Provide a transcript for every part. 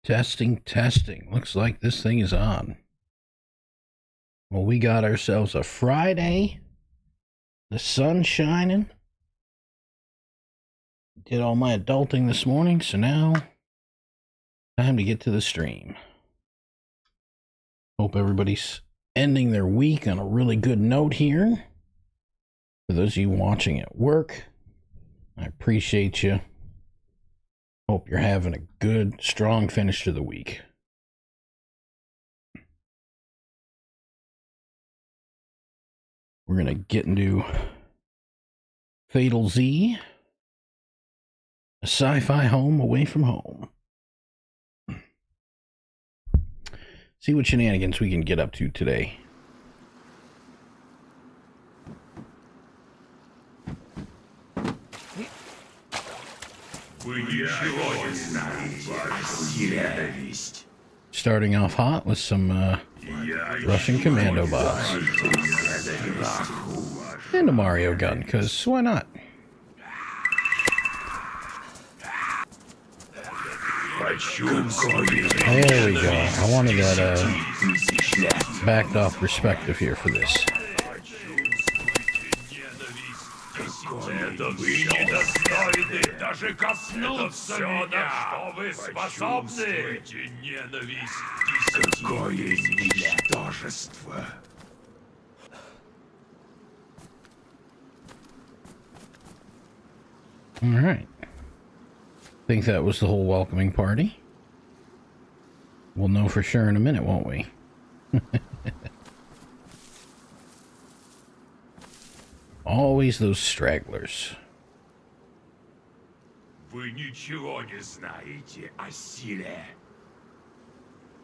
Testing, testing. Looks like this thing is on. Well, we got ourselves a Friday. The sun's shining. Did all my adulting this morning, so now time to get to the stream. Hope everybody's ending their week on a really good note here. For those of you watching at work, I appreciate you. Hope you're having a good, strong finish to the week. We're going to get into FatalZ, a sci-fi home away from home. See what shenanigans we can get up to today. Starting off hot with some Russian commando bots. And a Mario gun, because why not? There we go. I wanted that backed off perspective here for this. All right. Think that was the whole welcoming party. We'll know for sure in a minute, won't we? Always those stragglers.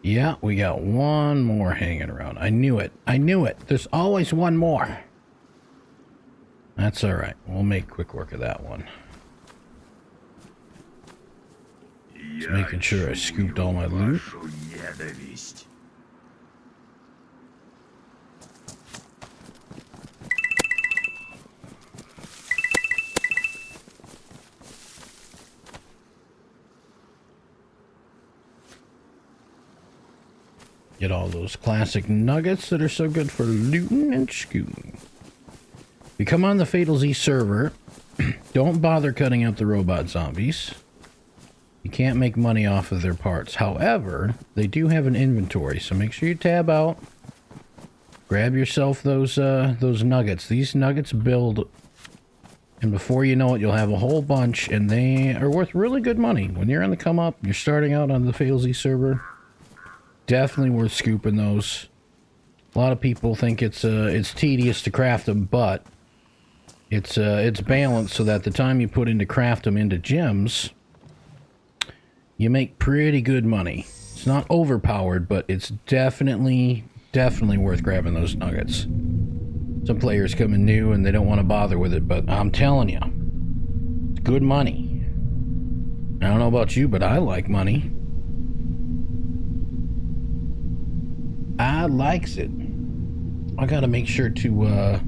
Yeah, we got one more hanging around. I knew it. I knew it. There's always one more. That's all right. We'll make quick work of that one. Just making sure I scooped all my loot. Get all those classic nuggets that are so good for looting and scooting. If you come on the FatalZ server, don't bother cutting out the robot zombies. You can't make money off of their parts. However, they do have an inventory, so make sure you tab out. Grab yourself those nuggets. These nuggets build, and before you know it, you'll have a whole bunch, and they are worth really good money. When you're on the come up, you're starting out on the FatalZ server, definitely worth scooping those. A lot of people think it's tedious to craft them, but it's balanced so that the time you put in to craft them into gems, you make pretty good money. It's not overpowered, but it's definitely worth grabbing those nuggets. Some players come in new and they don't want to bother with it, but I'm telling you, it's good money. I don't know about you, but I like money. I likes it. I gotta make sure to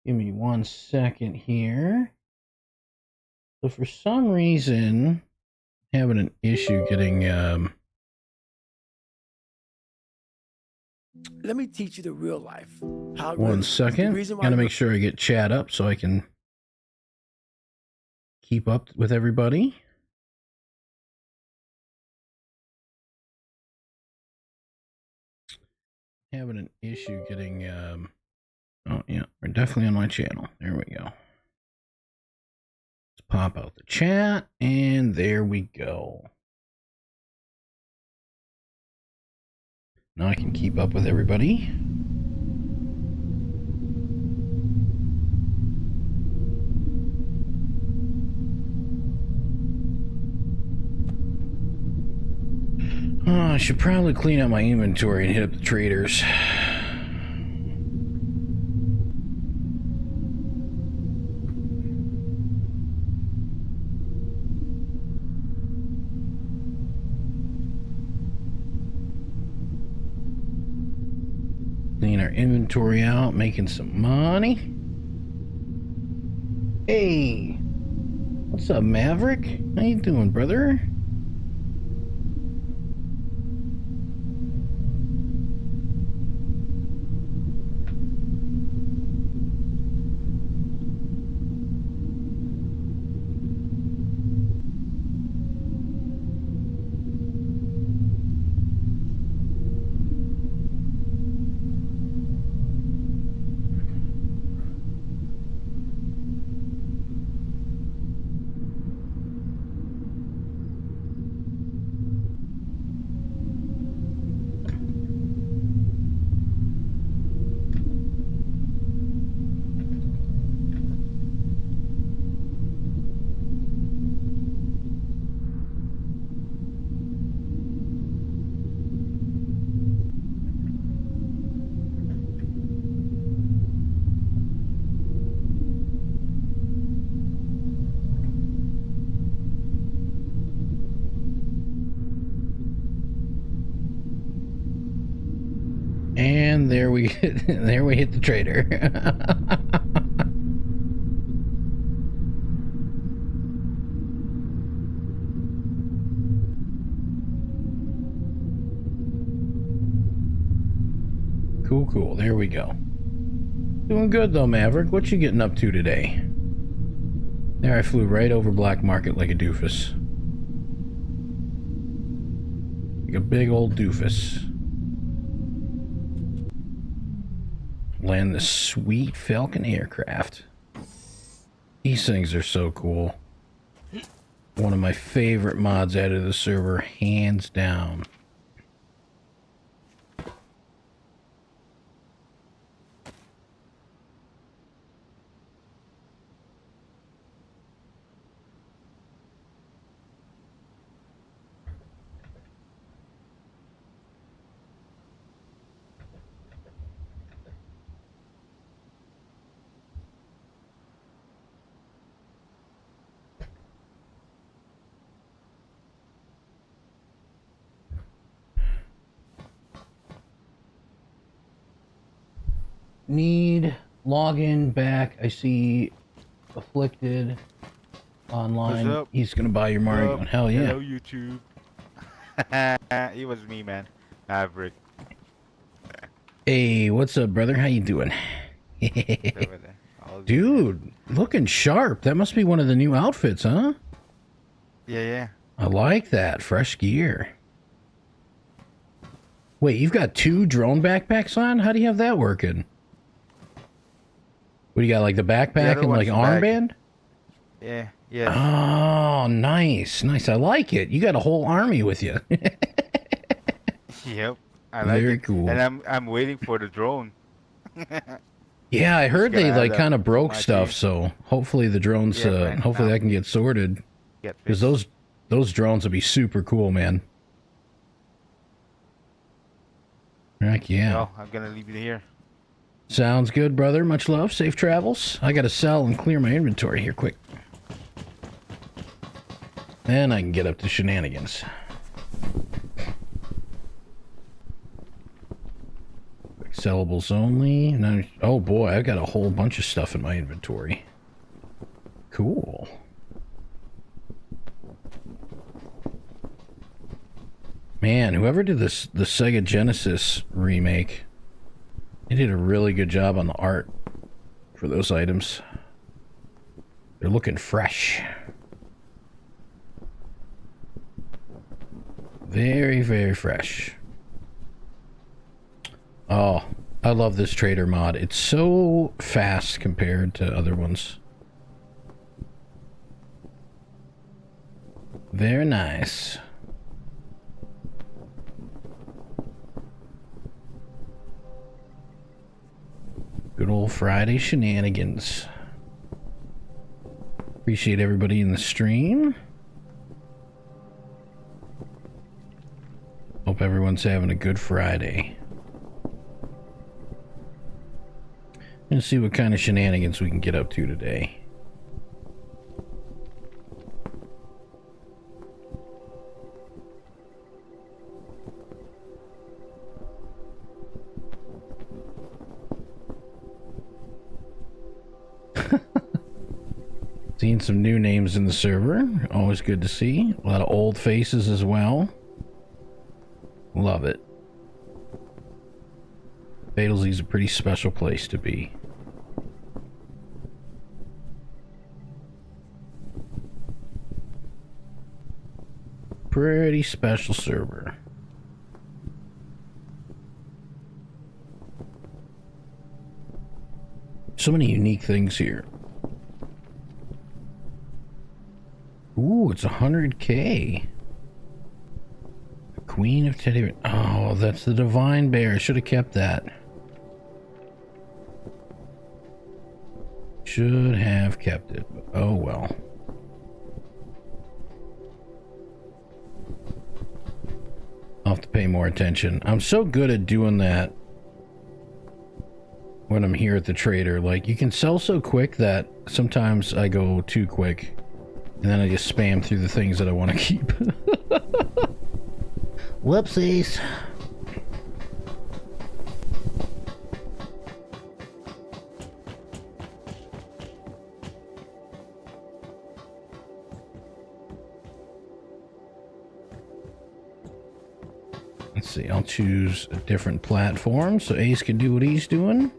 give me 1 second here. So for some reason, having an issue getting Let me teach you the real life. How 1 second. Gotta make sure I get chat up so I can keep up with everybody. Having an issue getting oh yeah, we're definitely on my channel. There we go. Let's pop out the chat, and there we go. Now I can keep up with everybody. I should probably clean out my inventory and hit up the traders. Clean our inventory out, making some money. Hey, what's up, Maverick? How you doing, brother? And there we there we hit the trader. Cool. There we go. Doing good though, Maverick. What you getting up to today? There, I flew right over Black Market like a doofus. Like a big old doofus. Land this sweet Falcon aircraft. These things are so cool. One of my favorite mods out of the server, hands down. Need login back. I see Afflicted online. What's up? He's gonna buy your Mario. Hell yeah. Hello, YouTube. It was me, man. Maverick. Hey, what's up, brother? How you doing? Over there. All good. Dude, looking sharp. That must be one of the new outfits, huh? Yeah. I like that. Fresh gear. Wait, you've got 2 drone backpacks on? How do you have that working? What do you got, like the backpack other and like one's armband? Yeah. Oh, nice. I like it. You got a whole army with you. Yep. I like Very it. cool. And I'm waiting for the drone. Yeah, I heard they gonna like add kind of up broke my stuff, team. so hopefully the drones, Yeah, man, hopefully now- that can get sorted. Get Because fixed. those drones would be super cool, man. Heck yeah. No, I'm gonna leave it here. Sounds good, brother. Much love. Safe travels. I gotta sell and clear my inventory here quick. Then I can get up to shenanigans. Quick sellables only. Now, oh boy, I've got a whole bunch of stuff in my inventory. Cool. Man, whoever did this, the Sega Genesis remake, they did a really good job on the art for those items. They're looking fresh. Very, very fresh. Oh, I love this trader mod. It's so fast compared to other ones. Very nice. Good old Friday shenanigans. Appreciate everybody in the stream. Hope everyone's having a good Friday. Let's see what kind of shenanigans we can get up to today. Seen some new names in the server. Always good to see. A lot of old faces as well. Love it. FatalZ's a pretty special place to be. Pretty special server. So many unique things here. Ooh, it's 100K. Queen of Teddy. Oh, that's the Divine Bear. I should have kept that. Should have kept it. But oh well. I'll have to pay more attention. I'm so good at doing that when I'm here at the trader. Like, you can sell so quick that sometimes I go too quick. And then I just spam through the things that I want to keep. Whoopsies. Let's see, I'll choose a different platform so Ace can do what he's doing.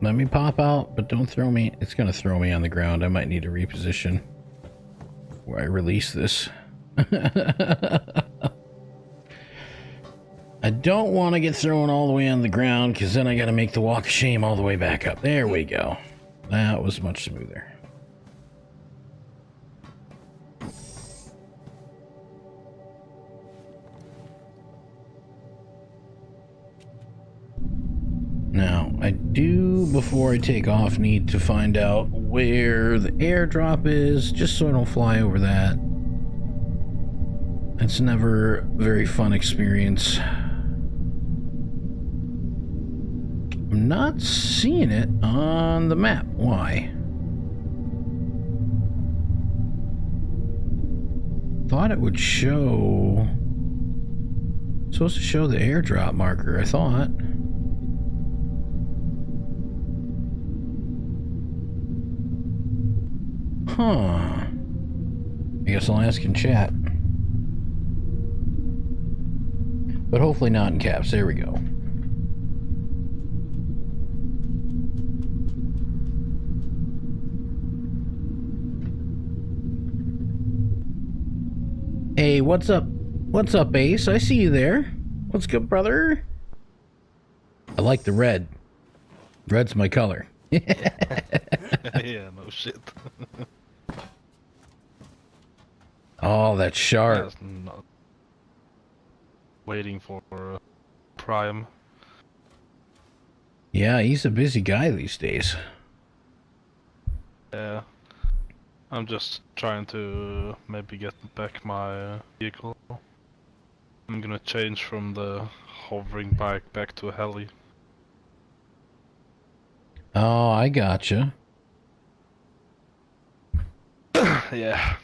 Let me pop out, but don't throw me. It's going to throw me on the ground. I might need to reposition where I release this. I don't want to get thrown all the way on the ground because then I got to make the walk of shame all the way back up. There we go. That was much smoother. Now, I do, before I take off, need to find out where the airdrop is, just so I don't fly over that. It's never a very fun experience. I'm not seeing it on the map. Why? Thought it would show... It's supposed to show the airdrop marker, I thought. Huh. I guess I'll ask in chat. But hopefully not in caps. There we go. Hey, what's up? What's up, Ace? I see you there. What's good, brother? I like the red. Red's my color. Yeah, no shit. Oh, that's sharp. Yes, not waiting for Prime. Yeah, he's a busy guy these days. Yeah. I'm just trying to maybe get back my vehicle. I'm gonna change from the hovering bike back to a heli. Oh, I gotcha. Yeah.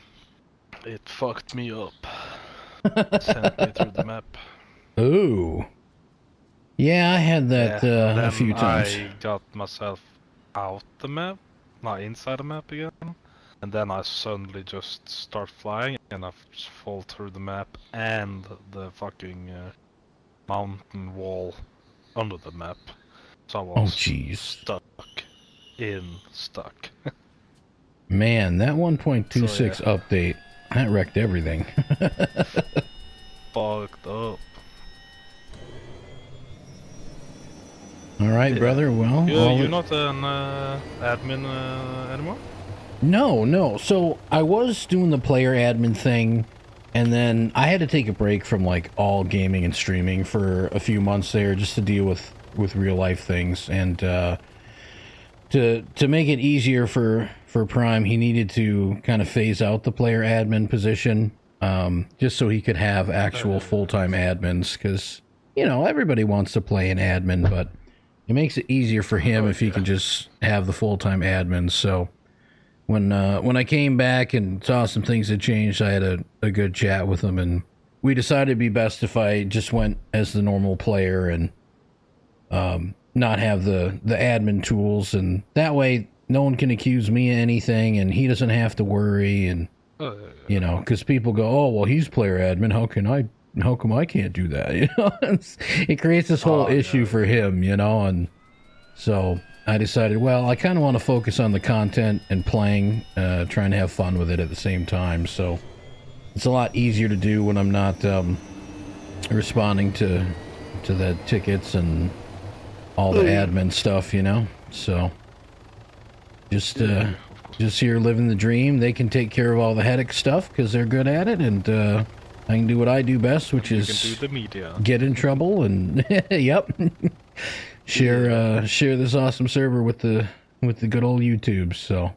It fucked me up. Sent me through the map. Ooh. Yeah, I had that a few times. I got myself out the map, not inside the map again. And then I suddenly just start flying and I just fall through the map and the fucking mountain wall under the map. So I was stuck. Man, that 1.26 So, yeah. update, that wrecked everything. Fucked up. Alright, brother, well... You're not an admin anymore? No. So, I was doing the player admin thing, and then I had to take a break from, like, all gaming and streaming for a few months there, just to deal with real-life things, and, to make it easier for Prime, he needed to kind of phase out the player admin position, just so he could have actual full-time admins, because you know, everybody wants to play an admin, but it makes it easier for him if he can just have the full-time admin. So when I came back and saw some things had changed, I had a good chat with him, and we decided it'd be best if I just went as the normal player and not have the admin tools, and that way no one can accuse me of anything, and he doesn't have to worry, and you know, because people go, oh well, he's player admin, how come I can't do that? You know, it creates this whole issue for him, you know, and so I decided, well, I kind of want to focus on the content and playing, trying to have fun with it at the same time, so it's a lot easier to do when I'm not responding to the tickets and all the admin stuff, you know. So just here living the dream. They can take care of all the headache stuff because they're good at it, and I can do what I do best, which is do the media. Get in trouble and yep, share this awesome server with the good old YouTube. So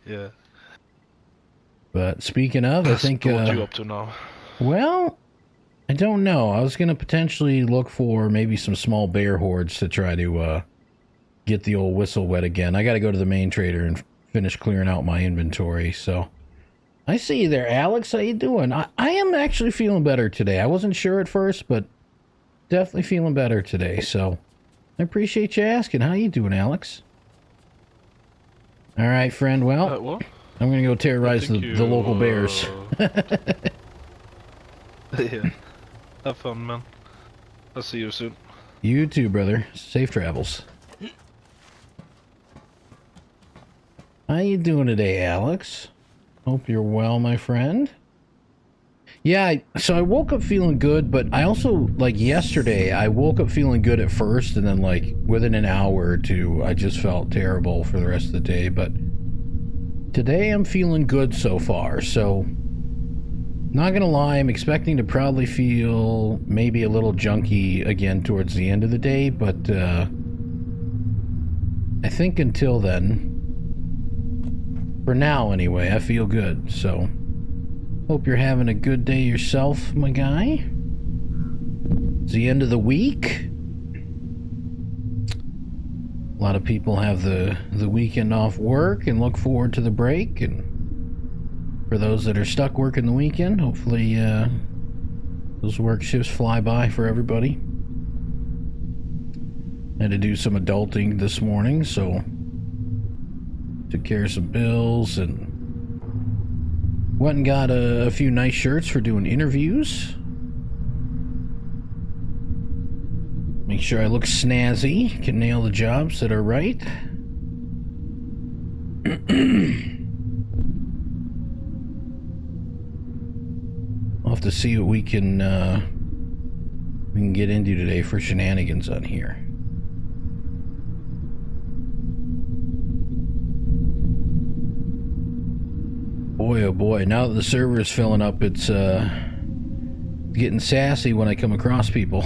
yeah. But speaking of, I think what are you up to now? Well, I don't know. I was gonna potentially look for maybe some small bear hordes to try to get the old whistle wet again. I got to go to the main trader and finish clearing out my inventory. So I see you there, Alex. How you doing? I am actually feeling better today. I wasn't sure at first, but definitely feeling better today. So I appreciate you asking. How you doing, Alex? All right, friend. Well, What? I'm gonna go terrorize the local bears. Yeah. Have fun, man. I'll see you soon. You too, brother. Safe travels. How you doing today, Alex? Hope you're well, my friend. Yeah, so I woke up feeling good, but I also, like yesterday, I woke up feeling good at first, and then like within an hour or two, I just felt terrible for the rest of the day, but today I'm feeling good so far, so not gonna lie, I'm expecting to probably feel maybe a little junky again towards the end of the day, but I think until then, for now anyway, I feel good, so hope you're having a good day yourself, my guy. It's the end of the week. A lot of people have the weekend off work and look forward to the break, and for those that are stuck working the weekend, hopefully those work shifts fly by for everybody. Had to do some adulting this morning, so took care of some bills and went and got a few nice shirts for doing interviews. Make sure I look snazzy, can nail the jobs that are right. I'll have to see what we can get into today for shenanigans on here. Boy, oh boy, now that the server is filling up, it's getting sassy when I come across people.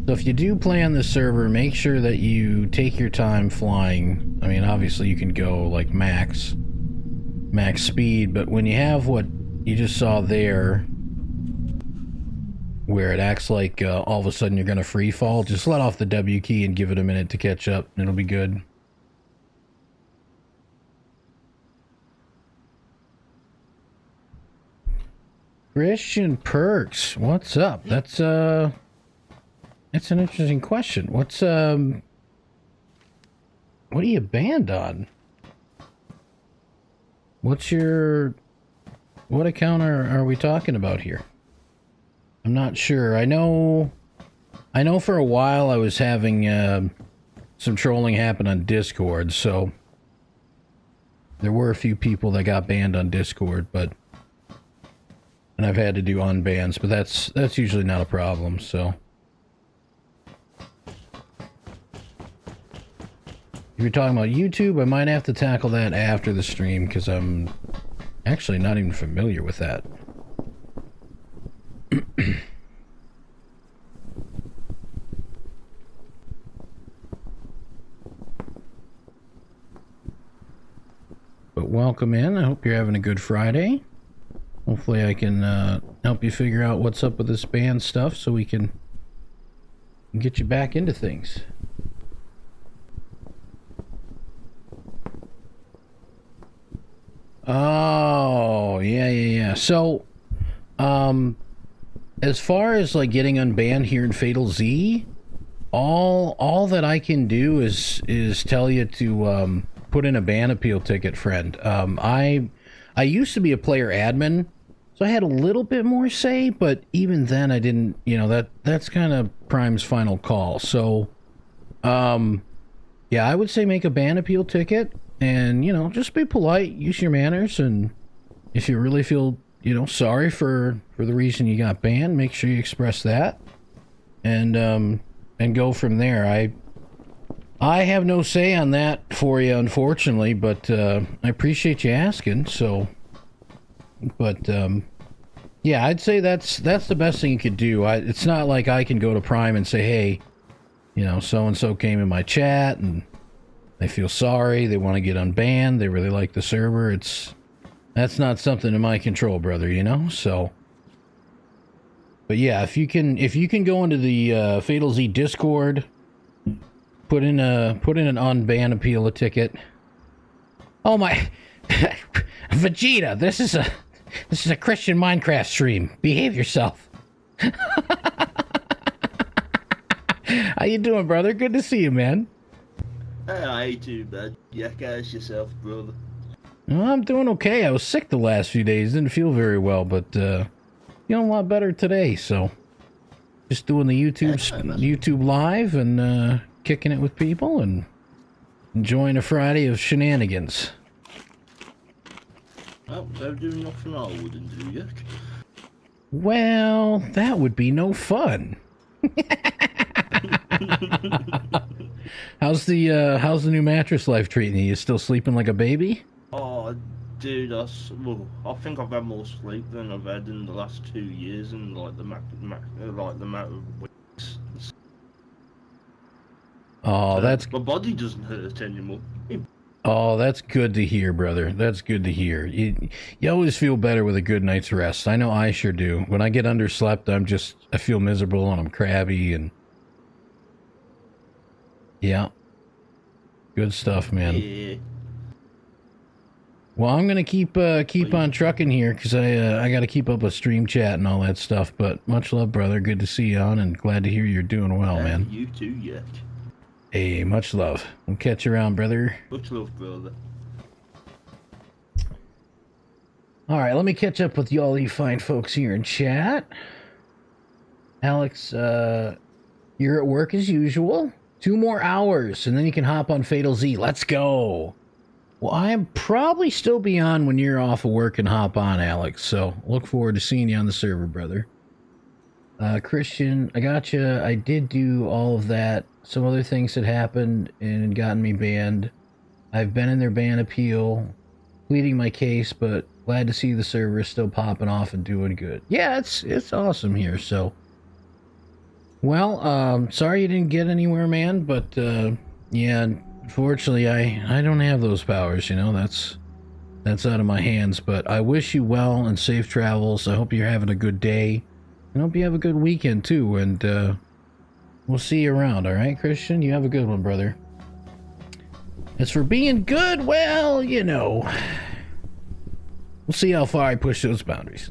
So if you do play on this server, make sure that you take your time flying. I mean, obviously you can go like max speed, but when you have what you just saw there, where it acts like all of a sudden you're going to free fall, just let off the W key and give it a minute to catch up, and it'll be good. Christian Perks, what's up? That's an interesting question. What are you banned on? What account are we talking about here? I'm not sure. I know for a while I was having some trolling happen on Discord, so there were a few people that got banned on Discord, and I've had to do unbans, but that's usually not a problem, so. If you're talking about YouTube, I might have to tackle that after the stream, because I'm actually not even familiar with that. But welcome in. I hope you're having a good Friday. Hopefully I can help you figure out what's up with this ban stuff so we can get you back into things. Oh, yeah. So, as far as like getting unbanned here in FatalZ, all that I can do is tell you to put in a ban appeal ticket, friend. I used to be a player admin, so I had a little bit more say, but even then I didn't, you know, that's kind of Prime's final call. So, yeah, I would say make a ban appeal ticket and, you know, just be polite, use your manners, and if you really feel, you know, sorry for the reason you got banned, make sure you express that and go from there. I have no say on that for you, unfortunately, but I appreciate you asking. So, but yeah, I'd say that's the best thing you could do. It's not like I can go to Prime and say, hey, you know, so and so came in my chat and they feel sorry, they want to get unbanned, they really like the server. That's not something in my control, brother, you know? So, but yeah, if you can go into the FatalZ Discord, put in an unban appeal a ticket. Oh my, Vegeta, this is a Christian Minecraft stream. Behave yourself. How you doing, brother? Good to see you, man. How you too, bud? Yeah, how's yourself, brother? Well, I'm doing okay. I was sick the last few days. Didn't feel very well, but feeling a lot better today. So, just doing the YouTube live and kicking it with people and enjoying a Friday of shenanigans. Well, don't do nothing I wouldn't do, yuck. Well, that would be no fun. How's the new mattress life treating you? You still sleeping like a baby? Oh, dude, I think I've had more sleep than I've had in the last 2 years, and like the amount of weeks. Oh, that's my body doesn't hurt anymore. Oh, that's good to hear, brother. That's good to hear. You always feel better with a good night's rest. I know I sure do. When I get underslept, I feel miserable and I'm crabby and yeah. Good stuff, man. Yeah. Well, I'm gonna keep on trucking here because I got to keep up with stream chat and all that stuff. But much love, brother. Good to see you on, and glad to hear you're doing well, man. You too, yuck. Hey, much love. We'll catch you around, brother. Much love, brother. All right, let me catch up with y'all, you fine folks here in chat. Alex, you're at work as usual. 2 more hours, and then you can hop on FatalZ. Let's go. Well, I'm probably still be on when you're off of work and hop on, Alex. So look forward to seeing you on the server, brother. Christian, I got you. I did do all of that. Some other things had happened and gotten me banned. I've been in their ban appeal, pleading my case, but glad to see the server is still popping off and doing good. Yeah, it's awesome here. So, well, sorry you didn't get anywhere, man. But yeah, unfortunately, I don't have those powers. You know, that's out of my hands. But I wish you well and safe travels. I hope you're having a good day. I hope you have a good weekend too, and we'll see you around, alright, Christian? You have a good one, brother. As for being good, well, you know, we'll see how far I push those boundaries.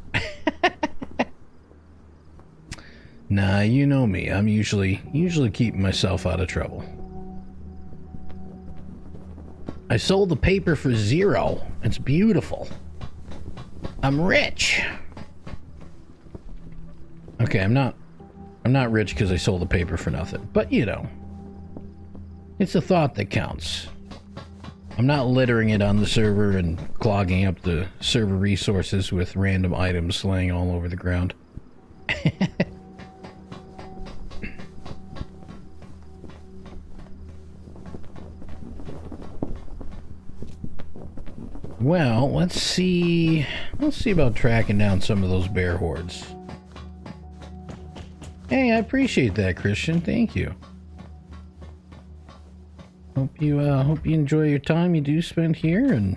Nah, you know me. I'm usually keeping myself out of trouble. I sold the paper for 0. It's beautiful. I'm rich. Okay, I'm not rich because I sold the paper for nothing. But, you know, it's a thought that counts. I'm not littering it on the server and clogging up the server resources with random items laying all over the ground. Well, let's see about tracking down some of those bear hordes. Hey, I appreciate that, Christian. Thank you. Hope you enjoy your time you do spend here and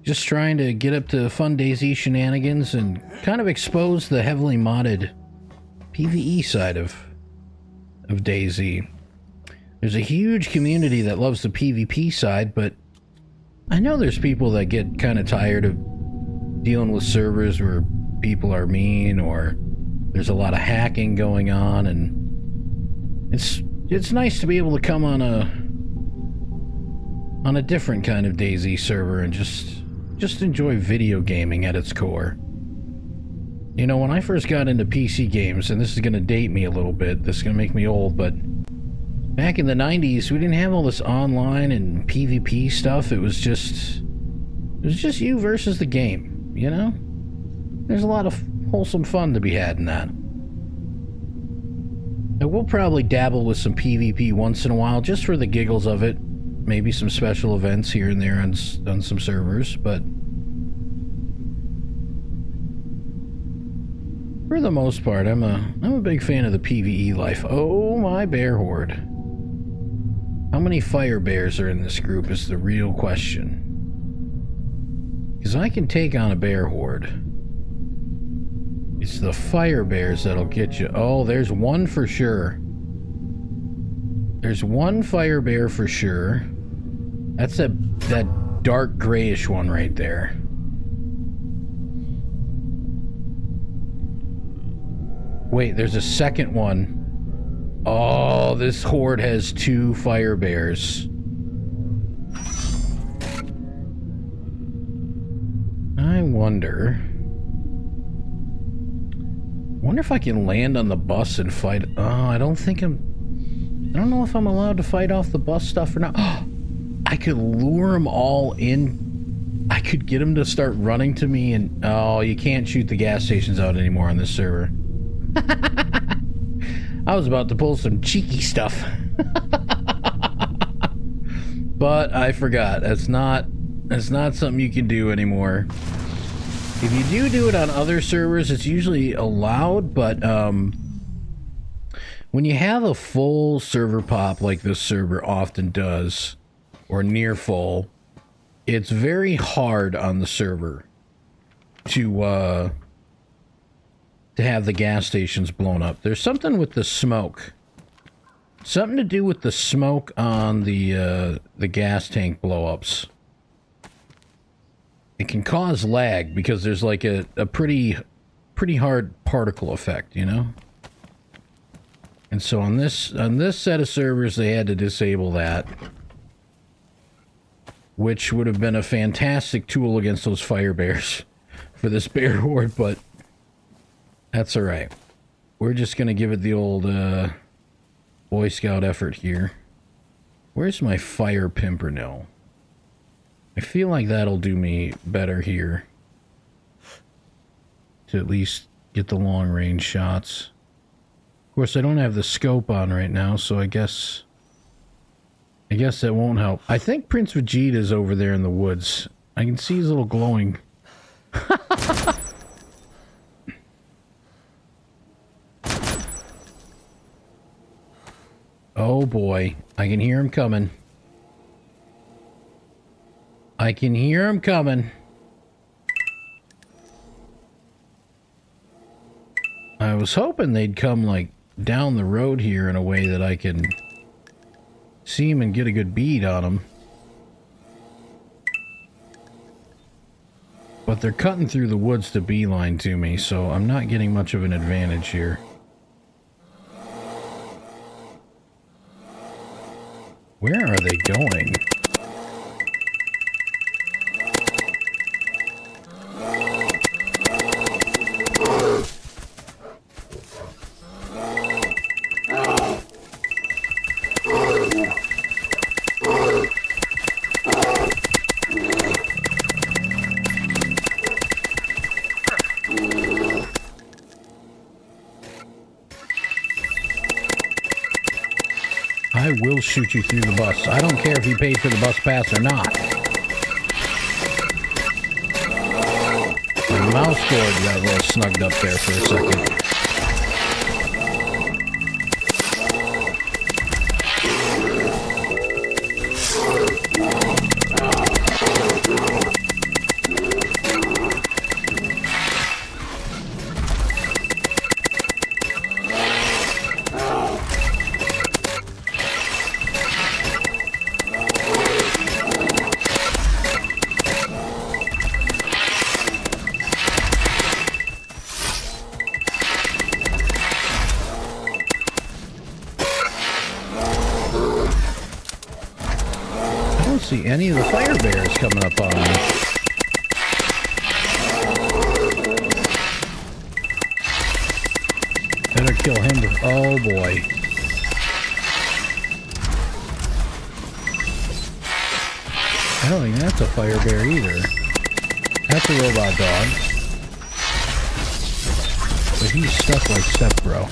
Just trying to get up to fun DayZ shenanigans and kind of expose the heavily modded PvE side of DayZ. There's a huge community that loves the PvP side, but I know there's people that get kind of tired of dealing with servers where people are mean or there's a lot of hacking going on, and it's nice to be able to come on a different kind of DayZ server and just enjoy video gaming at its core. You know, when I first got into PC games, and this is going to date me a little bit, this is going to make me old, but back in the 90s, we didn't have all this online and PvP stuff. It was just you versus the game, you know? There's a lot of wholesome fun to be had in that. And we'll probably dabble with some PvP once in a while, just for the giggles of it. Maybe some special events here and there on some servers, but for the most part, I'm a big fan of the PvE life. Oh, my bear horde. How many fire bears are in this group is the real question. Because I can take on a bear horde. It's the fire bears that'll get you. Oh, there's one for sure. There's one fire bear for sure. That's that dark grayish one right there. Wait, there's a second one. Oh, this horde has 2 fire bears. I wonder if I can land on the bus and fight. Oh, I don't know if I'm allowed to fight off the bus stuff or not. I could lure them all in. I could get them to start running to me, and oh, you can't shoot the gas stations out anymore on this server. I was about to pull some cheeky stuff. But I forgot. That's not something you can do anymore. If you do it on other servers, it's usually allowed, but when you have a full server pop like this server often does, or near full, it's very hard on the server to have the gas stations blown up. There's something with the smoke. Something to do with the smoke on the gas tank blowups. It can cause lag because there's like a pretty hard particle effect, you know? And so on this set of servers, they had to disable that, which would have been a fantastic tool against those fire bears for this bear horde, but that's all right. We're just gonna give it the old Boy Scout effort here. Where's my fire pimpernel? I feel like that'll do me better here to at least get the long range shots. Of course, I don't have the scope on right now, so I guess that won't help. I think Prince Vegeta's over there in the woods. I can see his little glowing. Oh boy, I can hear him coming. I can hear him coming. I was hoping they'd come like down the road here in a way that I can see him and get a good bead on him. But they're cutting through the woods to beeline to me, so I'm not getting much of an advantage here. Where are they going? I will shoot you through the bus. I don't care if you paid for the bus pass or not. My mouse cord got a little snugged up there for a second. don't see any of the fire bears coming up on me. Better kill him. Oh boy. I don't think that's a fire bear either. That's a robot dog. But he's stuck like Step Bro.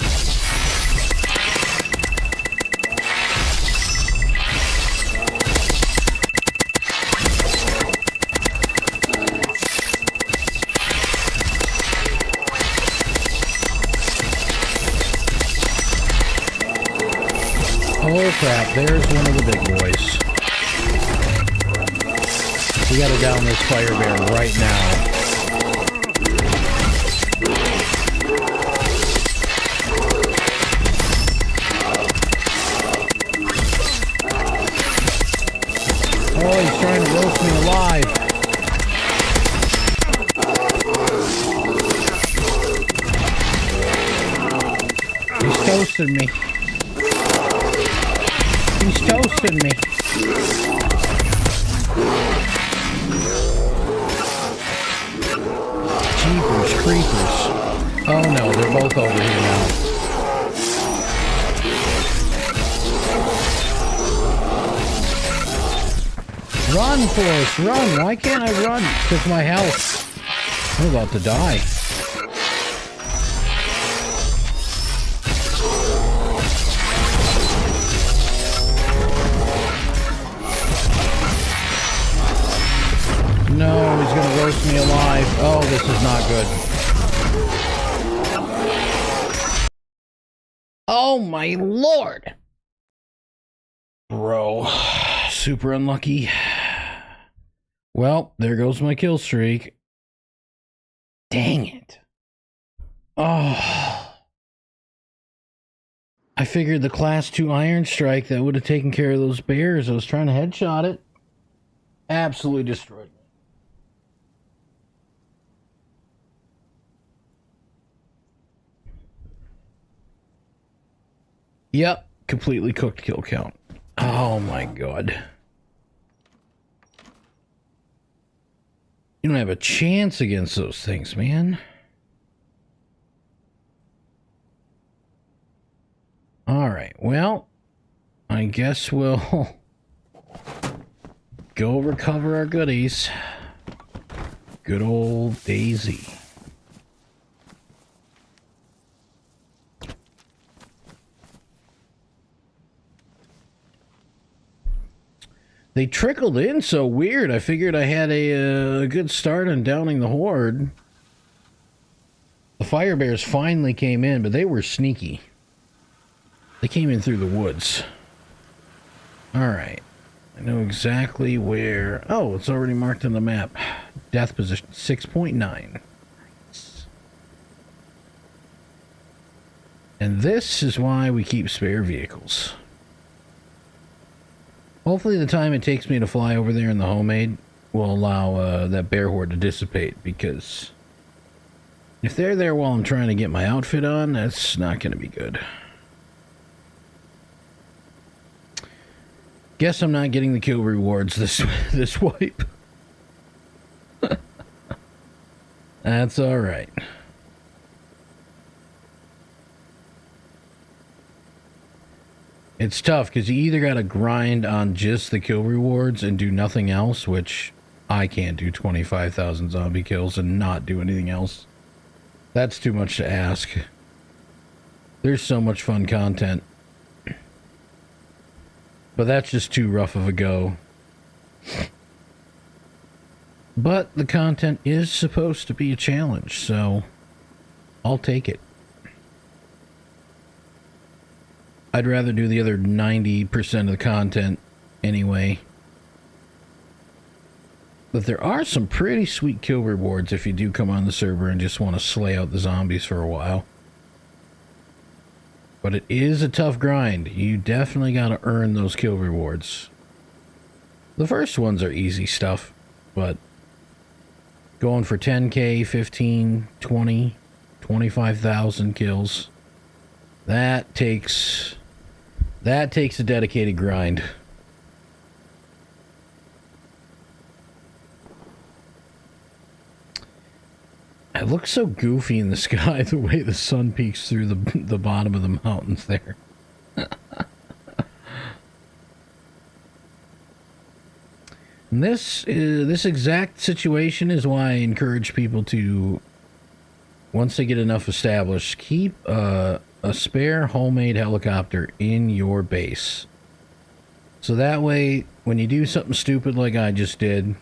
Oh crap, there's one of the big boys. We gotta down this fire bear right now. Oh, he's trying to roast me alive. He's toasting me. He's toasting me. Jeepers creepers. Oh no, they're both over here now. Run, Forrest, run! Why can't I run? Because my health. I'm about to die. No, he's gonna roast me alive. Oh, this is not good. Oh my lord! Bro, super unlucky. Well, there goes my kill streak. Dang it. Oh. I figured the class 2 iron strike that would have taken care of those bears. I was trying to headshot it. Absolutely destroyed me. Yep, completely cooked kill count. Oh my god. You don't have a chance against those things, man. Alright, well, I guess we'll go recover our goodies. Good old Daisy. They trickled in so weird. I figured I had a good start on downing the horde. The fire bears finally came in, but they were sneaky. They came in through the woods. Alright. I know exactly where... Oh, it's already marked on the map. Death position 6.9. And this is why we keep spare vehicles. Hopefully the time it takes me to fly over there in the homemade will allow that bear horde to dissipate, because if they're there while I'm trying to get my outfit on, that's not going to be good. Guess I'm not getting the kill rewards this wipe. That's alright. It's tough because you either got to grind on just the kill rewards and do nothing else, which I can't do 25,000 zombie kills and not do anything else. That's too much to ask. There's so much fun content. But that's just too rough of a go. But the content is supposed to be a challenge, so I'll take it. I'd rather do the other 90% of the content anyway. But there are some pretty sweet kill rewards if you do come on the server and just want to slay out the zombies for a while. But it is a tough grind. You definitely got to earn those kill rewards. The first ones are easy stuff, but going for 10k, 15, 20, 25,000 kills, that takes a dedicated grind. It looks so goofy in the sky, the way the sun peeks through the bottom of the mountains there. And this exact situation is why I encourage people to, once they get enough established, keep a spare homemade helicopter in your base. So that way, when you do something stupid like I just did,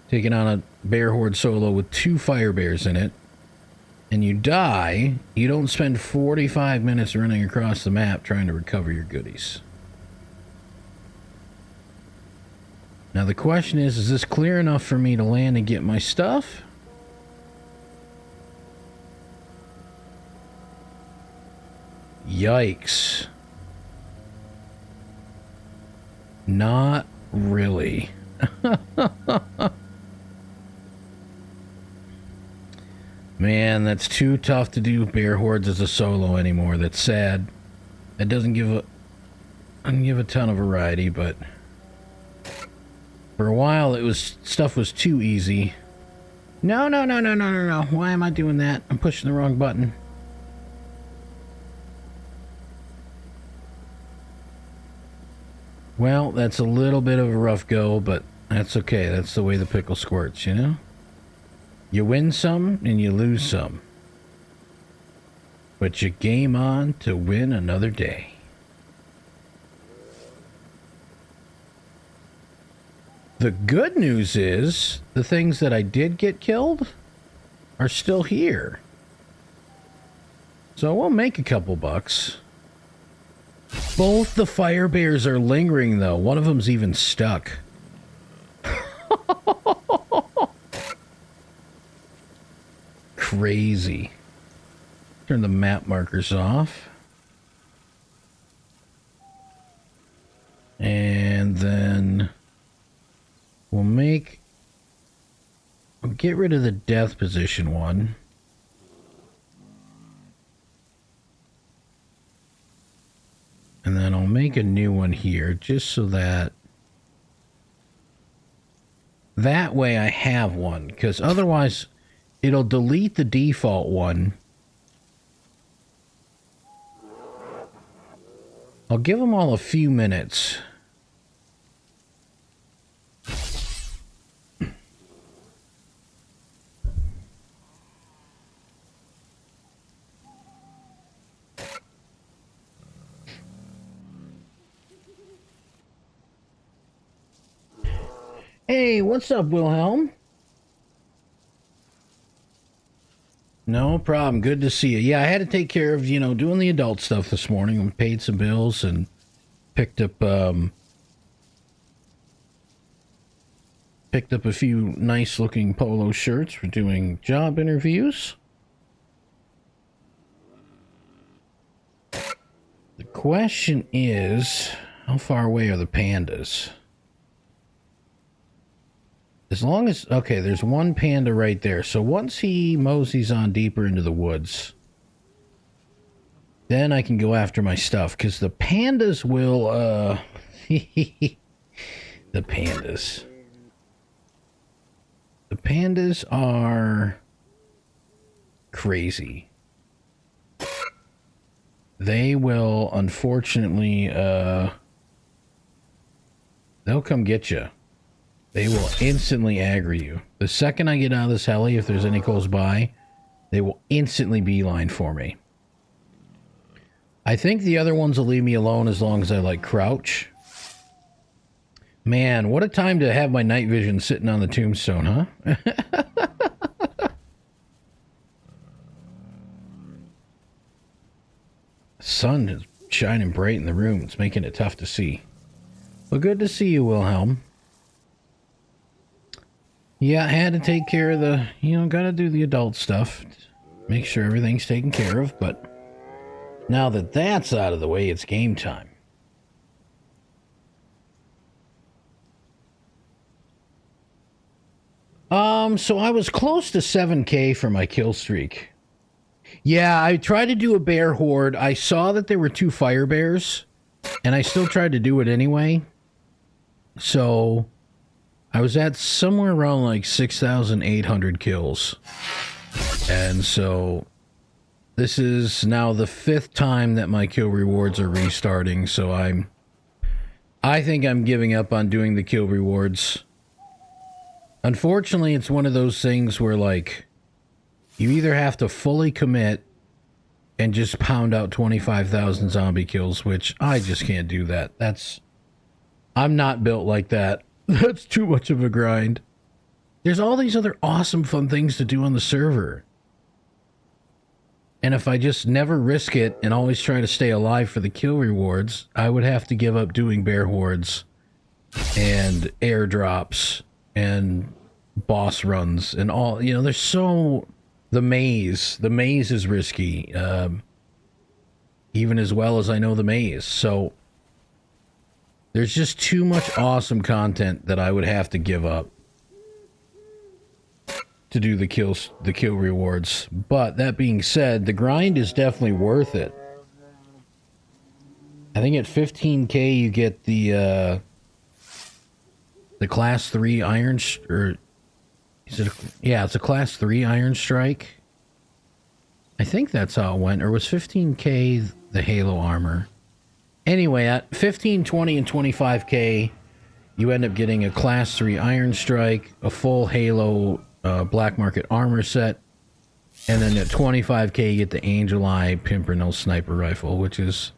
taking on a bear horde solo with 2 fire bears in it, and you die, you don't spend 45 minutes running across the map trying to recover your goodies. Now the question is this clear enough for me to land and get my stuff? Yikes. Not really. Man, that's too tough to do bear hordes as a solo anymore. That's sad. It doesn't give a ton of variety, but for a while stuff was too easy. No. Why am I doing that? I'm pushing the wrong button. Well, that's a little bit of a rough go, but that's okay. That's the way the pickle squirts, you know? You win some and you lose some. But you game on to win another day. The good news is the things that I did get killed are still here. So we'll make a couple bucks. Both the fire bears are lingering though. One of them's even stuck. Crazy. Turn the map markers off. And then we'll get rid of the death position one. And then I'll make a new one here just so that way I have one, because otherwise it'll delete the default one. I'll give them all a few minutes. Hey, what's up, Wilhelm? No problem. Good to see you. Yeah, I had to take care of, doing the adult stuff this morning. I paid some bills and picked up a few nice-looking polo shirts for doing job interviews. The question is, how far away are the pandas? As long as... Okay, there's one panda right there. So once he moseys on deeper into the woods, then I can go after my stuff. Because the pandas will... the pandas. The pandas are... crazy. They will, unfortunately... they'll come get you. They will instantly aggro you. The second I get out of this heli, if there's any close by, they will instantly beeline for me. I think the other ones will leave me alone as long as I, crouch. Man, what a time to have my night vision sitting on the tombstone, huh? Sun is shining bright in the room. It's making it tough to see. Well, good to see you, Wilhelm. Yeah, I had to take care of the, gotta do the adult stuff. Make sure everything's taken care of, but now that that's out of the way, it's game time. So I was close to 7K for my kill streak. Yeah, I tried to do a bear horde. I saw that there were 2 fire bears, and I still tried to do it anyway. So I was at somewhere around 6,800 kills. And so this is now the 5th time that my kill rewards are restarting, so I think I'm giving up on doing the kill rewards. Unfortunately, it's one of those things where, like, you either have to fully commit and just pound out 25,000 zombie kills, which I just can't do that. I'm not built like that. That's too much of a grind. There's all these other awesome fun things to do on the server. And if I just never risk it and always try to stay alive for the kill rewards, I would have to give up doing bear hordes and airdrops and boss runs and all. You know, there's so... The maze is risky, even as well as I know the maze. So there's just too much awesome content that I would have to give up to do the kill rewards. But that being said, the grind is definitely worth it. I think at 15k you get the class 3 iron it's a class 3 iron strike. I think that's how it went. Or was 15k the halo armor? Anyway, at 15, 20, and 25k, you end up getting a class 3 iron strike, a full halo black market armor set, and then at 25k you get the Angel Eye Pimpernel sniper rifle, which is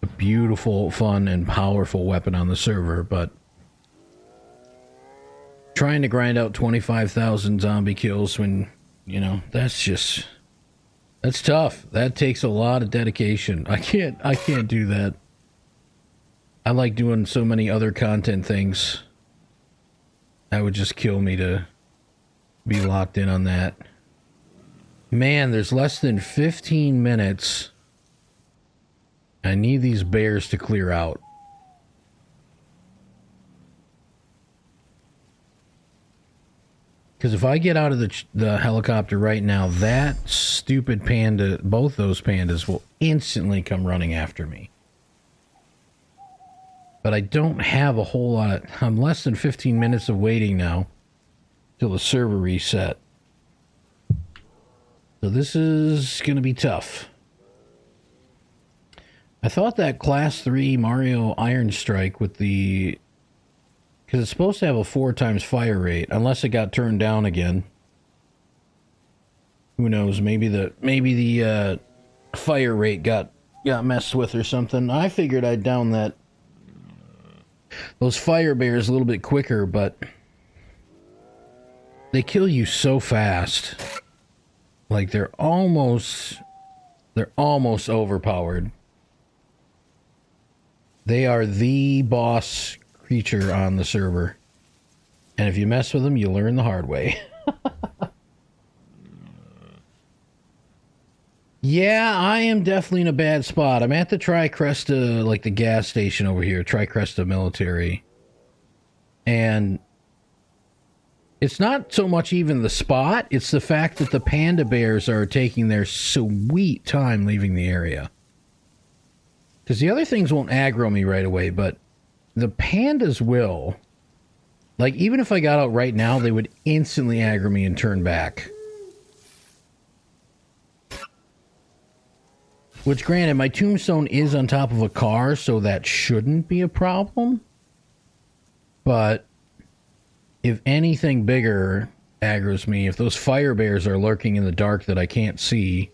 a beautiful, fun, and powerful weapon on the server, but trying to grind out 25,000 zombie kills when, you know, that's tough. That takes a lot of dedication. I can't do that. I like doing so many other content things. That would just kill me to be locked in on that. Man, there's less than 15 minutes. I need these bears to clear out. Because if I get out of the helicopter right now, that stupid panda, both those pandas will instantly come running after me. But I don't have a whole lot. I'm less than 15 minutes of waiting now till the server reset. So this is going to be tough. I thought that class 3 Mario Iron Strike with the... Because it's supposed to have a 4 times fire rate, unless it got turned down again. Who knows? Maybe the fire rate got messed with or something. I figured I'd down those fire bears a little bit quicker, but they kill you so fast. Like they're almost overpowered. They are the boss creature on the server, and if you mess with them, you learn the hard way. Yeah, I am definitely in a bad spot. I'm at the Tricresta, like the gas station over here, Tricresta Military, and it's not so much even the spot, it's the fact that the panda bears are taking their sweet time leaving the area. Because the other things won't aggro me right away, but the pandas will. Like, even if I got out right now, they would instantly aggro me and turn back. Which, granted, my tombstone is on top of a car, so that shouldn't be a problem. But if anything bigger aggroes me, if those fire bears are lurking in the dark that I can't see,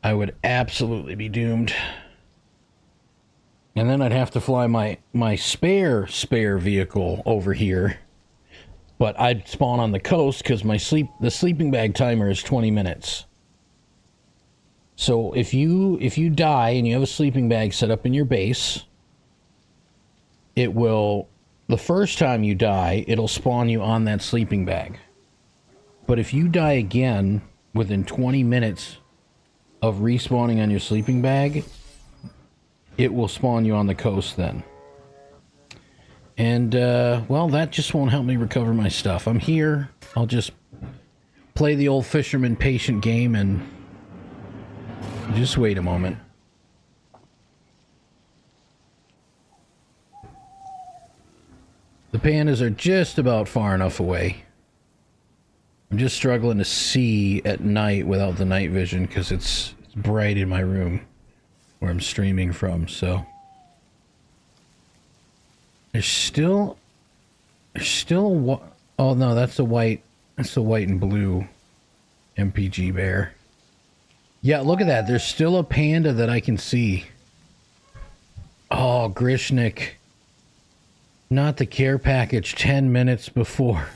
I would absolutely be doomed. And then I'd have to fly my spare vehicle over here. But I'd spawn on the coast because the sleeping bag timer is 20 minutes. So if you die and you have a sleeping bag set up in your base, it will, the first time you die, it'll spawn you on that sleeping bag. But if you die again within 20 minutes of respawning on your sleeping bag, it will spawn you on the coast then. And, well, that just won't help me recover my stuff. I'm here. I'll just play the old fisherman patient game and just wait a moment. The pandas are just about far enough away. I'm just struggling to see at night without the night vision because it's bright in my room where I'm streaming from, so. There's still oh no, that's the white and blue MPG bear. Yeah, look at that. There's still a panda that I can see. Oh, Grishnik. Not the care package 10 minutes before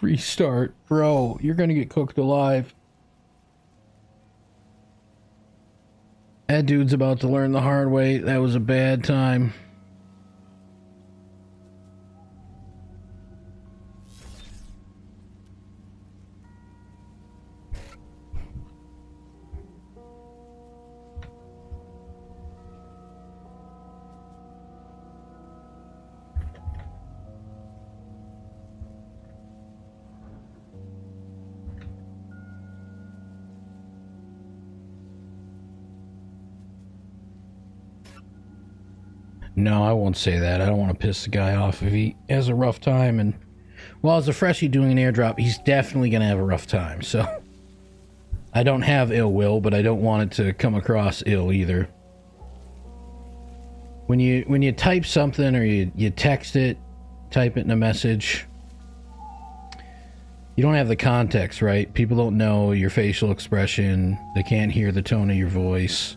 restart. Bro, you're gonna get cooked alive. That dude's about to learn the hard way. That was a bad time. No, I won't say that. I don't want to piss the guy off if he has a rough time. And, well, as a freshie doing an airdrop, he's definitely going to have a rough time. So, I don't have ill will, but I don't want it to come across ill either. When you type something or you text it, type it in a message, you don't have the context, right? People don't know your facial expression. They can't hear the tone of your voice.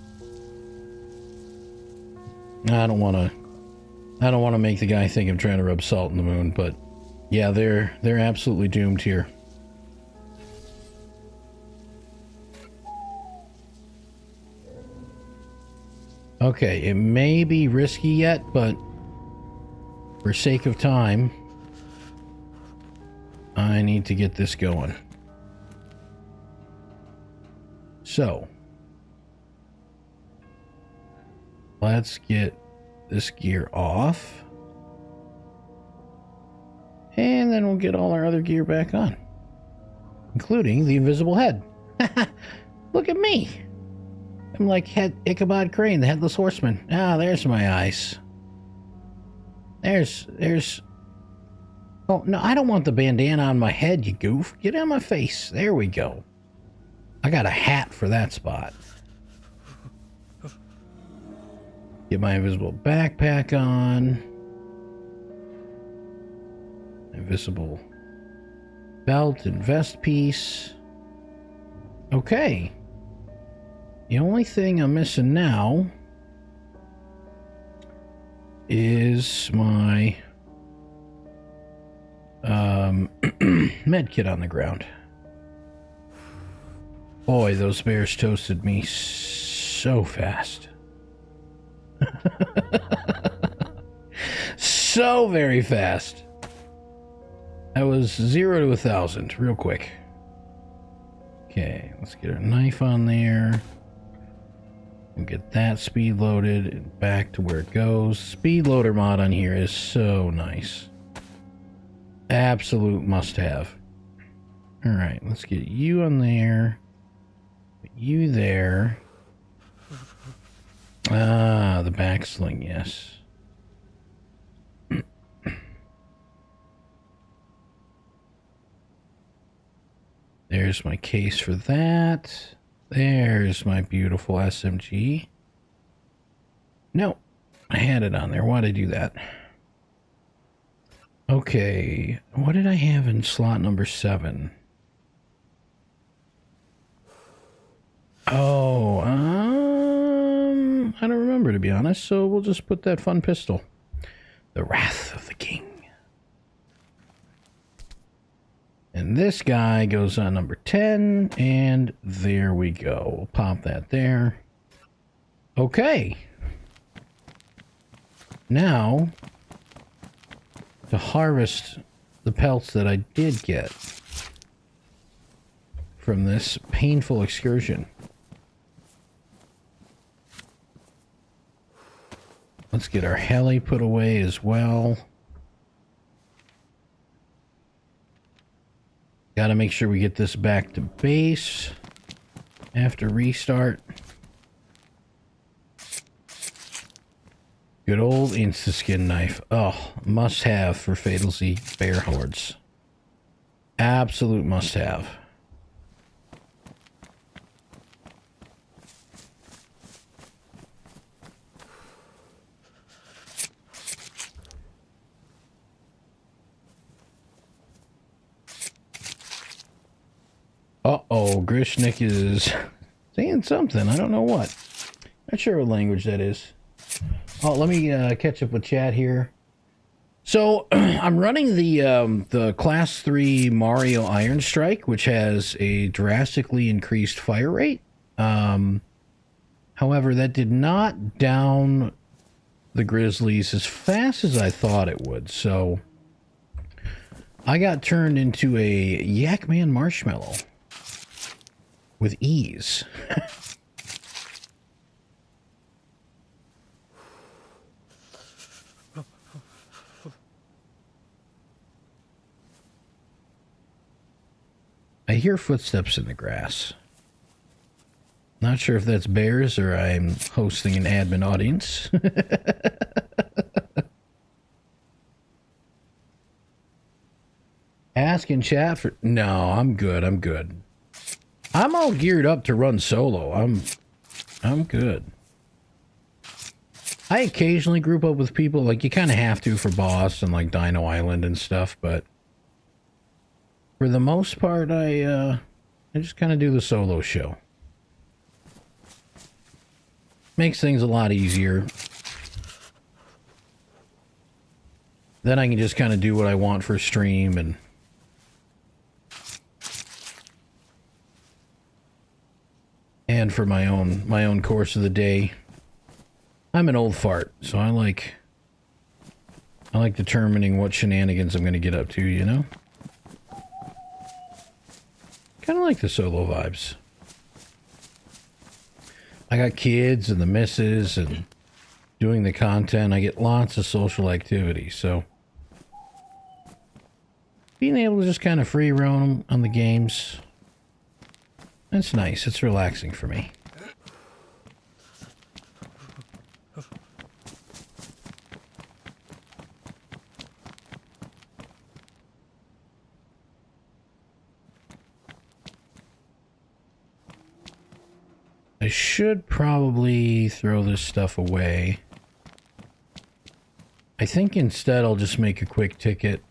I don't want to make the guy think I'm trying to rub salt in the wound, but yeah, they're absolutely doomed here. Okay, it may be risky yet, but for sake of time, I need to get this going. So, let's get this gear off. And then we'll get all our other gear back on. Including the invisible head. Look at me! I'm like Ichabod Crane, the Headless Horseman. Ah, there's my eyes. There's... Oh, no, I don't want the bandana on my head, you goof. Get out of my face. There we go. I got a hat for that spot. Get my invisible backpack on. Invisible belt and vest piece. Okay. The only thing I'm missing now is my med kit on the ground. Boy, those bears toasted me so fast. So very fast. That was 0 to 1,000 real quick. Okay, let's get our knife on there. We'll get that speed loaded and back to where it goes. Speed loader mod on here is so nice. Absolute must have. Alright, let's get you on there. Put you there. Ah, the backsling, yes. There's my case for that. There's my beautiful SMG. No, I had it on there. Why'd I do that? Okay, what did I have in slot number 7? Oh, I don't remember, to be honest, so we'll just put that fun pistol. The Wrath of the King. And this guy goes on number 10, and there we go. We'll pop that there. Okay. Now, to harvest the pelts that I did get from this painful excursion. Let's get our heli put away as well. Got to make sure we get this back to base after restart. Good old insta-skin knife. Oh, must have for FatalZ bear hordes. Absolute must-have. Uh-oh, Grishnik is saying something. I don't know what. Not sure what language that is. Oh, let me catch up with chat here. So, I'm running the Class 3 Mario Iron Strike, which has a drastically increased fire rate. However, that did not down the Grizzlies as fast as I thought it would, so I got turned into a Yakman Marshmallow with ease. I hear footsteps in the grass. Not sure if that's bears or I'm hosting an admin audience. Ask in chat for... No, I'm good. I'm good. I'm all geared up to run solo. I'm good. I occasionally group up with people, like you kind of have to for boss and like Dino Island and stuff, but for the most part, I just kind of do the solo show. Makes things a lot easier. Then I can just kind of do what I want for stream and for my own course of the day. I'm an old fart, so I like determining what shenanigans I'm going to get up to, you know? Kind of like the solo vibes. I got kids and the missus and doing the content. I get lots of social activity, so being able to just kind of free roam on the games, that's nice. It's relaxing for me. I should probably throw this stuff away. I think instead I'll just make a quick ticket.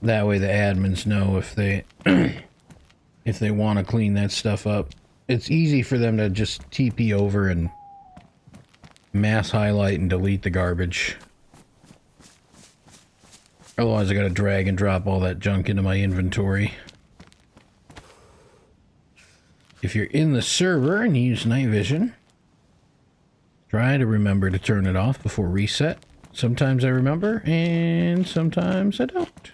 That way the admins know if they if they want to clean that stuff up. It's easy for them to just TP over and mass highlight and delete the garbage. Otherwise I gotta drag and drop all that junk into my inventory. If you're in the server and you use night vision, try to remember to turn it off before reset. Sometimes I remember, and sometimes I don't.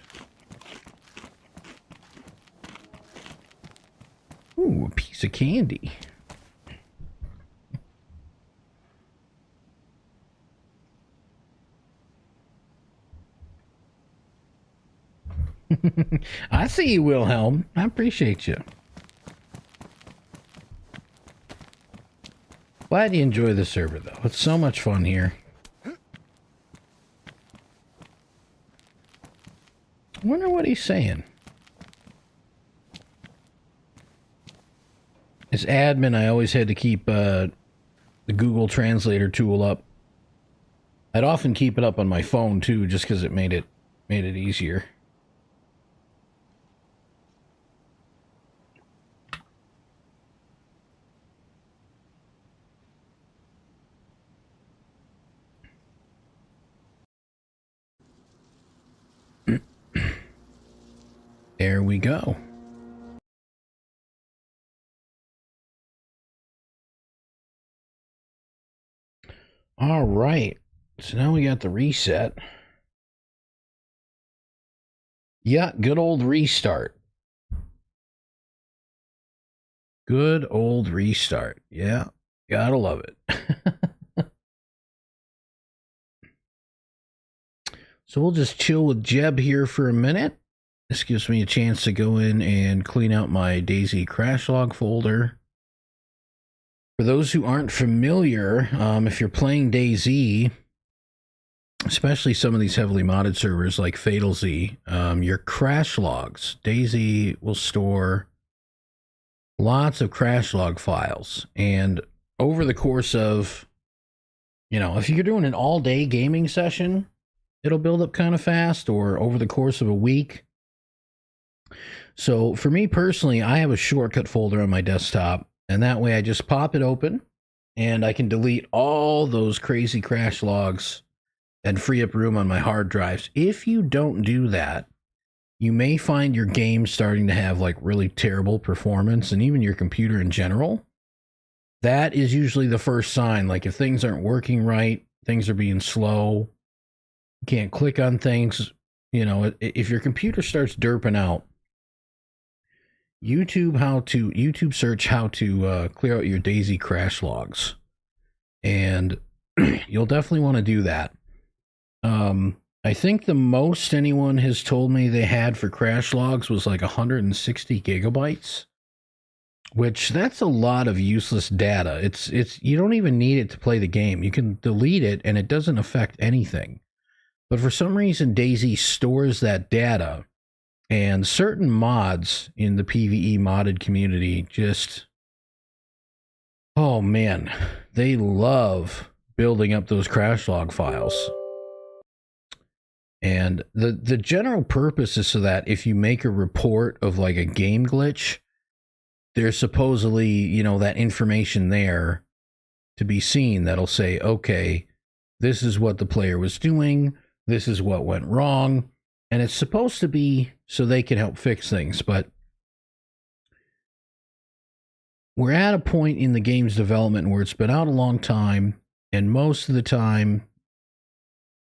Ooh, a piece of candy. I see you, Wilhelm. I appreciate you. Glad you enjoy the server, though. It's so much fun here. I wonder what he's saying. As admin, I always had to keep the Google Translator tool up. I'd often keep it up on my phone, too, just because it made it easier. There we go. All right. So now we got the reset. Yeah, good old restart. Good old restart. Yeah, gotta love it. So we'll just chill with Jeb here for a minute. This gives me a chance to go in and clean out my Daisy crash log folder. For those who aren't familiar, if you're playing Daisy, especially some of these heavily modded servers like FatalZ, your crash logs. DayZ will store lots of crash log files, and over the course of, you know, if you're doing an all-day gaming session, it'll build up kind of fast, or over the course of a week. So for me personally, I have a shortcut folder on my desktop, and that way I just pop it open and I can delete all those crazy crash logs and free up room on my hard drives. If you don't do that, you may find your game starting to have like really terrible performance, and even your computer in general. That is usually the first sign. Like if things aren't working right, things are being slow, you can't click on things. You know, if your computer starts derping out, YouTube search how to clear out your DayZ crash logs, and you'll definitely want to do that. I think the most anyone has told me they had for crash logs was like 160 gigabytes, which that's a lot of useless data. It's you don't even need it to play the game. You can delete it and it doesn't affect anything. But for some reason, DayZ stores that data, and certain mods in the PvE modded community just, oh man, they love building up those crash log files. And the general purpose is so that if you make a report of like a game glitch, there's supposedly, you know, that information there to be seen that'll say, okay, this is what the player was doing, this is what went wrong, and it's supposed to be so they can help fix things. But we're at a point in the game's development where it's been out a long time, and most of the time,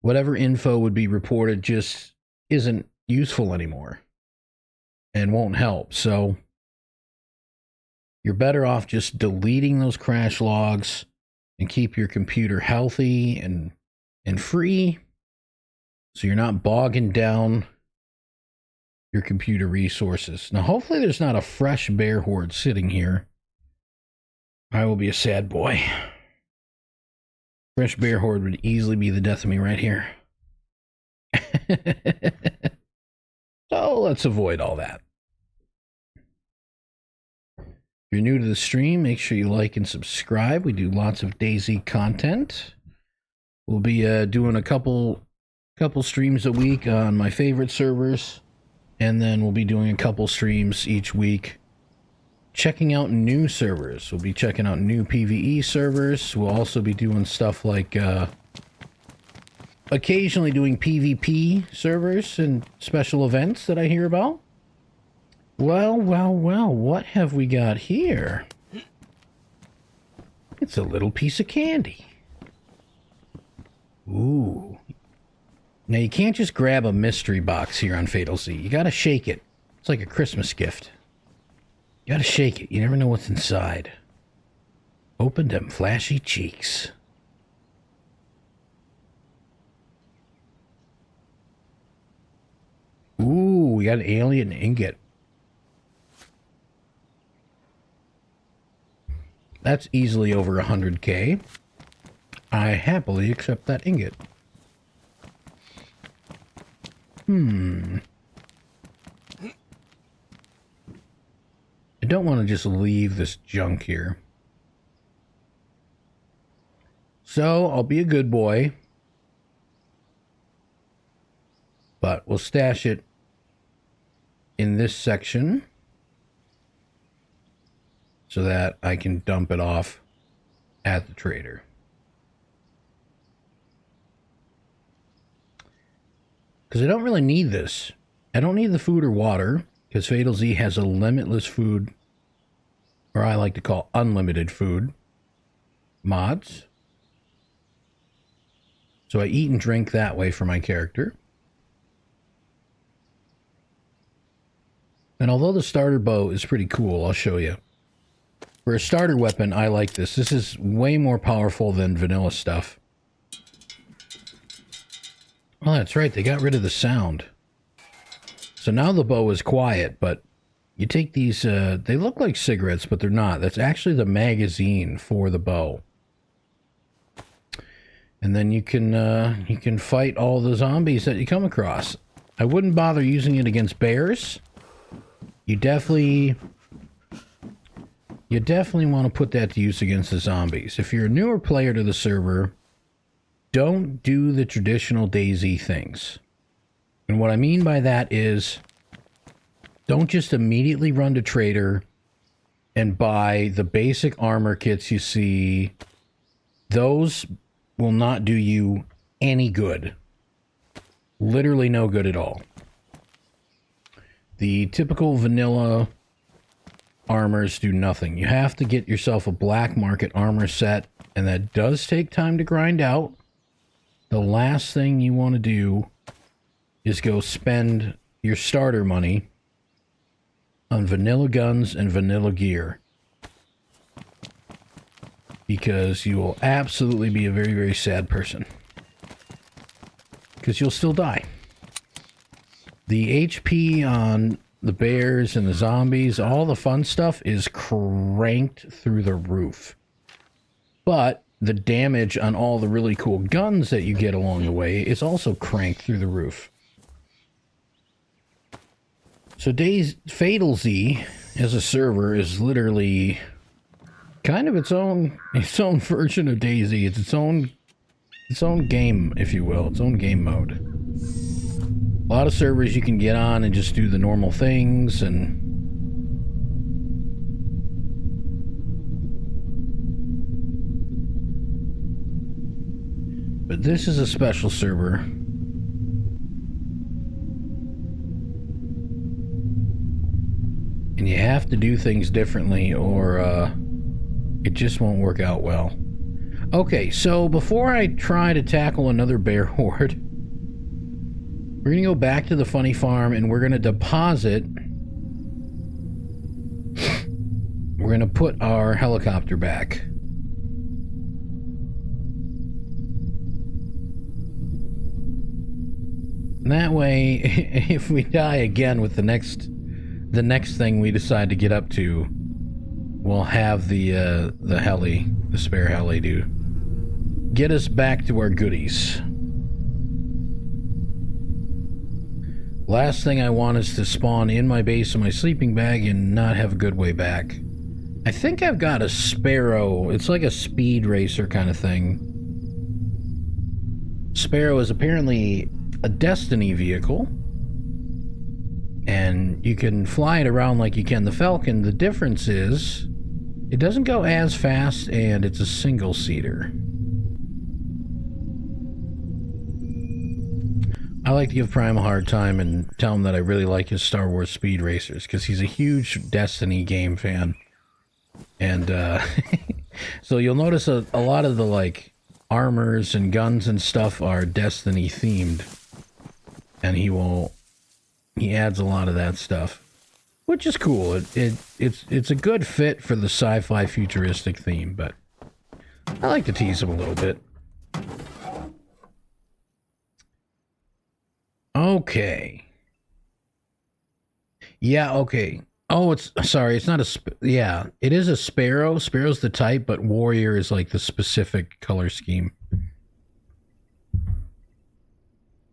whatever info would be reported just isn't useful anymore and won't help. So you're better off just deleting those crash logs and keep your computer healthy and free, so you're not bogging down your computer resources. Now, hopefully there's not a fresh bear horde sitting here. I will be a sad boy. Fresh bear horde would easily be the death of me right here. So let's avoid all that. If you're new to the stream, make sure you like and subscribe. We do lots of DayZ content. We'll be doing a couple streams a week on my favorite servers, and then we'll be doing a couple streams each week checking out new servers. We'll be checking out new PvE servers. We'll also be doing stuff like occasionally doing PvP servers and special events that I hear about. Well, what have we got here? It's a little piece of candy. Ooh. Now, you can't just grab a mystery box here on FatalZ. You gotta shake it. It's like a Christmas gift. You gotta shake it. You never know what's inside. Open them flashy cheeks. Ooh, we got an alien ingot. That's easily over 100K. I happily accept that ingot. I don't want to just leave this junk here. So, I'll be a good boy. But we'll stash it in this section so that I can dump it off at the trader. Because I don't really need this. I don't need the food or water, because FatalZ has a limitless food, or I like to call unlimited food, mods. So I eat and drink that way for my character. And although the starter bow is pretty cool, I'll show you. For a starter weapon, I like this. This is way more powerful than vanilla stuff. Oh, that's right. They got rid of the sound. So now the bow is quiet, but you take these, they look like cigarettes, but they're not. That's actually the magazine for the bow. And then you can fight all the zombies that you come across. I wouldn't bother using it against bears. You definitely want to put that to use against the zombies. If you're a newer player to the server, don't do the traditional DayZ things. And what I mean by that is, don't just immediately run to Trader and buy the basic armor kits you see. Those will not do you any good. Literally no good at all. The typical vanilla armors do nothing. You have to get yourself a black market armor set, and that does take time to grind out. The last thing you want to do is go spend your starter money on vanilla guns and vanilla gear, because you will absolutely be a very, very sad person, because you'll still die. The HP on the bears and the zombies, all the fun stuff is cranked through the roof. But the damage on all the really cool guns that you get along the way is also cranked through the roof. So FatalZ as a server is literally kind of its own version of DayZ. It's its own game, if you will, its own game mode. A lot of servers you can get on and just do the normal things, and but this is a special server. And you have to do things differently, or it just won't work out well. Okay, so before I try to tackle another bear horde, we're going to go back to the funny farm, and we're going to deposit... We're going to put our helicopter back. And that way, if we die again with the next thing we decide to get up to, we'll have the heli, the spare heli, to get us back to our goodies. Last thing I want is to spawn in my base in my sleeping bag and not have a good way back. I think I've got a Sparrow. It's like a speed racer kind of thing. Sparrow is apparently a Destiny vehicle, and you can fly it around like you can the Falcon. The difference is it doesn't go as fast, and it's a single-seater. I like to give Prime a hard time and tell him that I really like his Star Wars Speed Racers, because he's a huge Destiny game fan. And so you'll notice a lot of the like armors and guns and stuff are Destiny themed, and he adds a lot of that stuff, which is cool. It's a good fit for the sci-fi futuristic theme, but I like to tease him a little bit. Okay. Yeah, okay. Oh, sorry, it's not yeah, it is a Sparrow. Sparrow's the type, but Warrior is like the specific color scheme.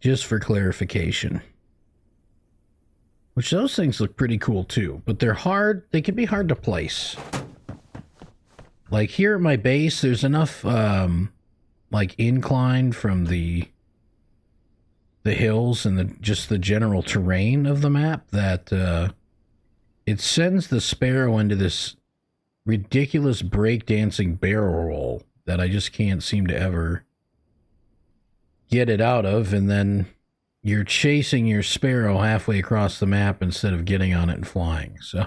Just for clarification. Which those things look pretty cool too, but they're hard, they can be hard to place. Like here at my base, there's enough like incline from the hills and just the general terrain of the map that it sends the Sparrow into this ridiculous breakdancing barrel roll that I just can't seem to ever get it out of, and then you're chasing your Sparrow halfway across the map instead of getting on it and flying. So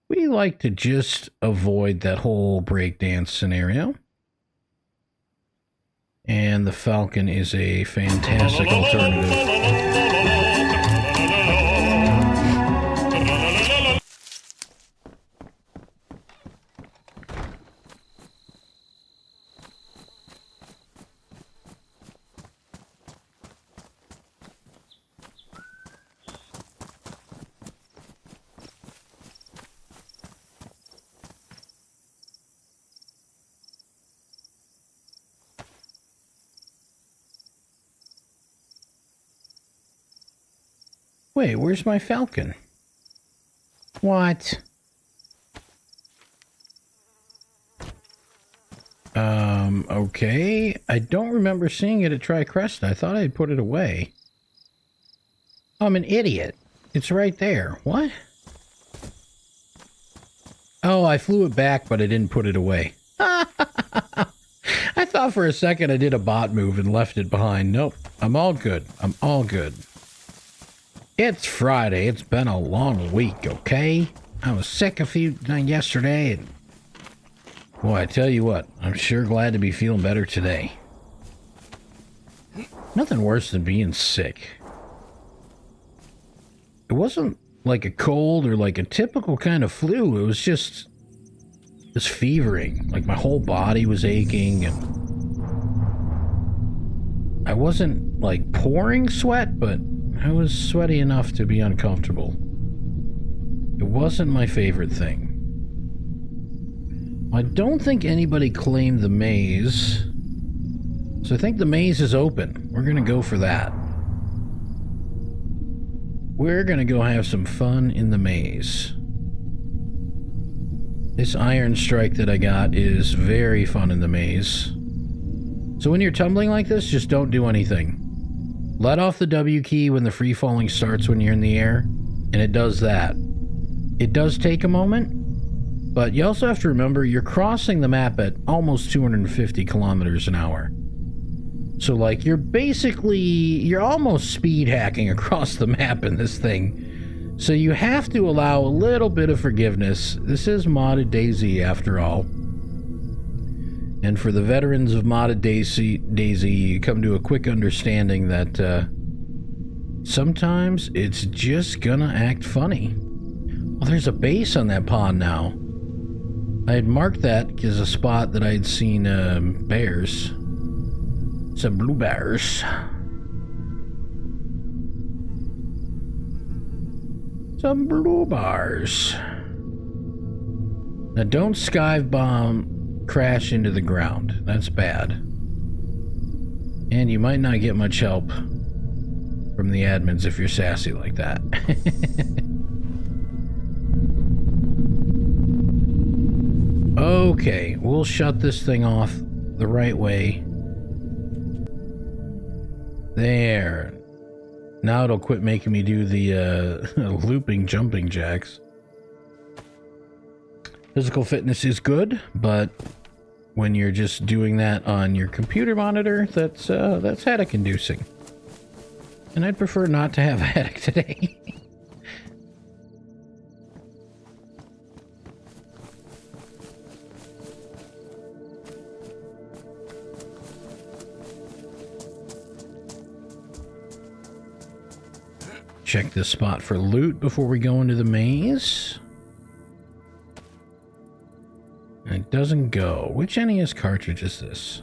we like to just avoid that whole breakdance scenario. And the Falcon is a fantastic alternative. Wait, where's my falcon? What? Okay. I don't remember seeing it at Tricresta. I thought I'd put it away. I'm an idiot. It's right there. What? Oh, I flew it back, but I didn't put it away. I thought for a second I did a bot move and left it behind. Nope. I'm all good. I'm all good. It's Friday. It's been a long week, okay? I was sick yesterday, and boy, I tell you what, I'm sure glad to be feeling better today. Nothing worse than being sick. It wasn't like a cold or like a typical kind of flu. It was just fevering. Like my whole body was aching, and I wasn't like pouring sweat, but I was sweaty enough to be uncomfortable. It wasn't my favorite thing. I don't think anybody claimed the maze, so I think the maze is open. We're gonna go for that. We're gonna go have some fun in the maze. This iron strike that I got is very fun in the maze. So when you're tumbling like this, just don't do anything. Let off the W key when the free falling starts when you're in the air, and it does that. It does take a moment, but you also have to remember you're crossing the map at almost 250 kilometers an hour. So like you're almost speed hacking across the map in this thing. So you have to allow a little bit of forgiveness. This is modded DayZ after all. And for the veterans of modded DayZ, you come to a quick understanding that sometimes it's just gonna act funny. Well, there's a base on that pond now. I had marked that as a spot that I had seen bears. Some blue bears. Some blue bars. Now don't skive bomb crash into the ground. That's bad. And you might not get much help from the admins if you're sassy like that. Okay, we'll shut this thing off the right way. There. Now it'll quit making me do the looping jumping jacks. Physical fitness is good, but when you're just doing that on your computer monitor, that's headache inducing. And I'd prefer not to have a headache today. Check this spot for loot before we go into the maze. It doesn't go. Which NES cartridge is this?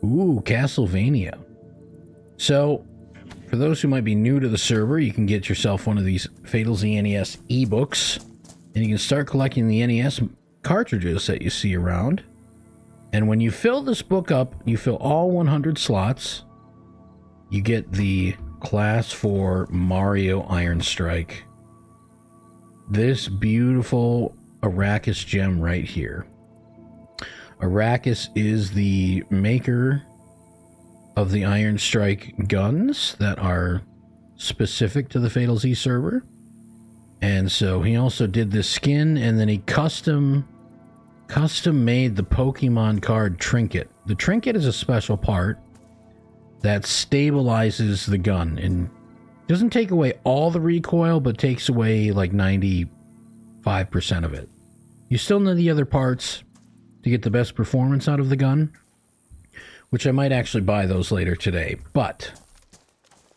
Ooh, Castlevania. So, for those who might be new to the server, you can get yourself one of these FatalZ NES ebooks, and you can start collecting the NES cartridges that you see around. And when you fill this book up, you fill all 100 slots, you get the Class 4 Mario Iron Strike. This beautiful Arrakis gem right here. Arrakis is the maker of the Iron Strike guns that are specific to the FatalZ server. And so he also did this skin, and then he custom made the Pokemon card trinket. The trinket is a special part that stabilizes the gun and doesn't take away all the recoil, but takes away like 95% of it. You still need the other parts to get the best performance out of the gun, which I might actually buy those later today. But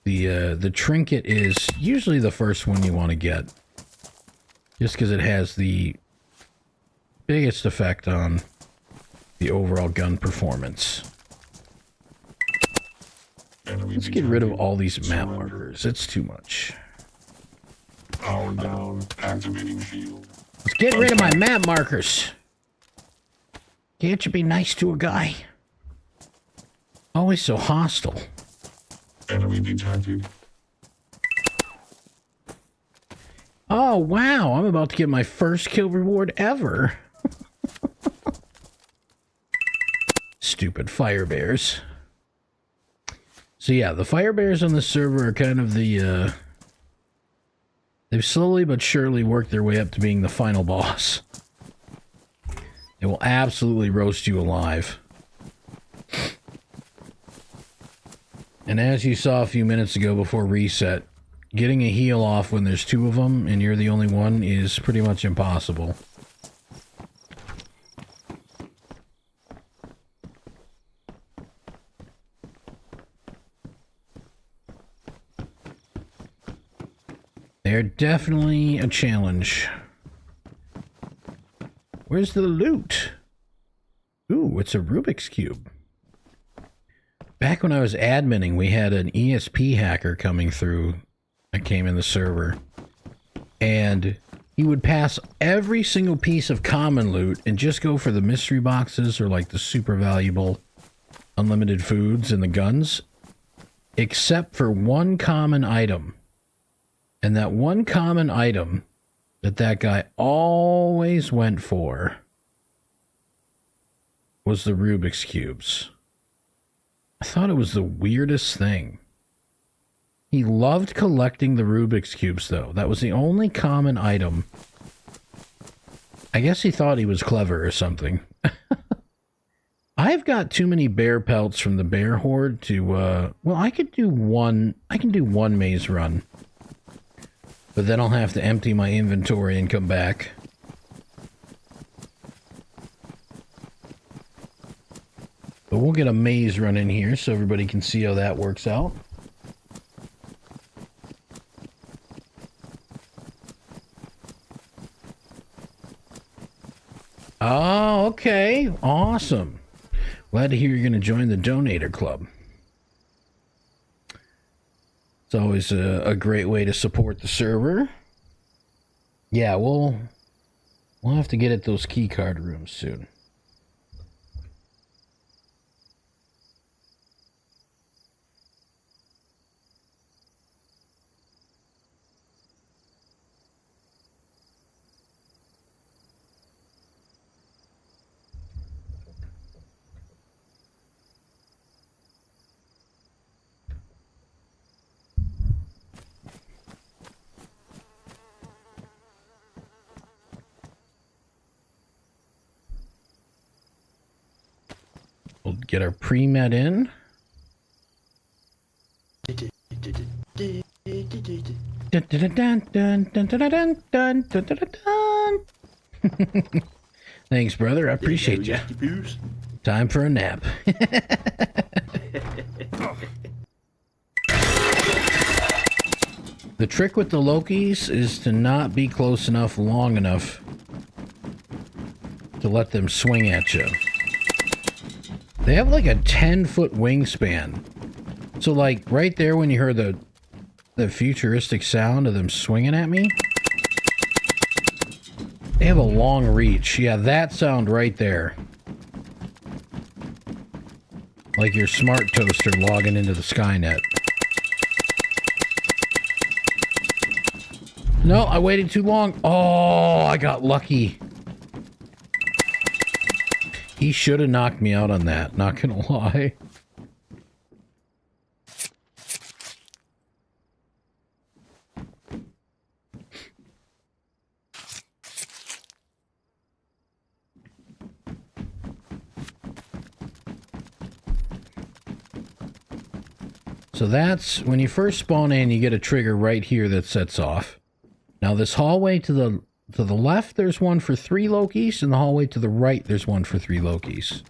the trinket is usually the first one you want to get, just because it has the biggest effect on the overall gun performance. Let's get rid of all these map markers. It's too much. Power down. Activating shield. Let's get rid of my map markers. Can't you be nice to a guy? Always so hostile. Enemy detected. Oh, wow. I'm about to get my first kill reward ever. Stupid fire bears. So yeah, the fire bears on the server are kind of the, they've slowly but surely worked their way up to being the final boss. They will absolutely roast you alive. And as you saw a few minutes ago before reset, getting a heal off when there's two of them and you're the only one is pretty much impossible. They're definitely a challenge. Where's the loot? Ooh, it's a Rubik's Cube. Back when I was adminning, we had an ESP hacker coming through that came in the server. And he would pass every single piece of common loot and just go for the mystery boxes or like the super valuable unlimited foods and the guns. Except for one common item. And that one common item that guy always went for was the Rubik's Cubes. I thought it was the weirdest thing. He loved collecting the Rubik's Cubes, though. That was the only common item. I guess he thought he was clever or something. I've got too many bear pelts from the bear horde to, well, I can do one maze run. But then I'll have to empty my inventory and come back. But we'll get a maze run in here so everybody can see how that works out. Oh, okay. Awesome. Glad to hear you're going to join the Donator Club. It's always a great way to support the server. Yeah, we'll have to get at those keycard rooms soon. We'll get our pre-med in. Thanks, brother. I appreciate you. Time for a nap. The trick with the Lokis is to not be close enough long enough to let them swing at you. They have like a 10-foot wingspan. So like right there when you heard the futuristic sound of them swinging at me, they have a long reach. Yeah, that sound right there. Like your smart toaster logging into the Skynet. No, I waited too long. Oh, I got lucky. He should have knocked me out on that, not gonna lie. So that's, when you first spawn in, you get a trigger right here that sets off. Now this hallway to the left, there's one for 3 Lokis, and the hallway to the right, there's one for 3 Lokis.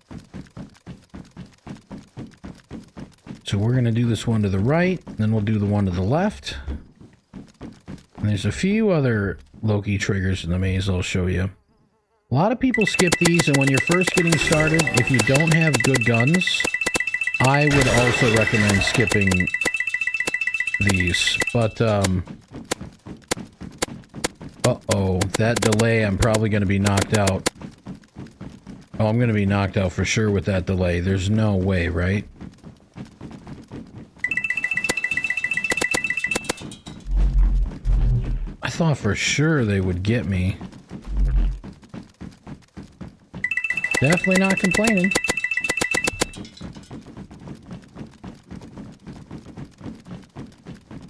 So we're going to do this one to the right, then we'll do the one to the left. And there's a few other Loki triggers in the maze I'll show you. A lot of people skip these, and when you're first getting started, if you don't have good guns, I would also recommend skipping these. But, uh-oh, that delay, I'm probably going to be knocked out. Oh, I'm going to be knocked out for sure with that delay. There's no way, right? I thought for sure they would get me. Definitely not complaining.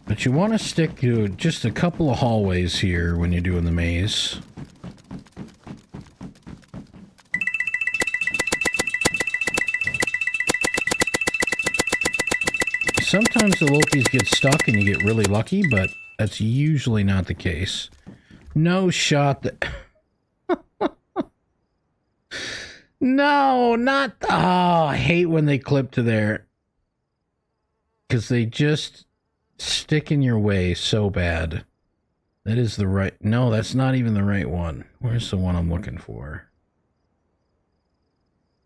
But you want to stick to just a couple of hallways here when you're doing the maze. Sometimes the Lokis get stuck and you get really lucky, but that's usually not the case. No shot that... No, not... Oh, I hate when they clip to there. Because they just stick in your way so bad. That is the right... No, that's not even the right one. Where's the one I'm looking for?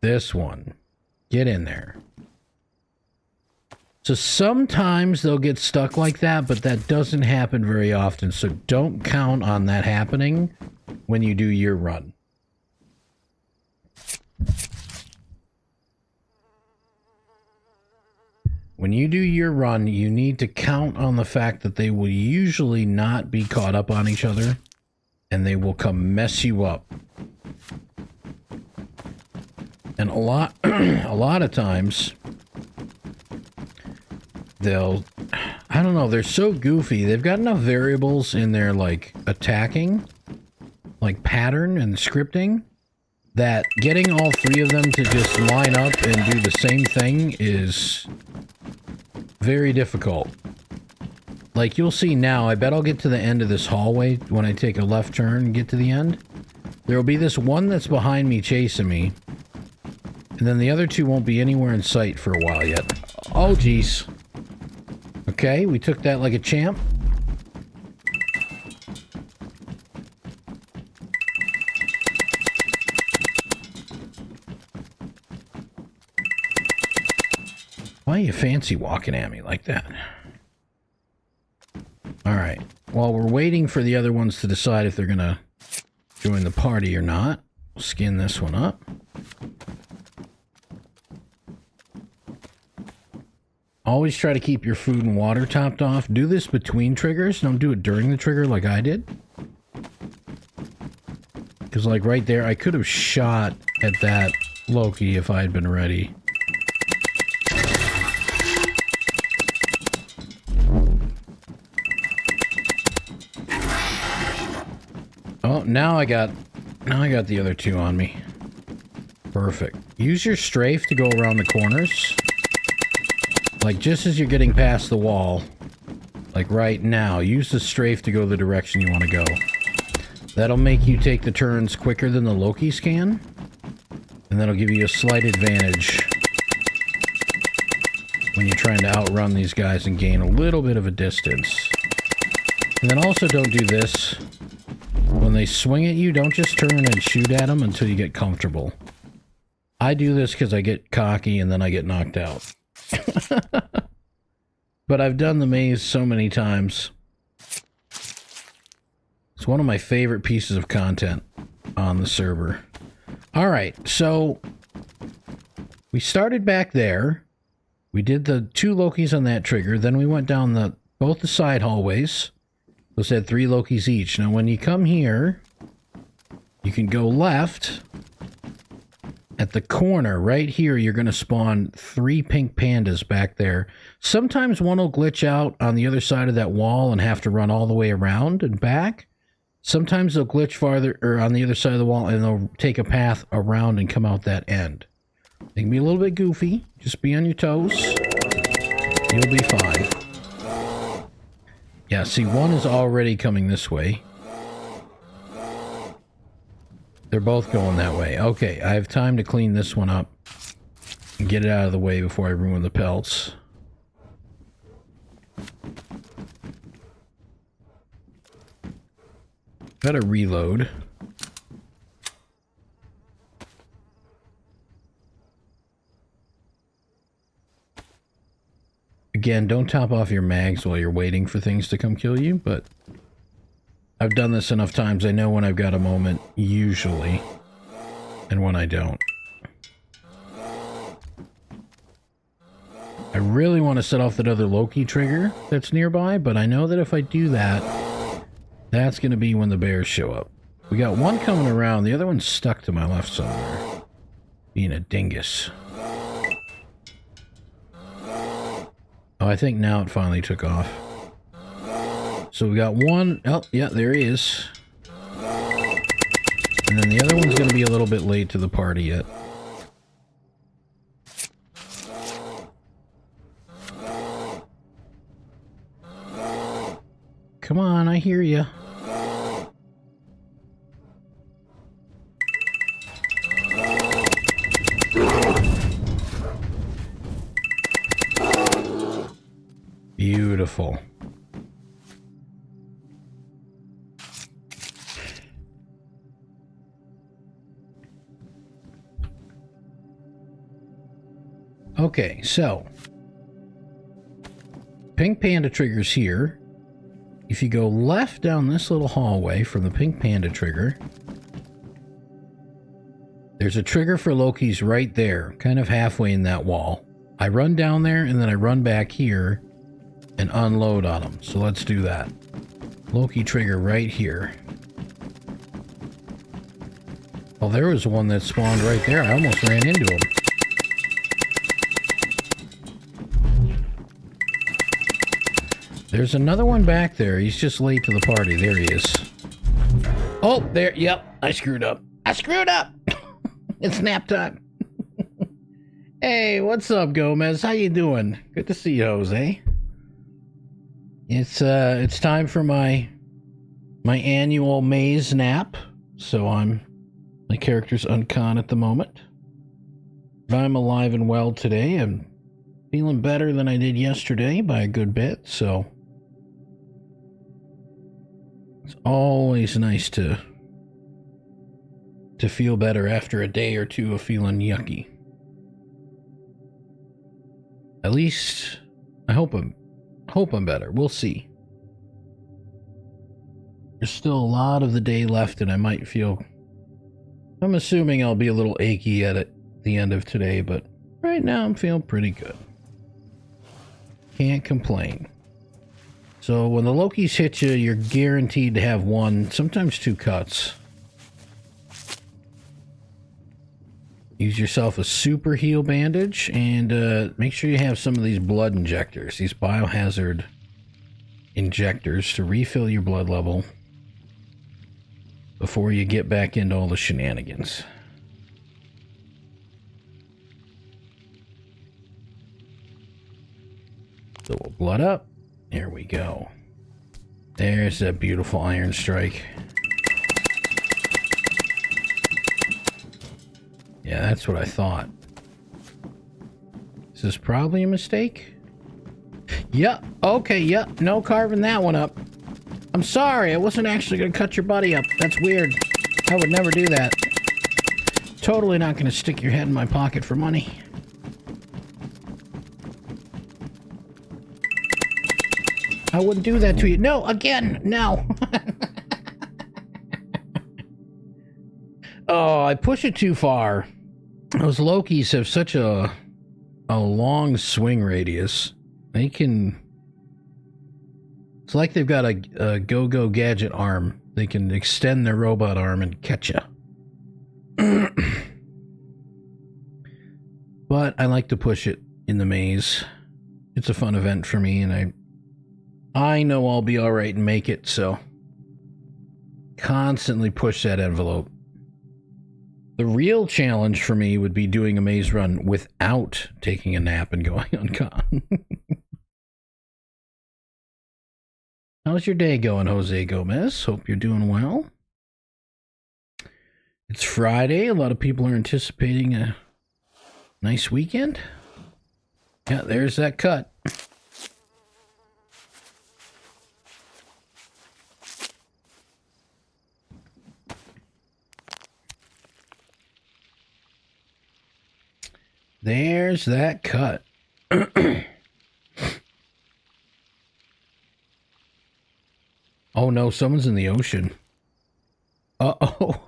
This one. Get in there. So sometimes they'll get stuck like that, but that doesn't happen very often. So don't count on that happening when you do your run. When you do your run, you need to count on the fact that they will usually not be caught up on each other, and they will come mess you up. And a lot of times, they'll, I don't know, they're so goofy. They've got enough variables in their, like, attacking, like pattern and scripting, that getting all three of them to just line up and do the same thing is very difficult. Like, you'll see now, I bet I'll get to the end of this hallway when I take a left turn and get to the end. There will be this one that's behind me chasing me, and then the other two won't be anywhere in sight for a while yet. Oh, jeez. Okay, we took that like a champ. Why are you fancy walking at me like that? Alright, while we're waiting for the other ones to decide if they're gonna join the party or not, we'll skin this one up. Always try to keep your food and water topped off. Do this between triggers. Don't do it during the trigger like I did. Because, like, right there, I could have shot at that Loki if I had been ready. Oh, now I got the other two on me. Perfect. Use your strafe to go around the corners. Like, just as you're getting past the wall, like right now, use the strafe to go the direction you want to go. That'll make you take the turns quicker than the Lokis can, and that'll give you a slight advantage when you're trying to outrun these guys and gain a little bit of a distance. And then also don't do this. When they swing at you, don't just turn and shoot at them until you get comfortable. I do this because I get cocky and then I get knocked out. But I've done the maze so many times. It's one of my favorite pieces of content on the server. Alright, so we started back there. We did the 2 Lokis on that trigger. Then we went down both the side hallways. Those had 3 Lokis each. Now when you come here, you can go left. At the corner, right here, you're going to spawn 3 pink pandas back there. Sometimes one will glitch out on the other side of that wall and have to run all the way around and back. Sometimes they'll glitch farther, or on the other side of the wall, and they'll take a path around and come out that end. They can be a little bit goofy. Just be on your toes. You'll be fine. Yeah, see, one is already coming this way. They're both going that way. Okay, I have time to clean this one up and get it out of the way before I ruin the pelts. Gotta reload. Again, don't top off your mags while you're waiting for things to come kill you, but I've done this enough times, I know when I've got a moment, usually, and when I don't. I really want to set off that other Loki trigger that's nearby, but I know that if I do that, That's going to be when the bears show up. We got one coming around. The other one's stuck to my left somewhere. Being a dingus. Oh, I think now it finally took off. So we got one. Oh, yeah, there he is. And then the other one's going to be a little bit late to the party yet. Come on, I hear you. Beautiful. Okay, so Pink Panda trigger's here. If you go left down this little hallway from the Pink Panda trigger, there's a trigger for Loki's right there, kind of halfway in that wall. I run down there and then I run back here and unload on them. So let's do that. Loki trigger right here. Oh, there was one that spawned right there. I almost ran into him. There's another one back there. He's just late to the party. There he is. Oh, there. Yep. I screwed up. I screwed up. It's nap time. Hey, what's up, Gomez? How you doing? Good to see you, Jose. It's time for my annual maze nap. So my character's uncon at the moment. But I'm alive and well today. I'm feeling better than I did yesterday by a good bit, so it's always nice to feel better after a day or two of feeling yucky. At least I hope I'm better. We'll see. There's still a lot of the day left and I'm assuming I'll be a little achy at the end of today, but right now I'm feeling pretty good. Can't complain. So when the Lokis hit you, you're guaranteed to have one, sometimes two cuts. Use yourself a super heal bandage and make sure you have some of these blood injectors, these biohazard injectors to refill your blood level before you get back into all the shenanigans. So we'll blood up. There we go. There's that beautiful iron strike. Yeah, that's what I thought. Is this probably a mistake? Yep. Okay, yep. No carving that one up. I'm sorry. I wasn't actually going to cut your buddy up. That's weird. I would never do that. Totally not going to stick your head in my pocket for money. I wouldn't do that to you. No, again, no. Oh, I push it too far. Those Lokis have such a long swing radius. They can... It's like they've got a go-go gadget arm. They can extend their robot arm and catch you. But I like to push it in the maze. It's a fun event for me, and I know I'll be alright and make it, so constantly push that envelope. The real challenge for me would be doing a maze run without taking a nap and going on con. How's your day going, Jose Gomez? Hope you're doing well. It's Friday. A lot of people are anticipating a nice weekend. Yeah, there's that cut. There's that cut. Oh no, someone's in the ocean. Uh-oh.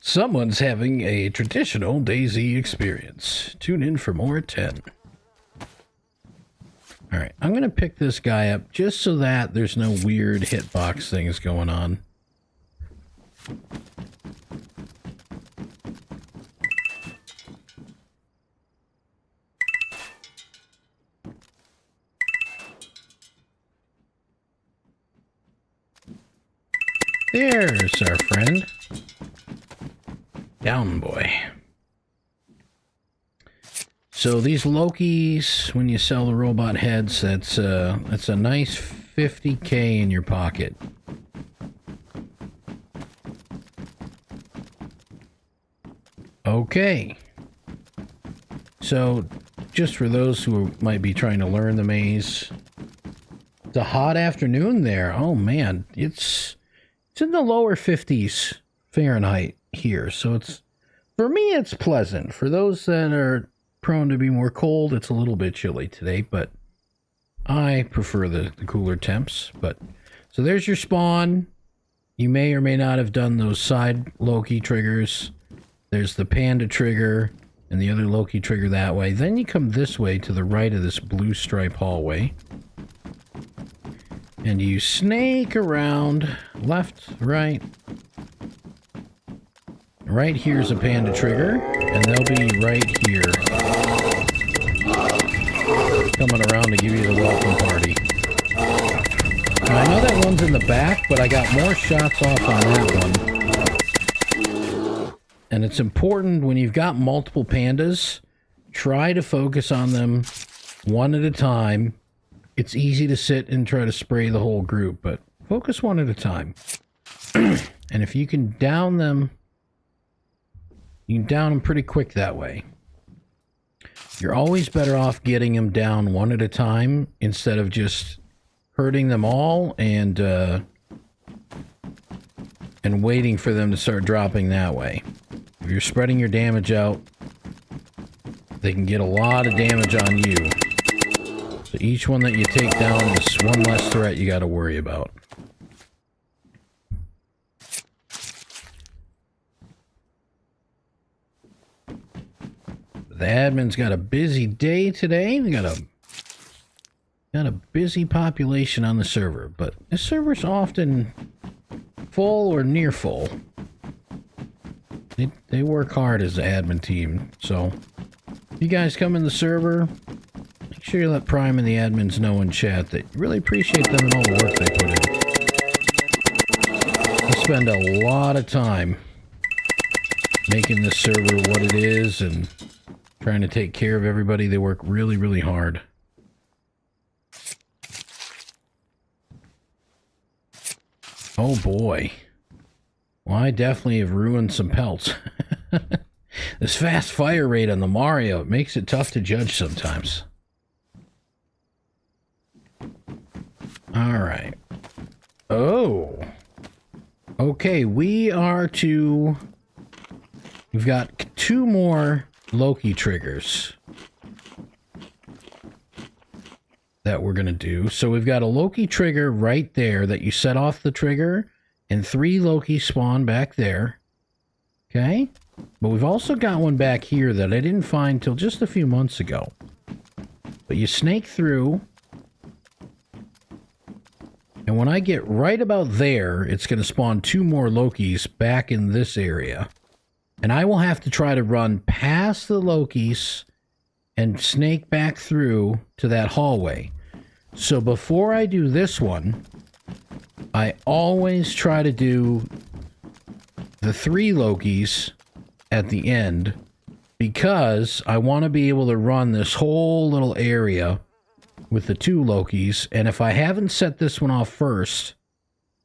Someone's having a traditional DayZ experience. Tune in for more at 10. Alright, I'm going to pick this guy up just so that there's no weird hitbox things going on. There's our friend. Down boy. So these Lokis, when you sell the robot heads, that's a nice 50k in your pocket. Okay. So, just for those who might be trying to learn the maze, it's a hot afternoon there. Oh man, it's in the lower 50s Fahrenheit here, so it's, for me, it's pleasant. For those that are prone to be more cold, it's a little bit chilly today, but I prefer the cooler temps. But so there's your spawn. You may or may not have done those side Loki triggers. There's the panda trigger and the other Loki trigger that way. Then you come this way to the right of this blue stripe hallway. And you snake around left, right. Right here's a panda trigger, and they'll be right here. Coming around to give you the welcome party. Now, I know that one's in the back, but I got more shots off on that one. And it's important when you've got multiple pandas, try to focus on them one at a time. It's easy to sit and try to spray the whole group, but focus one at a time. And if you can down them, you can down them pretty quick that way. You're always better off getting them down one at a time instead of just hurting them all and waiting for them to start dropping that way. If you're spreading your damage out, they can get a lot of damage on you. So each one that you take down is one less threat you got to worry about. The admin's got a busy day today. They got a busy population on the server, but the server's often full or near full. They work hard as the admin team, so if you guys come in the server, make sure you let Prime and the admins know in chat that you really appreciate them and all the work they put in. They spend a lot of time making this server what it is and trying to take care of everybody. They work really, really hard. Oh boy. Well, I definitely have ruined some pelts. This fast fire rate on the Mario, it makes it tough to judge sometimes. Alright. Oh. Okay, we've got 2 more Loki triggers that we're going to do. So we've got a Loki trigger right there that you set off the trigger, and 3 Loki spawn back there. Okay? But we've also got one back here that I didn't find till just a few months ago. But you snake through, and when I get right about there, it's going to spawn 2 more Lokis back in this area. And I will have to try to run past the Lokis and snake back through to that hallway. So before I do this one, I always try to do the 3 Lokis at the end, because I want to be able to run this whole little area with the 2 Lokis. And if I haven't set this one off first,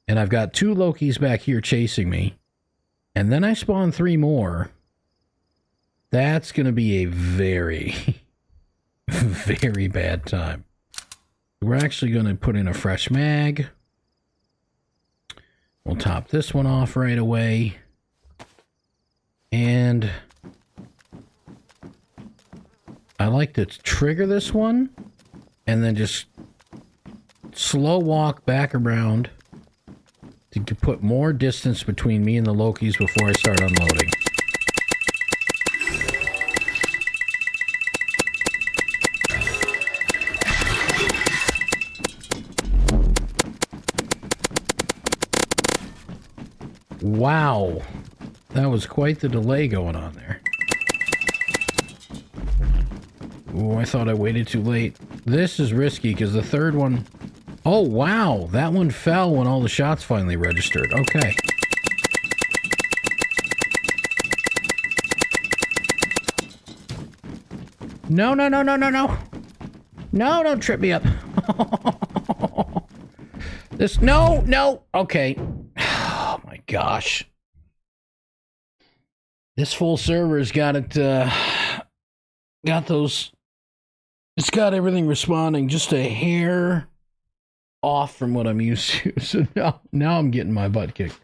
and I've got 2 Lokis back here chasing me, and then I spawn 3 more, that's going to be a very, very bad time. We're actually going to put in a fresh mag. We'll top this one off right away. And I like to trigger this one and then just slow walk back around to put more distance between me and the Lokis before I start unloading. Wow. That was quite the delay going on there. Oh, I thought I waited too late. This is risky because the third one... Oh, wow. That one fell when all the shots finally registered. Okay. No, no, no, no, no, no. No, don't trip me up. This... No, no. Okay. Oh, my gosh. This full server's got it, got those... It's got everything responding just a hair off from what I'm used to. So now I'm getting my butt kicked.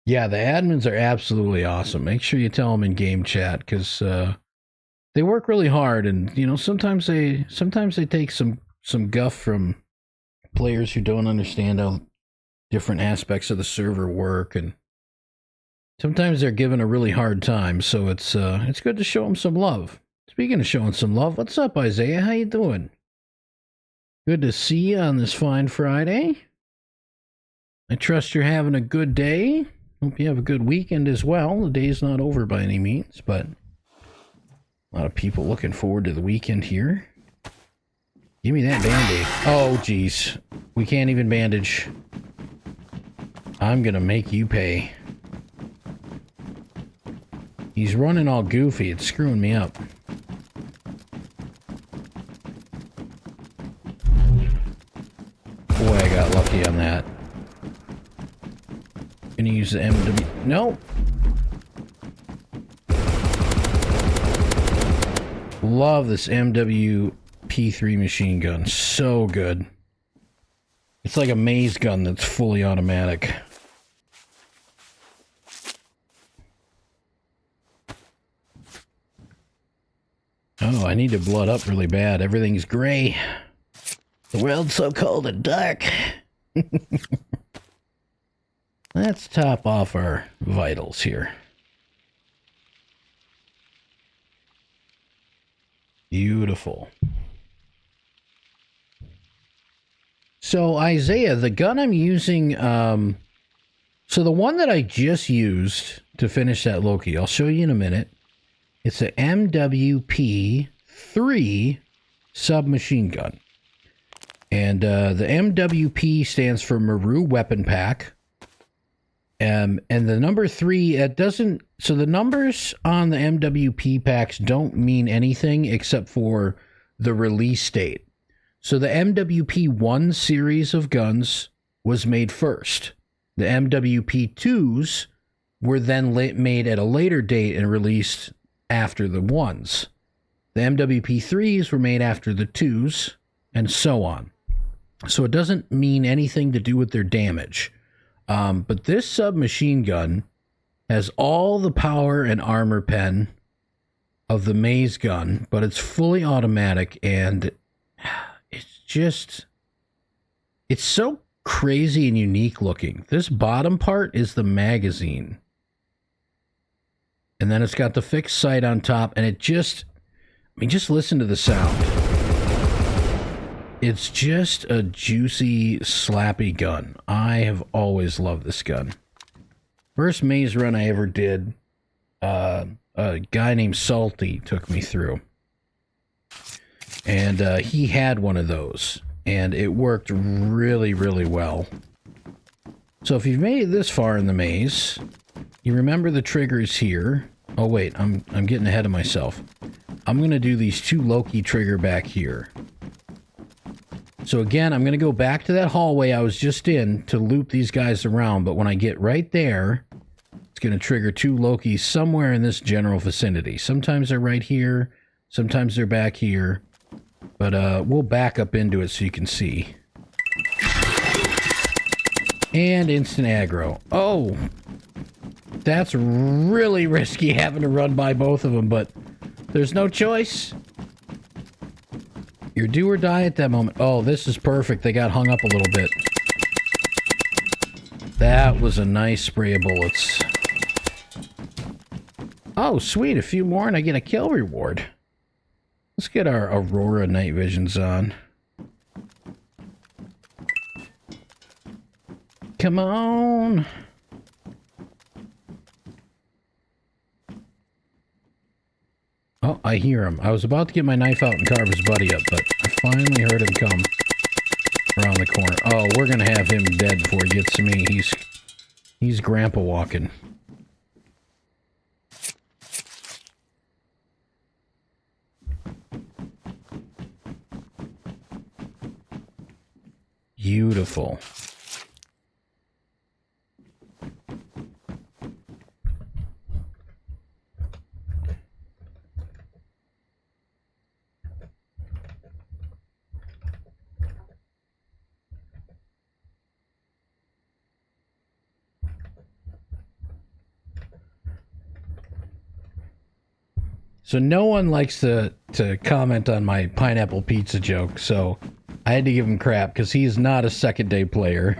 Yeah, the admins are absolutely awesome. Make sure you tell them in game chat, because they work really hard, and you know, sometimes they take some guff from players who don't understand how different aspects of the server work, and sometimes they're given a really hard time. So it's good to show them some love. Speaking of showing some love, what's up, Isaiah? How you doing? Good to see you on this fine Friday. I trust you're having a good day. Hope you have a good weekend as well. The day's not over by any means, but a lot of people looking forward to the weekend here. Give me that Band-Aid. Oh, geez. We can't even bandage. I'm gonna make you pay. He's running all goofy. It's screwing me up. Boy, I got lucky on that. Gonna use the MW... No! Love this MWP3 machine gun. So good. It's like a maze gun that's fully automatic. Oh, I need to blood up really bad. Everything's gray. The world's so cold and dark. Let's top off our vitals here. Beautiful. So, Isaiah, the gun I'm using, so the one that I just used to finish that Loki, I'll show you in a minute. It's a MWP3 submachine gun. And the MWP stands for Maru Weapon Pack. And the number 3, it doesn't... So the numbers on the MWP packs don't mean anything except for the release date. So the MWP1 series of guns was made first. The MWP2s were then made at a later date and released after the 1s. The MWP3s were made after the 2s, and so on. So it doesn't mean anything to do with their damage. But this submachine gun has all the power and armor pen of the maze gun, but it's fully automatic, and it's just... It's so crazy and unique looking. This bottom part is the magazine. And then it's got the fixed sight on top, and it just... I mean, just listen to the sound. It's just a juicy, slappy gun. I have always loved this gun. First maze run I ever did, a guy named Salty took me through. And he had one of those, and it worked really, really well. So if you've made it this far in the maze, you remember the triggers here. Oh wait, I'm getting ahead of myself. I'm going to do these 2 Loki trigger back here. So again, I'm going to go back to that hallway I was just in to loop these guys around, but when I get right there, it's going to trigger 2 Lokis somewhere in this general vicinity. Sometimes they're right here, sometimes they're back here, but we'll back up into it so you can see. And instant aggro. Oh, that's really risky having to run by both of them, but there's no choice. You're do or die at that moment. Oh, this is perfect. They got hung up a little bit. That was a nice spray of bullets. Oh, sweet. A few more and I get a kill reward. Let's get our Aurora night visions on. Come on. I hear him. I was about to get my knife out and carve his buddy up, but I finally heard him come around the corner. Oh, we're gonna have him dead before he gets to me. He's grandpa walking. Beautiful. So no one likes to comment on my pineapple pizza joke, so I had to give him crap because he's not a second day player.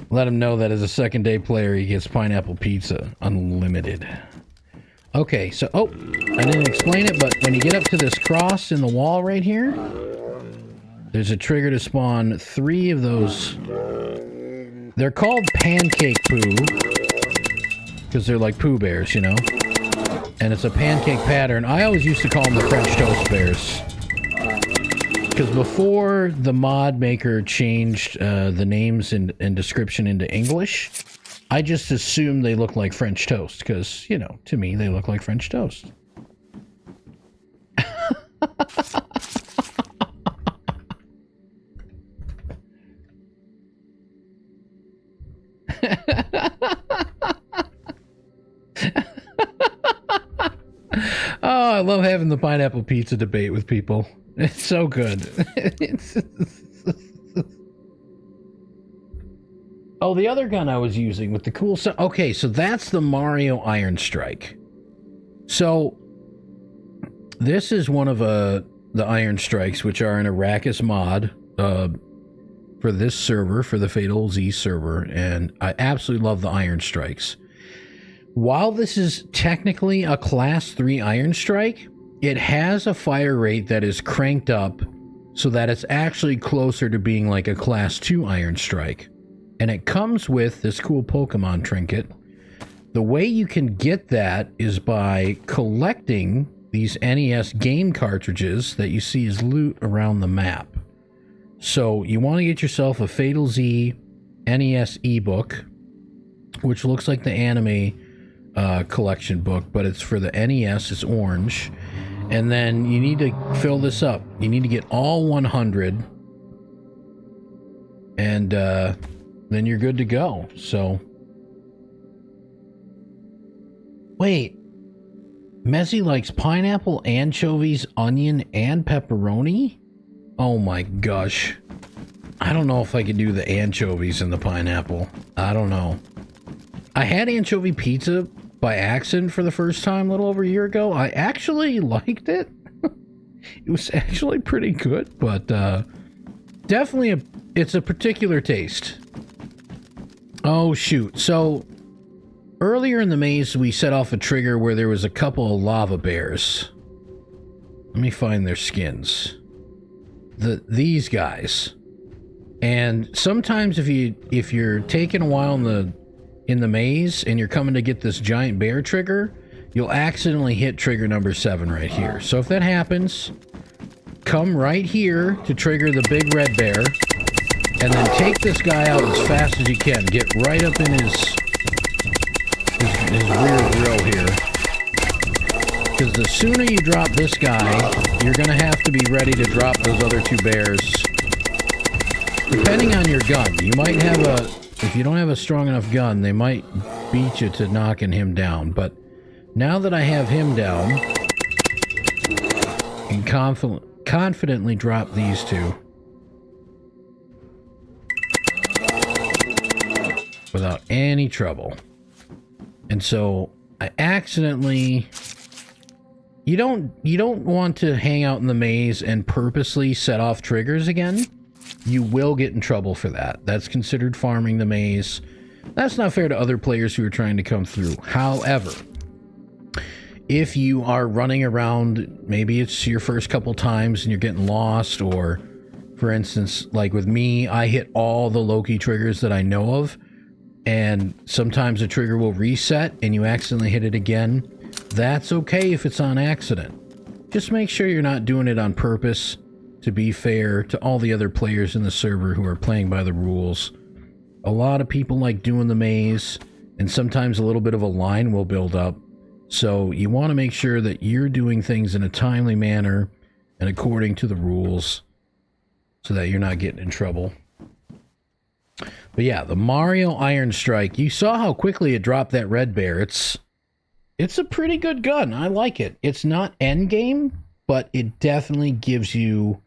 Let him know that as a second day player he gets pineapple pizza unlimited. Okay, so I didn't explain it, but when you get up to this cross in the wall right here, there's a trigger to spawn 3 of those. They're called pancake poo because they're like Pooh Bears, you know? And it's a pancake pattern. I always used to call them the French Toast Bears. Because before the mod maker changed the names and description into English, I just assumed they look like French toast. Because, you know, to me, they look like French toast. Oh, I love having the pineapple pizza debate with people. It's so good. Oh, the other gun I was using with the cool stuff. Okay, so that's the Mario Iron Strike. So this is one of the Iron Strikes, which are an Arrakis mod for this server, for the FatalZ server, and I absolutely love the Iron Strikes. While this is technically a Class 3 Iron Strike, it has a fire rate that is cranked up so that it's actually closer to being like a Class 2 Iron Strike. And it comes with this cool Pokemon trinket. The way you can get that is by collecting these NES game cartridges that you see as loot around the map. So you want to get yourself a FatalZ NES ebook, which looks like the anime collection book, but it's for the NES. It's orange. And then you need to fill this up. You need to get all 100. And then you're good to go. So wait, Mezzy likes pineapple, anchovies, onion, and pepperoni? Oh my gosh. I don't know if I could do the anchovies and the pineapple. I don't know. I had anchovy pizza by accident for the first time a little over a year ago. I actually liked it. It was actually pretty good, but definitely it's a particular taste. Oh shoot. So earlier in the maze we set off a trigger where there was a couple of lava bears. Let me find their skins. These guys. And sometimes if you're taking a while in the maze and you're coming to get this giant bear trigger, you'll accidentally hit trigger number 7 right here. So if that happens, come right here to trigger the big red bear, and then take this guy out as fast as you can. Get right up in his rear grill here. Because the sooner you drop this guy, you're going to have to be ready to drop those other 2 bears. Depending on your gun, you might have if you don't have a strong enough gun, they might beat you to knocking him down. But now that I have him down, I can confidently drop these 2 without any trouble. And so I accidentally... You don't want to hang out in the maze and purposely set off triggers again. You will get in trouble for that. That's considered farming the maze. That's not fair to other players who are trying to come through. However, if you are running around, maybe it's your first couple times and you're getting lost, or for instance, like with me, I hit all the Loki triggers that I know of, and sometimes the trigger will reset and you accidentally hit it again. That's okay if it's on accident. Just make sure you're not doing it on purpose to be fair to all the other players in the server who are playing by the rules. A lot of people like doing the maze, and sometimes a little bit of a line will build up. So you want to make sure that you're doing things in a timely manner and according to the rules so that you're not getting in trouble. But yeah, the Mario Iron Strike, you saw how quickly it dropped that red bear. It's a pretty good gun. I like it. It's not endgame, but it definitely gives you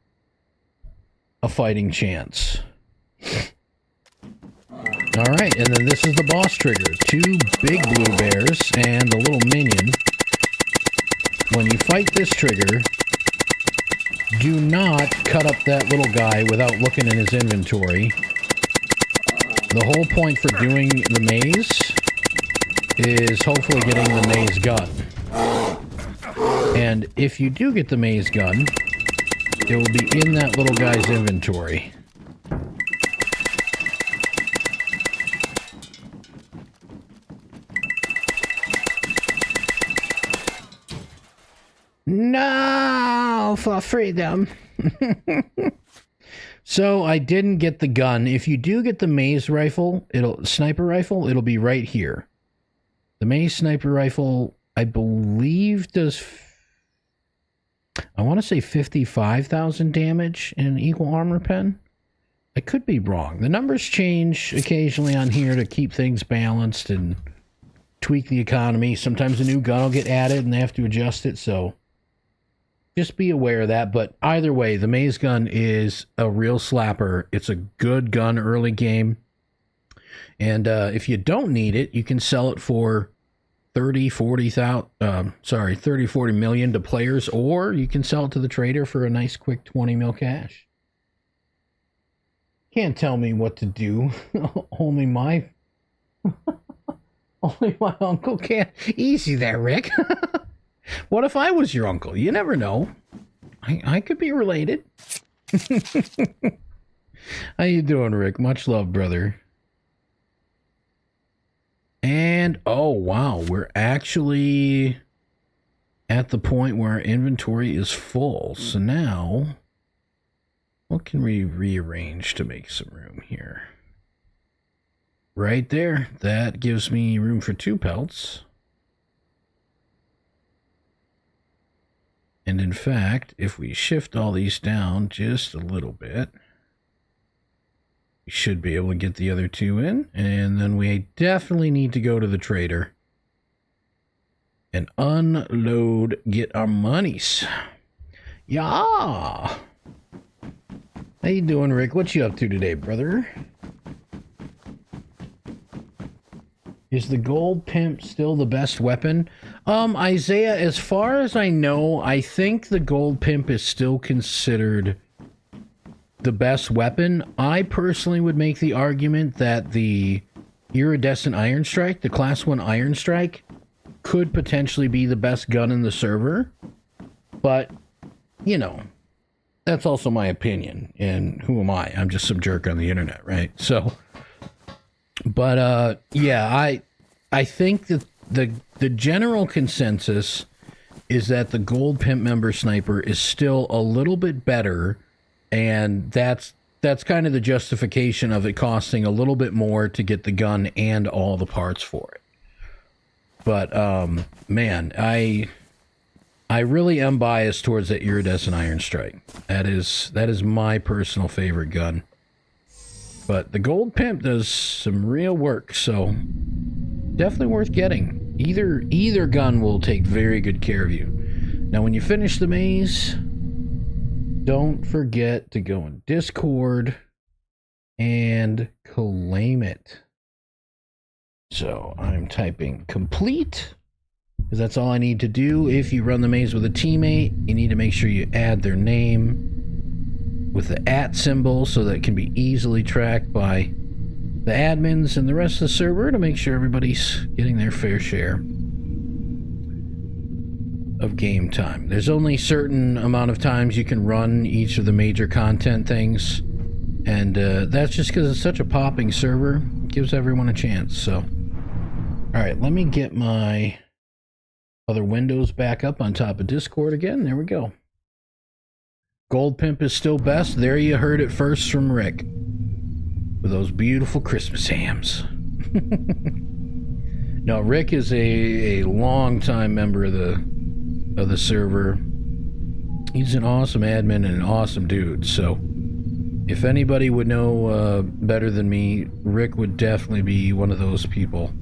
a fighting chance. Alright, and then this is the boss trigger. 2 big blue bears and a little minion. When you fight this trigger, do not cut up that little guy without looking in his inventory. The whole point for doing the maze is hopefully getting the maze gun. And if you do get the maze gun, it will be in that little guy's inventory. No, for freedom. So I didn't get the gun. If you do get the maze rifle, sniper rifle, it'll be right here. The maze sniper rifle, I believe, does, I want to say 55,000 damage in equal armor pen. I could be wrong. The numbers change occasionally on here to keep things balanced and tweak the economy. Sometimes a new gun will get added and they have to adjust it, so just be aware of that. But either way, the maze gun is a real slapper. It's a good gun early game. And if you don't need it, you can sell it for 30, 40 million to players, or you can sell it to the trader for a nice quick 20 mil cash. Can't tell me what to do. Only my uncle can. Easy there, Rick. What if I was your uncle? You never know. I could be related. How you doing, Rick? Much love, brother. And, oh, wow. We're actually at the point where our inventory is full. So now, what can we rearrange to make some room here? Right there. That gives me room for 2 pelts. And in fact, if we shift all these down just a little bit, we should be able to get the other 2 in. And then we definitely need to go to the trader and unload, get our monies. Yeah. How you doing, Rick? What you up to today, brother? Is the gold pimp still the best weapon? Isaiah, as far as I know, I think the gold pimp is still considered the best weapon. I personally would make the argument that the iridescent iron strike, the class 1 iron strike, could potentially be the best gun in the server. But, you know, that's also my opinion. And who am I? I'm just some jerk on the internet, right? So, but, yeah, I think that the general consensus is that the gold pimp member sniper is still a little bit better, and that's kind of the justification of it costing a little bit more to get the gun and all the parts for it. But man, I really am biased towards that iridescent iron strike. That is my personal favorite gun. But the gold pimp does some real work, so definitely worth getting. Either gun will take very good care of you. Now, when you finish the maze, don't forget to go in Discord and claim it. So I'm typing complete, because that's all I need to do. If you run the maze with a teammate, you need to make sure you add their name with the @ symbol so that it can be easily tracked by the admins and the rest of the server to make sure everybody's getting their fair share of game time. There's only a certain amount of times you can run each of the major content things, and that's just because it's such a popping server. It gives everyone a chance. So, all right, let me get my Other windows back up on top of Discord again. There we go. Gold Pimp is still best. There you heard it first from Rick. With those beautiful Christmas hams. No, Rick is a long-time member of the server. He's an awesome admin and an awesome dude. So, if anybody would know better than me, Rick would definitely be one of those people.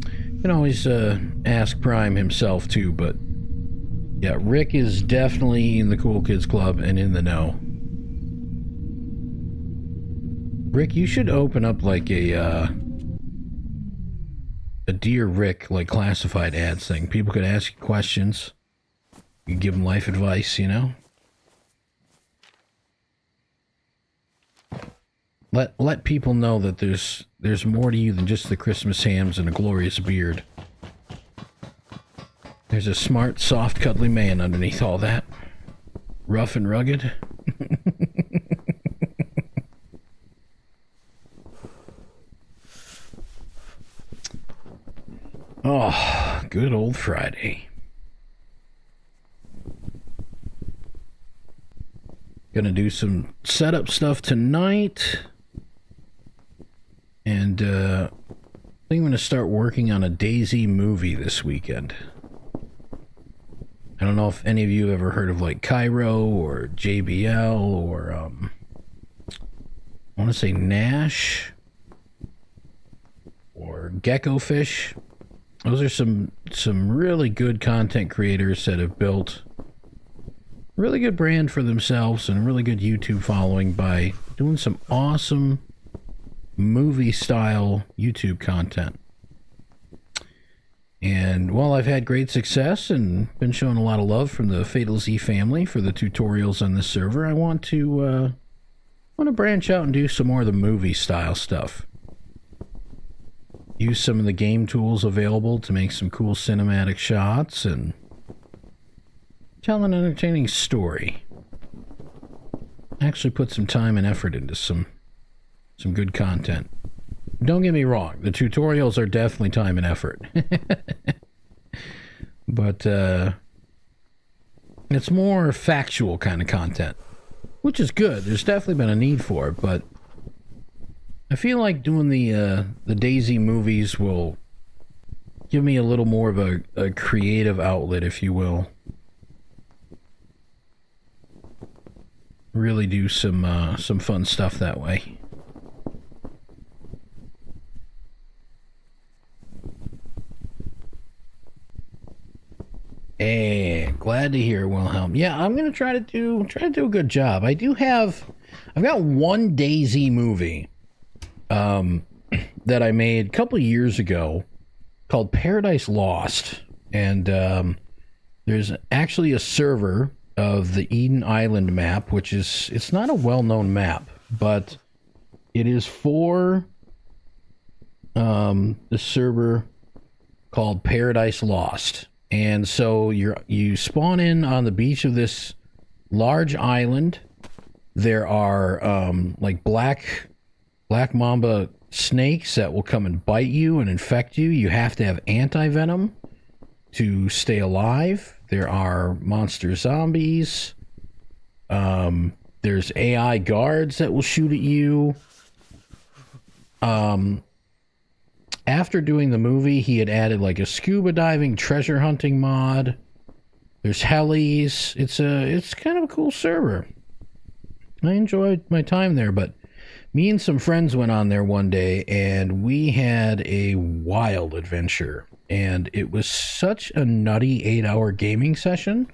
You can always ask Prime himself too, but yeah, Rick is definitely in the Cool Kids Club and in the know. Rick, you should open up like a Dear Rick, like classified ads thing. People could ask you questions. You give them life advice, you know? Let people know that there's more to you than just the Christmas hams and a glorious beard. There's a smart, soft, cuddly man underneath all that. Rough and rugged. Oh, good old Friday. Gonna do some setup stuff tonight. And I think I'm gonna start working on a DayZ movie this weekend. I don't know if any of you have ever heard of like Cairo or JBL or I want to say Nash or Gecko Fish. Those are some really good content creators that have built a really good brand for themselves and a really good YouTube following by doing some awesome movie style YouTube content. And while I've had great success and been shown a lot of love from the FatalZ family for the tutorials on this server, I want to branch out and do some more of the movie style stuff. Use some of the game tools available to make some cool cinematic shots and tell an entertaining story. Actually put some time and effort into some good content. Don't get me wrong, the tutorials are definitely time and effort. But it's more factual kind of content, which is good. There's definitely been a need for it, but I feel like doing the DayZ movies will give me a little more of a creative outlet, if you will. Really do some fun stuff that way. Hey, glad to hear, Wilhelm. Yeah, I'm gonna try to do a good job. I've got one DayZ movie that I made a couple of years ago called Paradise Lost, and there's actually a server of the Eden Island map, which it's not a well-known map, but it is for the server called Paradise Lost. And so you spawn in on the beach of this large island. There are like black mamba snakes that will come and bite you and infect you. You have to have anti-venom to stay alive. There are monster zombies. There's AI guards that will shoot at you. After doing the movie, he had added like a scuba diving treasure hunting mod. There's helis. It's kind of a cool server. I enjoyed my time there, but me and some friends went on there one day and we had a wild adventure. And it was such a nutty 8-hour gaming session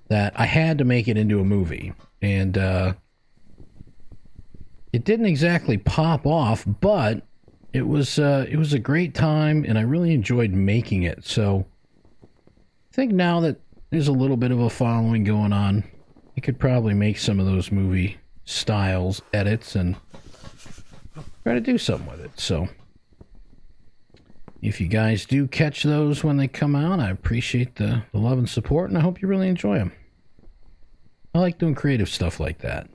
that I had to make it into a movie. And it didn't exactly pop off, but it was a great time, and I really enjoyed making it. So I think now that there's a little bit of a following going on, I could probably make some of those movie styles edits and try to do something with it. So if you guys do catch those when they come out, I appreciate the love and support, and I hope you really enjoy them. I like doing creative stuff like that.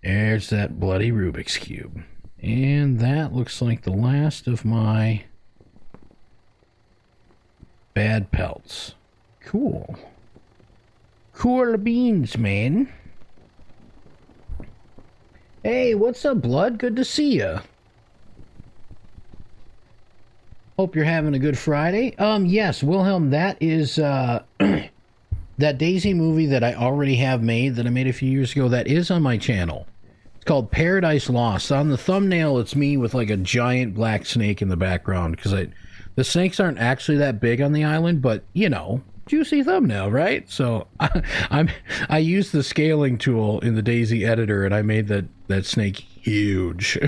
There's that bloody Rubik's Cube. And that looks like the last of my Bad pelts. Cool. Cool beans, man. Hey, what's up, Blood? Good to see ya. Hope you're having a good Friday. Yes, Wilhelm, that is, that Daisy movie that I already have made, that I made a few years ago, that is on my channel. It's called Paradise Lost. On the thumbnail, it's me with like a giant black snake in the background, because the snakes aren't actually that big on the island, but, you know, juicy thumbnail, right? So, I used the scaling tool in the Daisy editor, and I made that snake huge.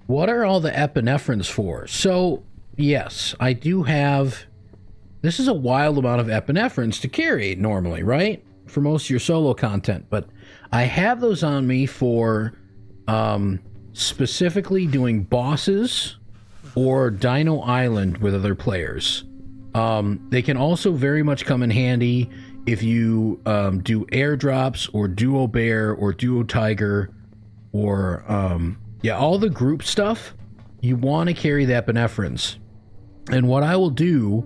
What are all the epinephrines for? So, yes, I do have... This is a wild amount of epinephrines to carry normally, right? For most of your solo content. But I have those on me for specifically doing bosses or Dino Island with other players. They can also very much come in handy if you do airdrops or duo bear or duo tiger or... yeah, all the group stuff, you want to carry the epinephrines. And what I will do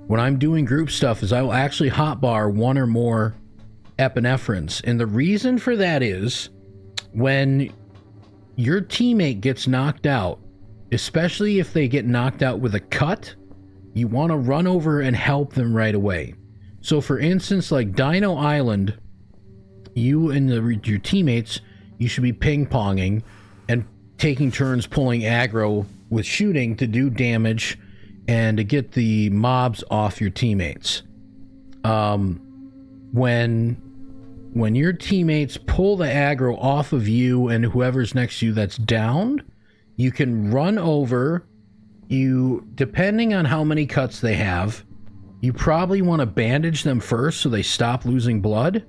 when I'm doing group stuff is I will actually hotbar one or more epinephrines. And the reason for that is when your teammate gets knocked out, especially if they get knocked out with a cut, you want to run over and help them right away. So for instance, like Dino Island, you and your teammates, you should be ping-ponging and taking turns pulling aggro with shooting to do damage and to get the mobs off your teammates. When your teammates pull the aggro off of you and whoever's next to you that's downed, you can run over. You, depending on how many cuts they have, you probably want to bandage them first so they stop losing blood,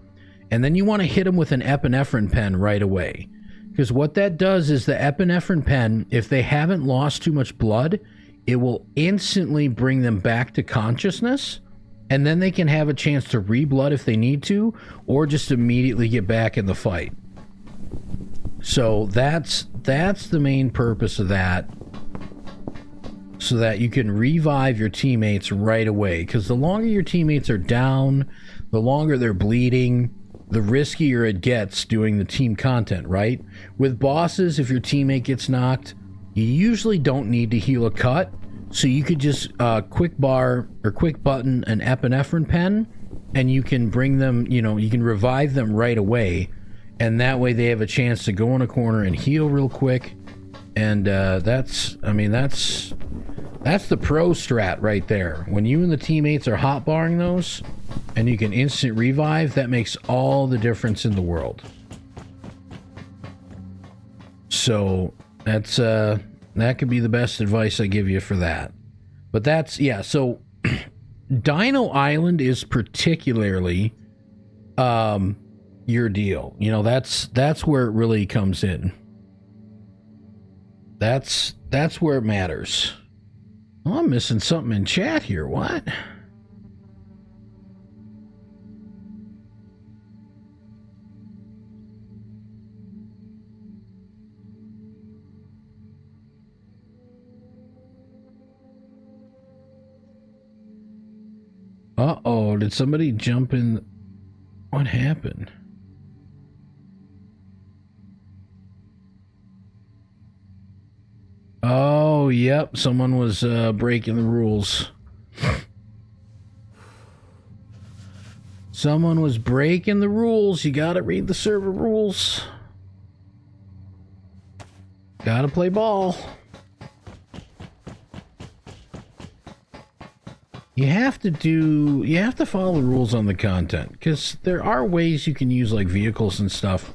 and then you want to hit them with an epinephrine pen right away. Because what that does is the epinephrine pen, if they haven't lost too much blood, it will instantly bring them back to consciousness, and then they can have a chance to re-blood if they need to, or just immediately get back in the fight. So that's the main purpose of that, so that you can revive your teammates right away. Because the longer your teammates are down, the longer they're bleeding, the riskier it gets doing the team content, right? With bosses, if your teammate gets knocked, you usually don't need to heal a cut, so you could just quick bar or quick button an epinephrine pen, and you can bring them, you know, you can revive them right away, and that way they have a chance to go in a corner and heal real quick. And that's the pro strat right there. When you and the teammates are hotbarring those, and you can instant revive, that makes all the difference in the world. So that's that could be the best advice I give you for that. But that's, yeah, so Dino Island is particularly your deal. You know, that's where it really comes in. That's where it matters. Oh, I'm missing something in chat here. What? Uh-oh, did somebody jump in? What happened? Oh, yep, someone was breaking the rules. Someone was breaking the rules. You gotta read the server rules. Gotta play ball. You have to follow the rules on the content, because there are ways you can use like vehicles and stuff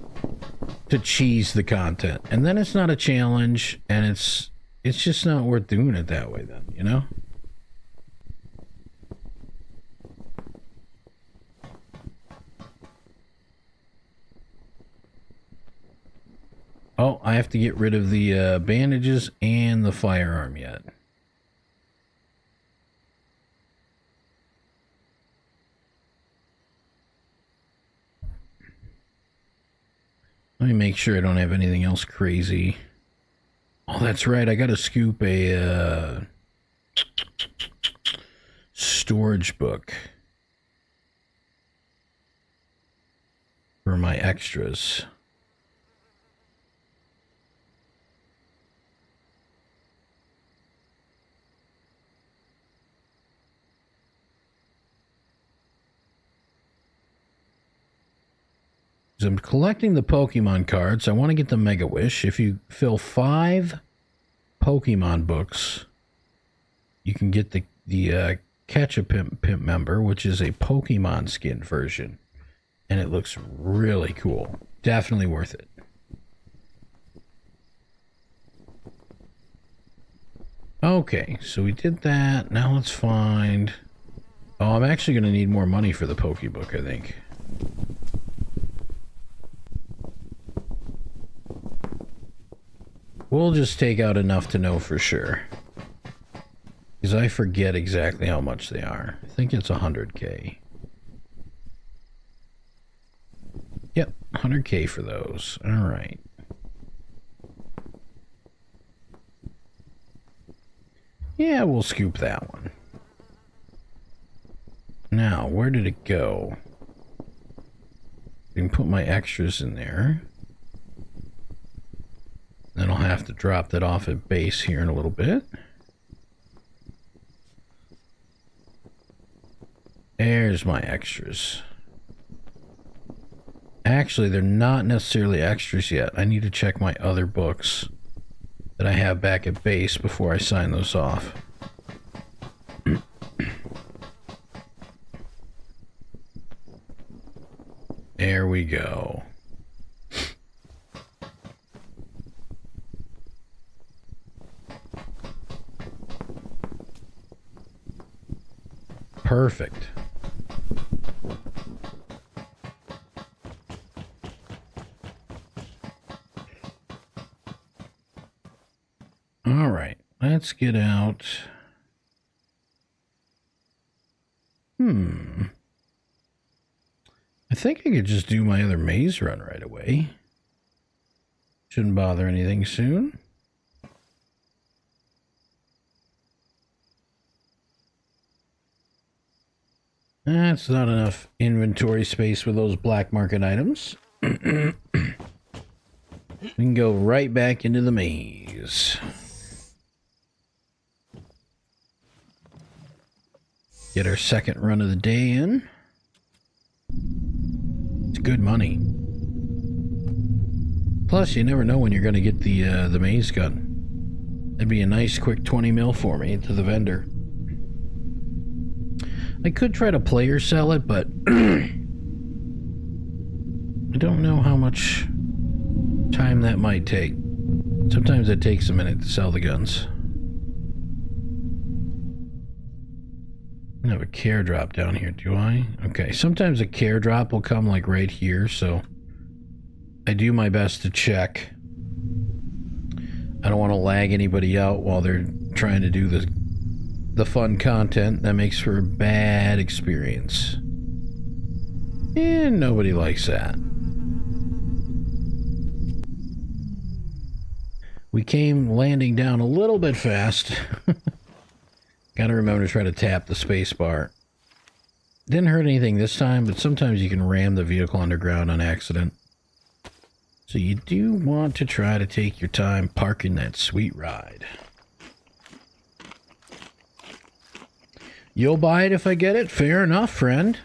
to cheese the content, and then it's not a challenge, and it's just not worth doing it that way then, you know? Oh, I have to get rid of the bandages and the firearm yet. Let me make sure I don't have anything else crazy. Oh, that's right. I got to scoop a Storage book. For my extras. So I'm collecting the Pokemon cards. I want to get the Mega Wish. If you fill 5 Pokemon books, you can get the Catch a Pimp member, which is a Pokemon skin version. And it looks really cool. Definitely worth it. Okay, so we did that. Now let's find... Oh, I'm actually going to need more money for the Pokebook, I think. We'll just take out enough to know for sure. Because I forget exactly how much they are. I think it's 100k. Yep, 100k for those. Alright. Yeah, we'll scoop that one. Now, where did it go? I can put my extras in there. Then I'll have to drop that off at base here in a little bit. There's my extras. Actually, they're not necessarily extras yet. I need to check my other books that I have back at base before I sign those off. There we go. Perfect. All right, let's get out. I think I could just do my other maze run right away. Shouldn't bother anything soon. That's not enough inventory space with those black market items. We can go right back into the maze. Get our second run of the day in. It's good money. Plus, you never know when you're going to get the maze gun. That'd be a nice quick 20 mil for me to the vendor. I could try to player sell it, but I don't know how much time that might take. Sometimes it takes a minute to sell the guns. I have a care drop down here, do I? Okay, sometimes a care drop will come like right here, so I do my best to check. I don't want to lag anybody out while they're trying to do the fun content. That makes for a bad experience. And nobody likes that. We came landing down a little bit fast. Gotta remember to try to tap the space bar. Didn't hurt anything this time, but sometimes you can ram the vehicle underground on accident. So you do want to try to take your time parking that sweet ride. You'll buy it if I get it? Fair enough, friend.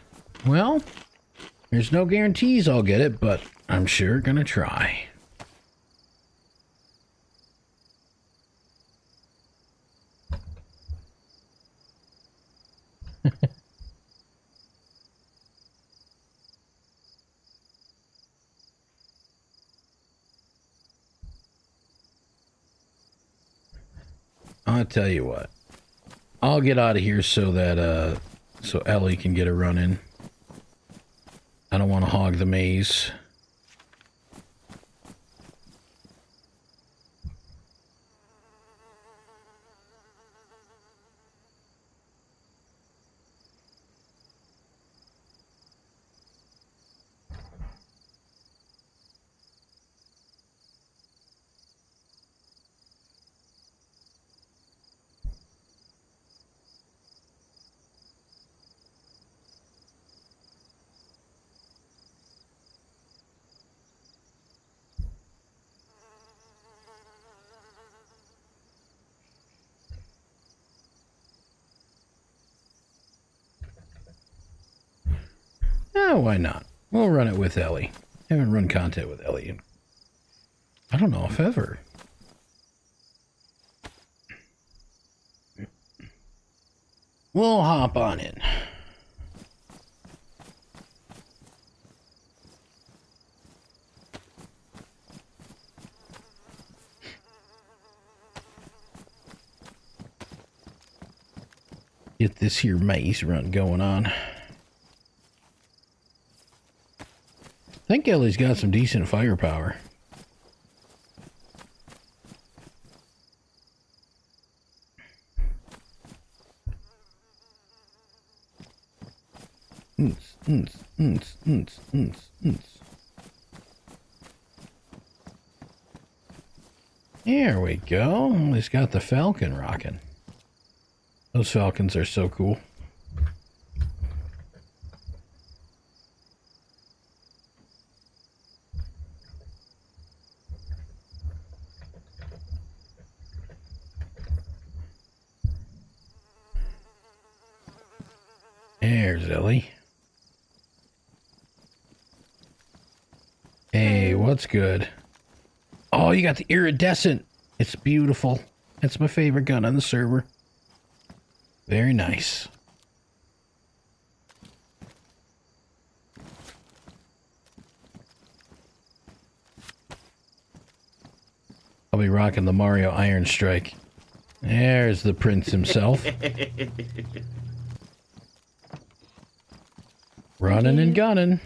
Well, there's no guarantees I'll get it, but I'm sure gonna try. I'll tell you what. I'll get out of here so that so Ellie can get a run in. I don't want to hog the maze. Oh, why not? We'll run it with Ellie. Haven't run content with Ellie in, I don't know if ever. We'll hop on in. Get this here maze run going on. I think Ellie's got some decent firepower. There we go. He's got the falcon rocking. Those falcons are so cool. There's Ellie. Hey, what's good? Oh, you got the iridescent. It's beautiful. It's my favorite gun on the server. Very nice. I'll be rocking the Mario Iron Strike. There's the prince himself. Running and gunning.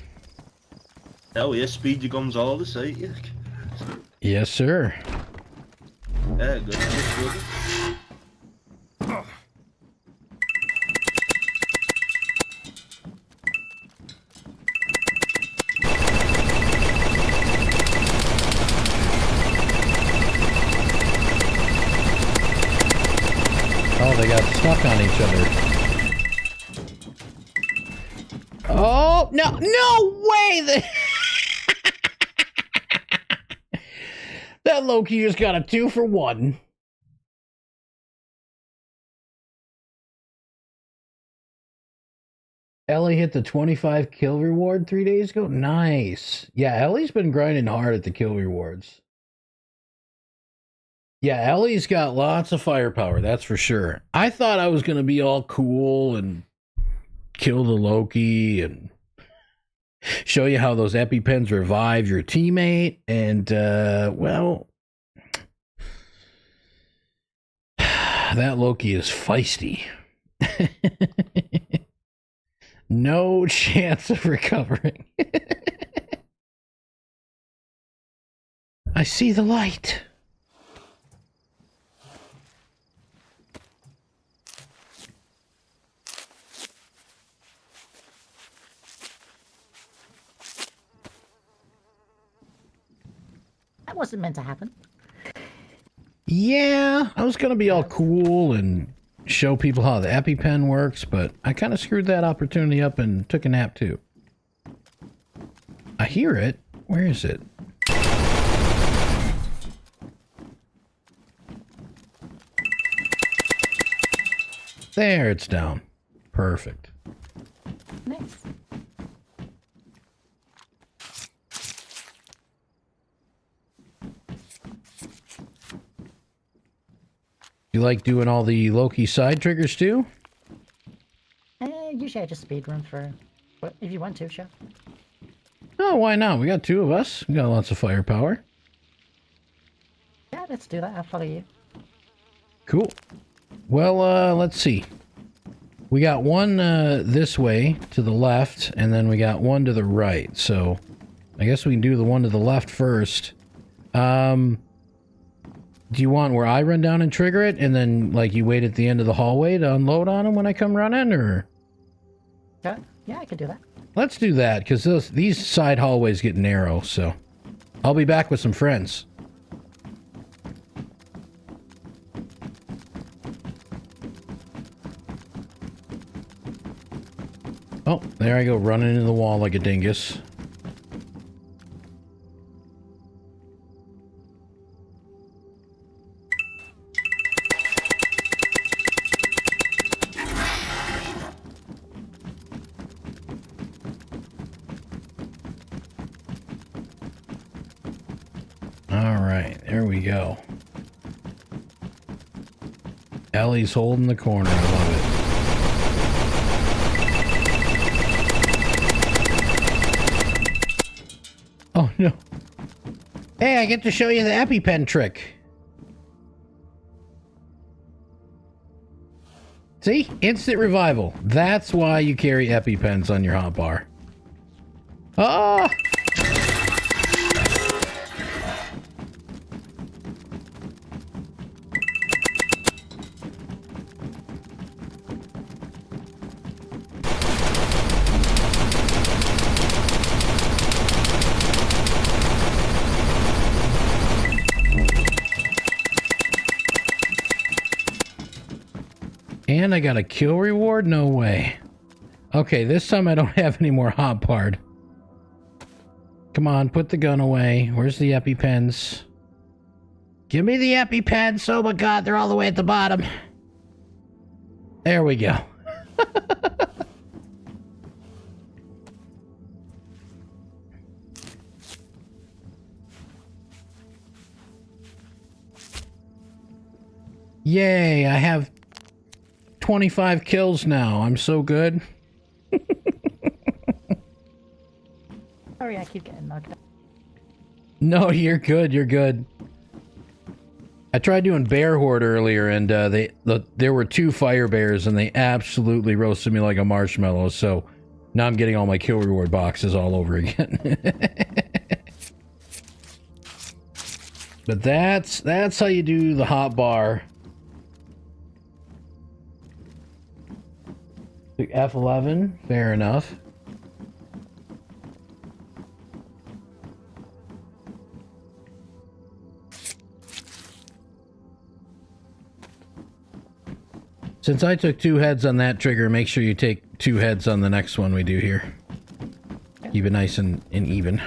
Hell yeah, Speedy Gonzalez, ain't you? Yes, sir. Yeah, good. Good. Oh, they got stuck on each other. Oh, no, no way! That Loki just got a 2-for-1. Ellie hit the 25 kill reward 3 days ago? Nice. Yeah, Ellie's been grinding hard at the kill rewards. Yeah, Ellie's got lots of firepower, that's for sure. I thought I was going to be all cool and kill the Loki and show you how those EpiPens revive your teammate. And, well, that Loki is feisty. No chance of recovering. I see the light. That wasn't meant to happen. Yeah, I was going to be all cool and show people how the EpiPen works, but I kind of screwed that opportunity up and took a nap too. I hear it. Where is it? There, it's down. Perfect. Nice. You like doing all the Loki side triggers too? Usually I just speedrun for... But if you want to, sure. Oh, why not? We got 2 of us. We got lots of firepower. Yeah, let's do that. I'll follow you. Cool. Well, let's see. We got one this way to the left, and then we got one to the right. So I guess we can do the one to the left first. Do you want where I run down and trigger it, and then, like, you wait at the end of the hallway to unload on them when I come running, or? Yeah, I could do that. Let's do that, because these side hallways get narrow, so. I'll be back with some friends. Oh, there I go, running into the wall like a dingus. right, there we go. Ellie's holding the corner. I love it. Oh no. Hey, I get to show you the EpiPen trick. See? Instant revival. That's why you carry EpiPens on your hotbar. Ah! And I got a kill reward? No way. Okay, this time I don't have any more hotbarred. Come on, put the gun away. Where's the EpiPens? Give me the EpiPens! Oh my god, they're all the way at the bottom. There we go. Yay, I have 25 kills now. I'm so good. Sorry, I keep getting knocked out. No, you're good. You're good. I tried doing bear horde earlier, and there were 2 fire bears, and they absolutely roasted me like a marshmallow. So now I'm getting all my kill reward boxes all over again. But that's how you do the hot bar. F11, fair enough. Since I took 2 heads on that trigger, make sure you take 2 heads on the next one we do here. Keep it nice and even.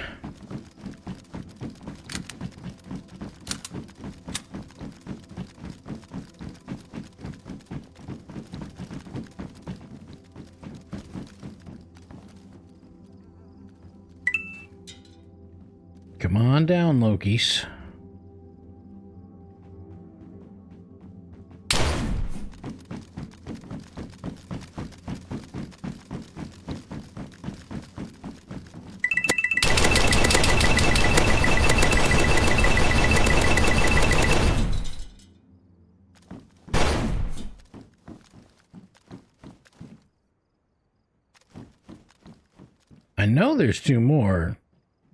Come on down, Lokis. I know there's 2 more.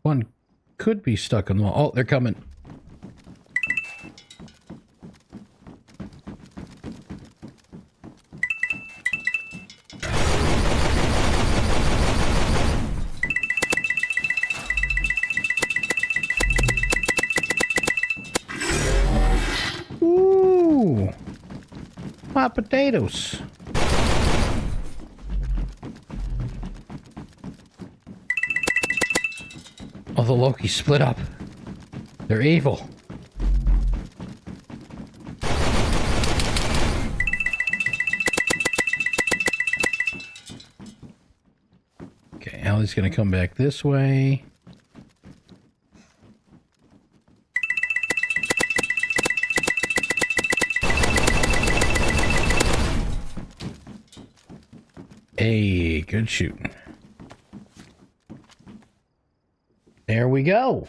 One could be stuck on the wall. Oh, they're coming. Ooh. Hot potatoes. Oh, the Loki split up. They're evil. Okay, Allie's gonna come back this way. Hey, good shooting. There we go.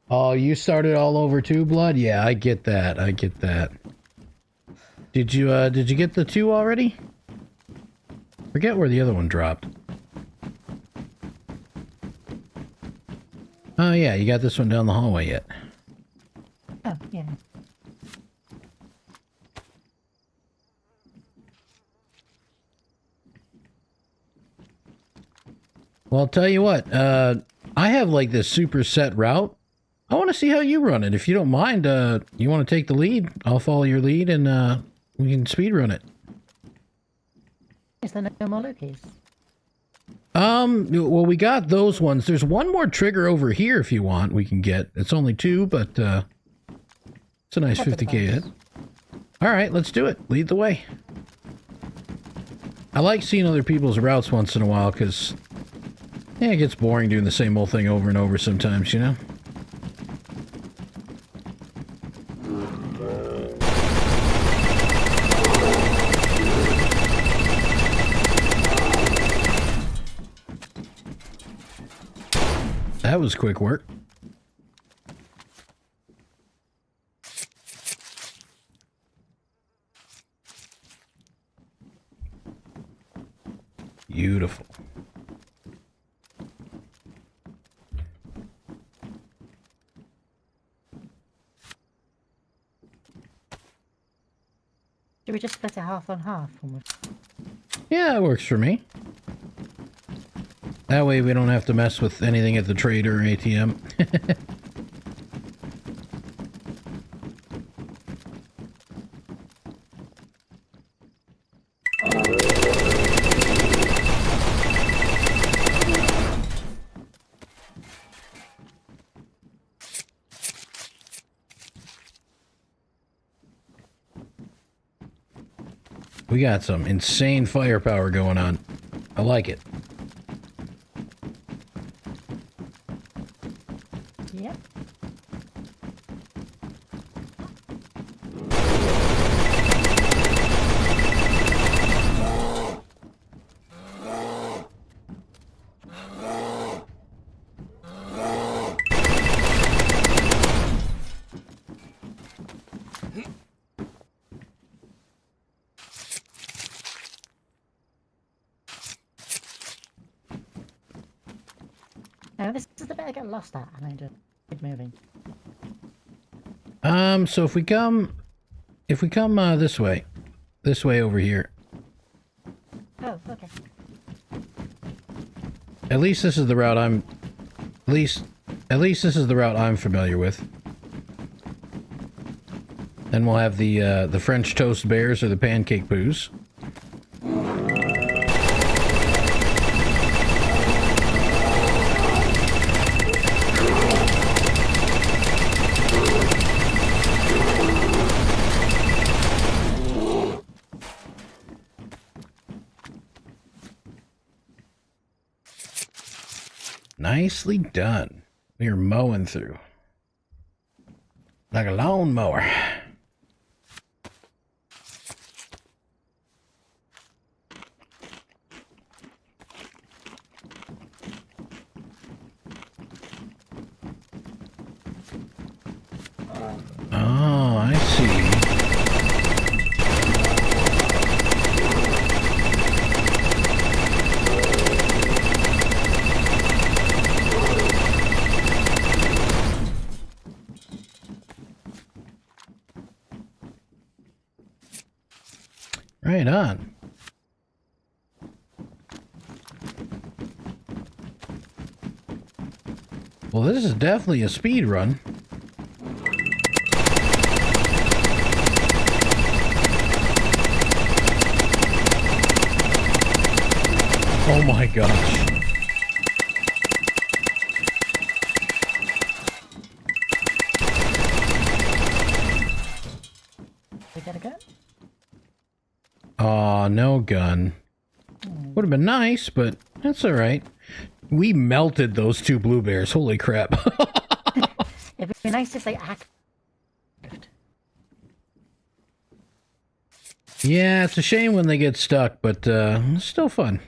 Oh, you started all over too, Blood? Yeah, I get that. I get that. Did you get the 2 already? Forget where the other one dropped. Oh yeah, you got this one down the hallway yet. Oh, yeah. Well, I'll tell you what, I have like this super set route. I want to see how you run it. If you don't mind, you want to take the lead, I'll follow your lead and we can speedrun it. Is there no more Lokis? Well, we got those ones. There's one more trigger over here if you want, we can get. It's only 2, but it's a nice 50k hit. Alright, let's do it. Lead the way. I like seeing other people's routes once in a while, because yeah, it gets boring doing the same old thing over and over sometimes, you know? that was quick work. Beautiful. Should we just split it half on half? Almost? Yeah, it works for me. That way we don't have to mess with anything at the trader or ATM. We got some insane firepower going on. I like it. Yep. Now this is the bit I get lost at, and I just keep moving. So if we come this way over here. Oh, okay. At least this is the route at least this is the route I'm familiar with. Then we'll have the French toast bears or the pancake poos. Nicely done. We are mowing through. Like a lawnmower. Oh, I see. Right on. Well, this is definitely a speed run. Oh my gosh. We get a gun? Aw, no gun. Would have been nice, but that's alright. We melted those two blue bears. Holy crap. It'd be nice if they act. Yeah, it's a shame when they get stuck, but it's still fun.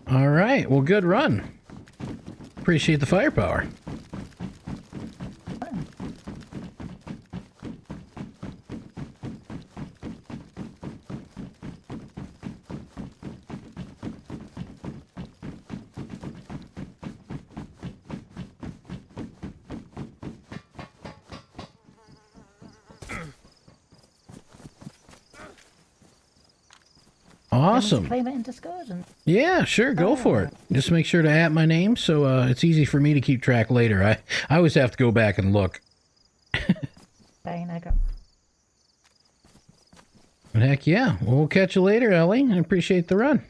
Alright, well, good run. Appreciate the firepower. Awesome. Claim it in Discord and Yeah, sure, go for it. Just make sure to add my name so it's easy for me to keep track later. I always have to go back and look. saying I go. But heck yeah. Well, we'll catch you later, Ellie. I appreciate the run.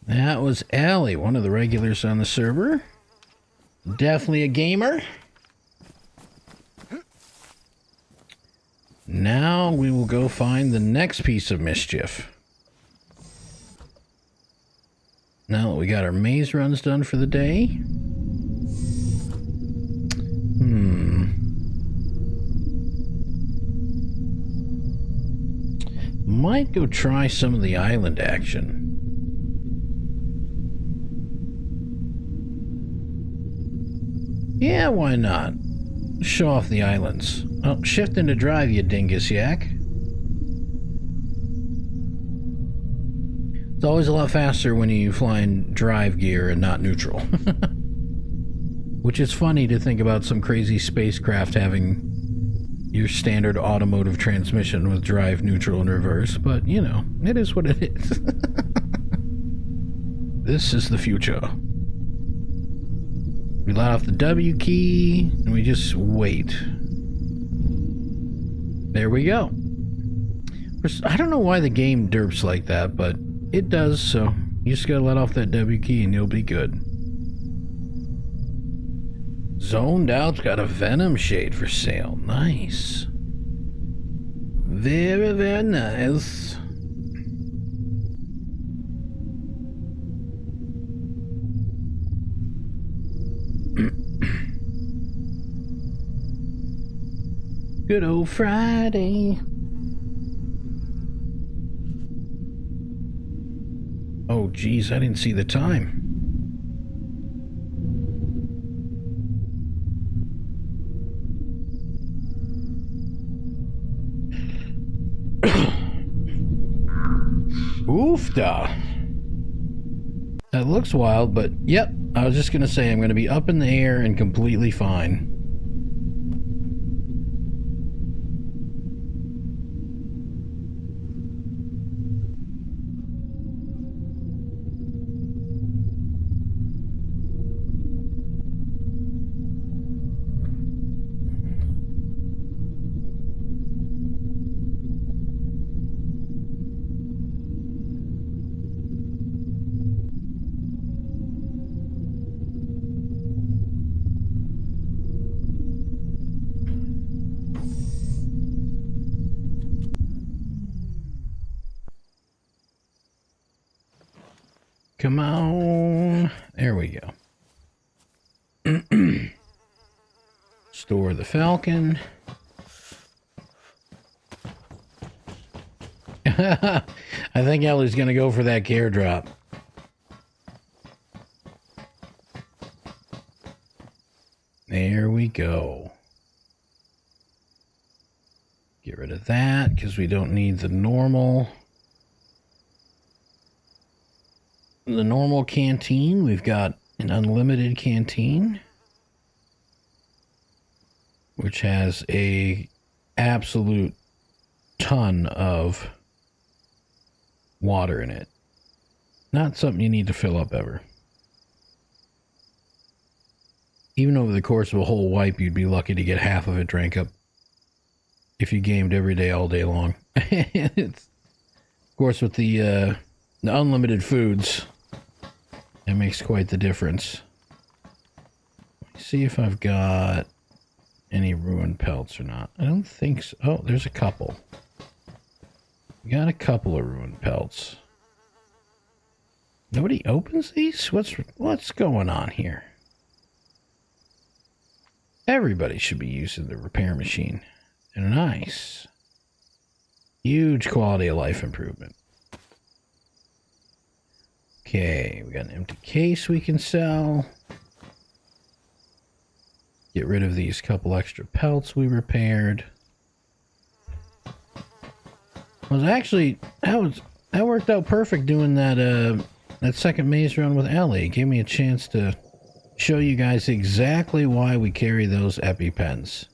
That was Allie, one of the regulars on the server. Definitely a gamer. Now we will go find the next piece of mischief. Now that we got our maze runs done for the day. Might go try some of the island action. Yeah, why not? Show off the islands. Oh, shift into drive, you dingus yak. It's always a lot faster when you fly in drive gear and not neutral. Which is funny to think about some crazy spacecraft having your standard automotive transmission with drive, neutral, and reverse, but you know, it is what it is. This is the future. We let off the W key, and we just wait. There we go. I don't know why the game derps like that, but it does, so you just gotta let off that W key and you'll be good. Zoned Out's got a Venom shade for sale. Nice. Very, very nice. Good old Friday. Oh, geez, I didn't see the time. Oofda. That looks wild, but yep, I was just gonna say I'm gonna be up in the air and completely fine. Come on. There we go. Store the Falcon. I think Ellie's gonna go for that care drop. There we go. Get rid of that because we don't need the normal canteen. We've got an unlimited canteen, which has a absolute ton of water in it. Not something you need to fill up ever. Even over the course of a whole wipe, you'd be lucky to get half of it drank up if you gamed every day, all day long. Of course, with the unlimited foods, that makes quite the difference. Let's see if I've got any ruined pelts or not. I don't think so. Oh, there's a couple. We got a couple of ruined pelts. Nobody opens these? What's going on here? Everybody should be using the repair machine. They're nice. Huge quality of life improvement. Okay, we got an empty case we can sell. Get rid of these couple extra pelts we repaired. Was actually that worked out perfect doing that second maze run with Ellie. It gave me a chance to show you guys exactly why we carry those EpiPens.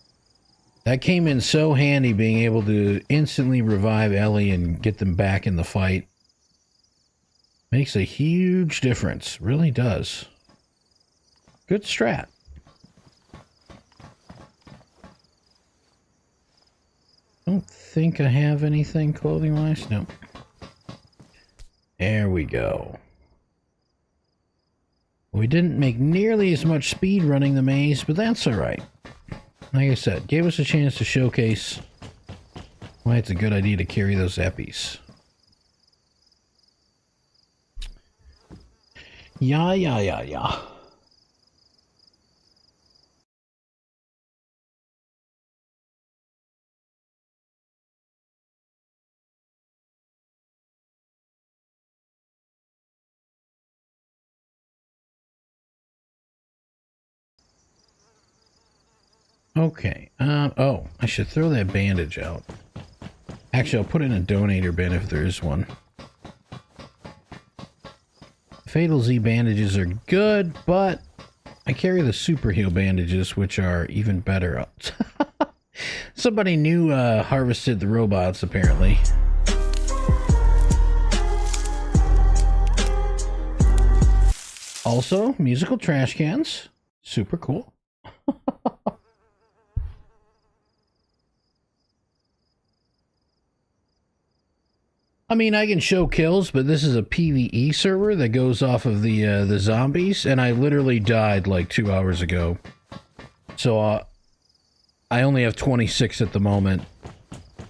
That came in so handy, being able to instantly revive Ellie and get them back in the fight. Makes a huge difference. Really does. Good strat. Don't think I have anything clothing-wise. No. There we go. We didn't make nearly as much speed running the maze, but that's alright. Like I said, gave us a chance to showcase why it's a good idea to carry those Eppies. Yeah. Okay. Oh, I should throw that bandage out. Actually, I'll put it in a donator bin if there is one. FatalZ bandages are good, but I carry the super heal bandages, which are even better. Somebody new harvested the robots, apparently. Also, musical trash cans. Super cool. I mean, I can show kills, but this is a PvE server that goes off of the zombies, and I literally died like 2 hours ago. So, I only have 26 at the moment.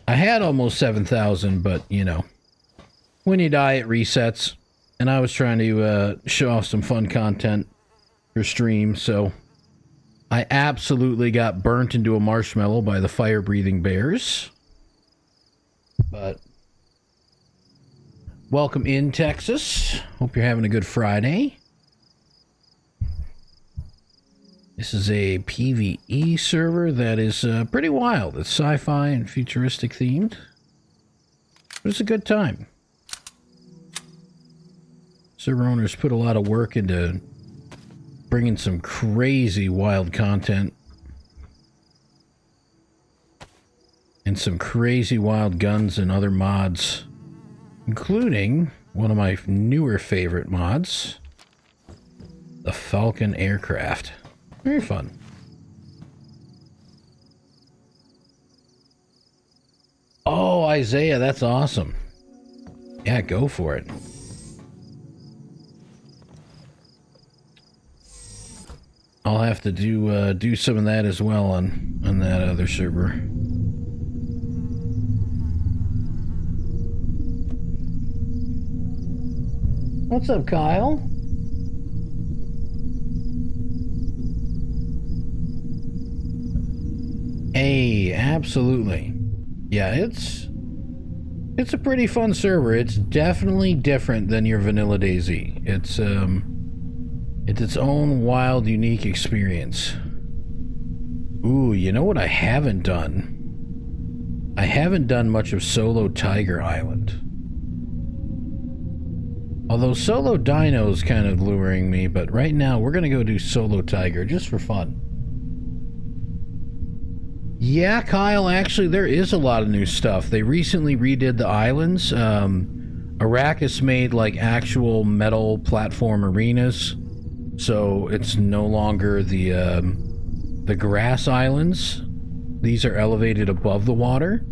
I had almost 7,000, but, you know, when you die, it resets. And I was trying to show off some fun content for stream, so I absolutely got burnt into a marshmallow by the fire-breathing bears. But welcome in, Texas. Hope you're having a good Friday. This is a PvE server that is pretty wild. It's sci-fi and futuristic themed. But it's a good time. Server owners put a lot of work into bringing some crazy wild content. And some crazy wild guns and other mods. Including one of my newer favorite mods. The Falcon aircraft. Very fun. Oh, Isaiah, that's awesome. Yeah, go for it. I'll have to do some of that as well on that other server. What's up, Kyle? Hey, absolutely. Yeah, it's a pretty fun server. It's definitely different than your vanilla DayZ. It's its own wild, unique experience. Ooh, you know what I haven't done? I haven't done much of Solo Tiger Island. Although Solo Dino is kind of luring me, but right now we're gonna go do Solo Tiger just for fun. Yeah, Kyle, actually there is a lot of new stuff. They recently redid the islands. Arrakis made like actual metal platform arenas. So it's no longer the grass islands. These are elevated above the water.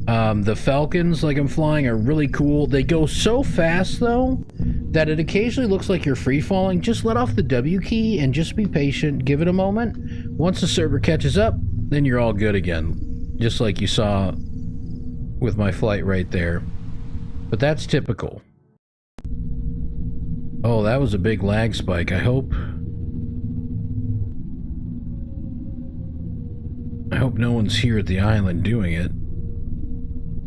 The falcons, like I'm flying, are really cool. They go so fast, though, that it occasionally looks like you're free-falling. Just let off the W key and just be patient. Give it a moment. Once the server catches up, then you're all good again. Just like you saw with my flight right there. But that's typical. Oh, that was a big lag spike. I hope no one's here at the island doing it.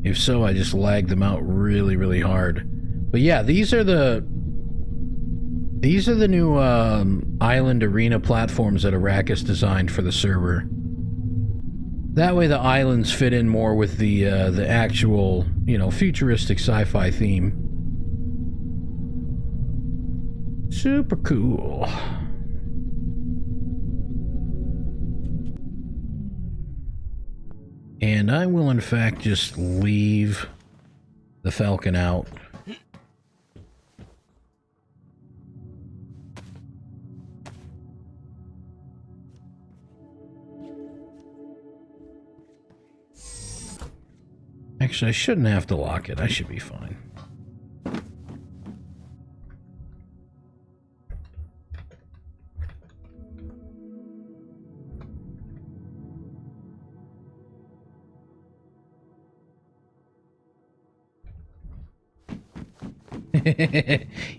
If so, I just lagged them out really, really hard. But yeah, these are the new island arena platforms that Arrakis designed for the server. That way the islands fit in more with the actual, you know, futuristic sci-fi theme. Super cool. And I will in fact just leave the Falcon out. Actually, I shouldn't have to lock it. I should be fine.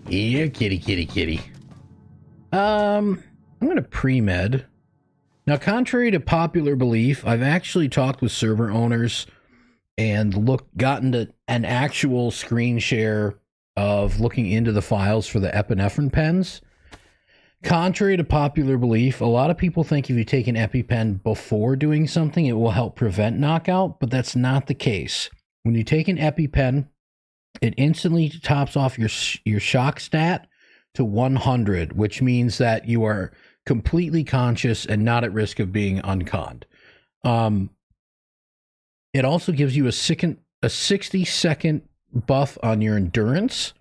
Yeah, kitty, kitty, kitty. I'm gonna pre-med. Now, contrary to popular belief, I've actually talked with server owners and gotten to an actual screen share of looking into the files for the epinephrine pens. Contrary to popular belief, a lot of people think if you take an EpiPen before doing something, it will help prevent knockout, but that's not the case. When you take an EpiPen, it instantly tops off your shock stat to 100, which means that you are completely conscious and not at risk of being unconned. It also gives you a 60-second buff on your endurance,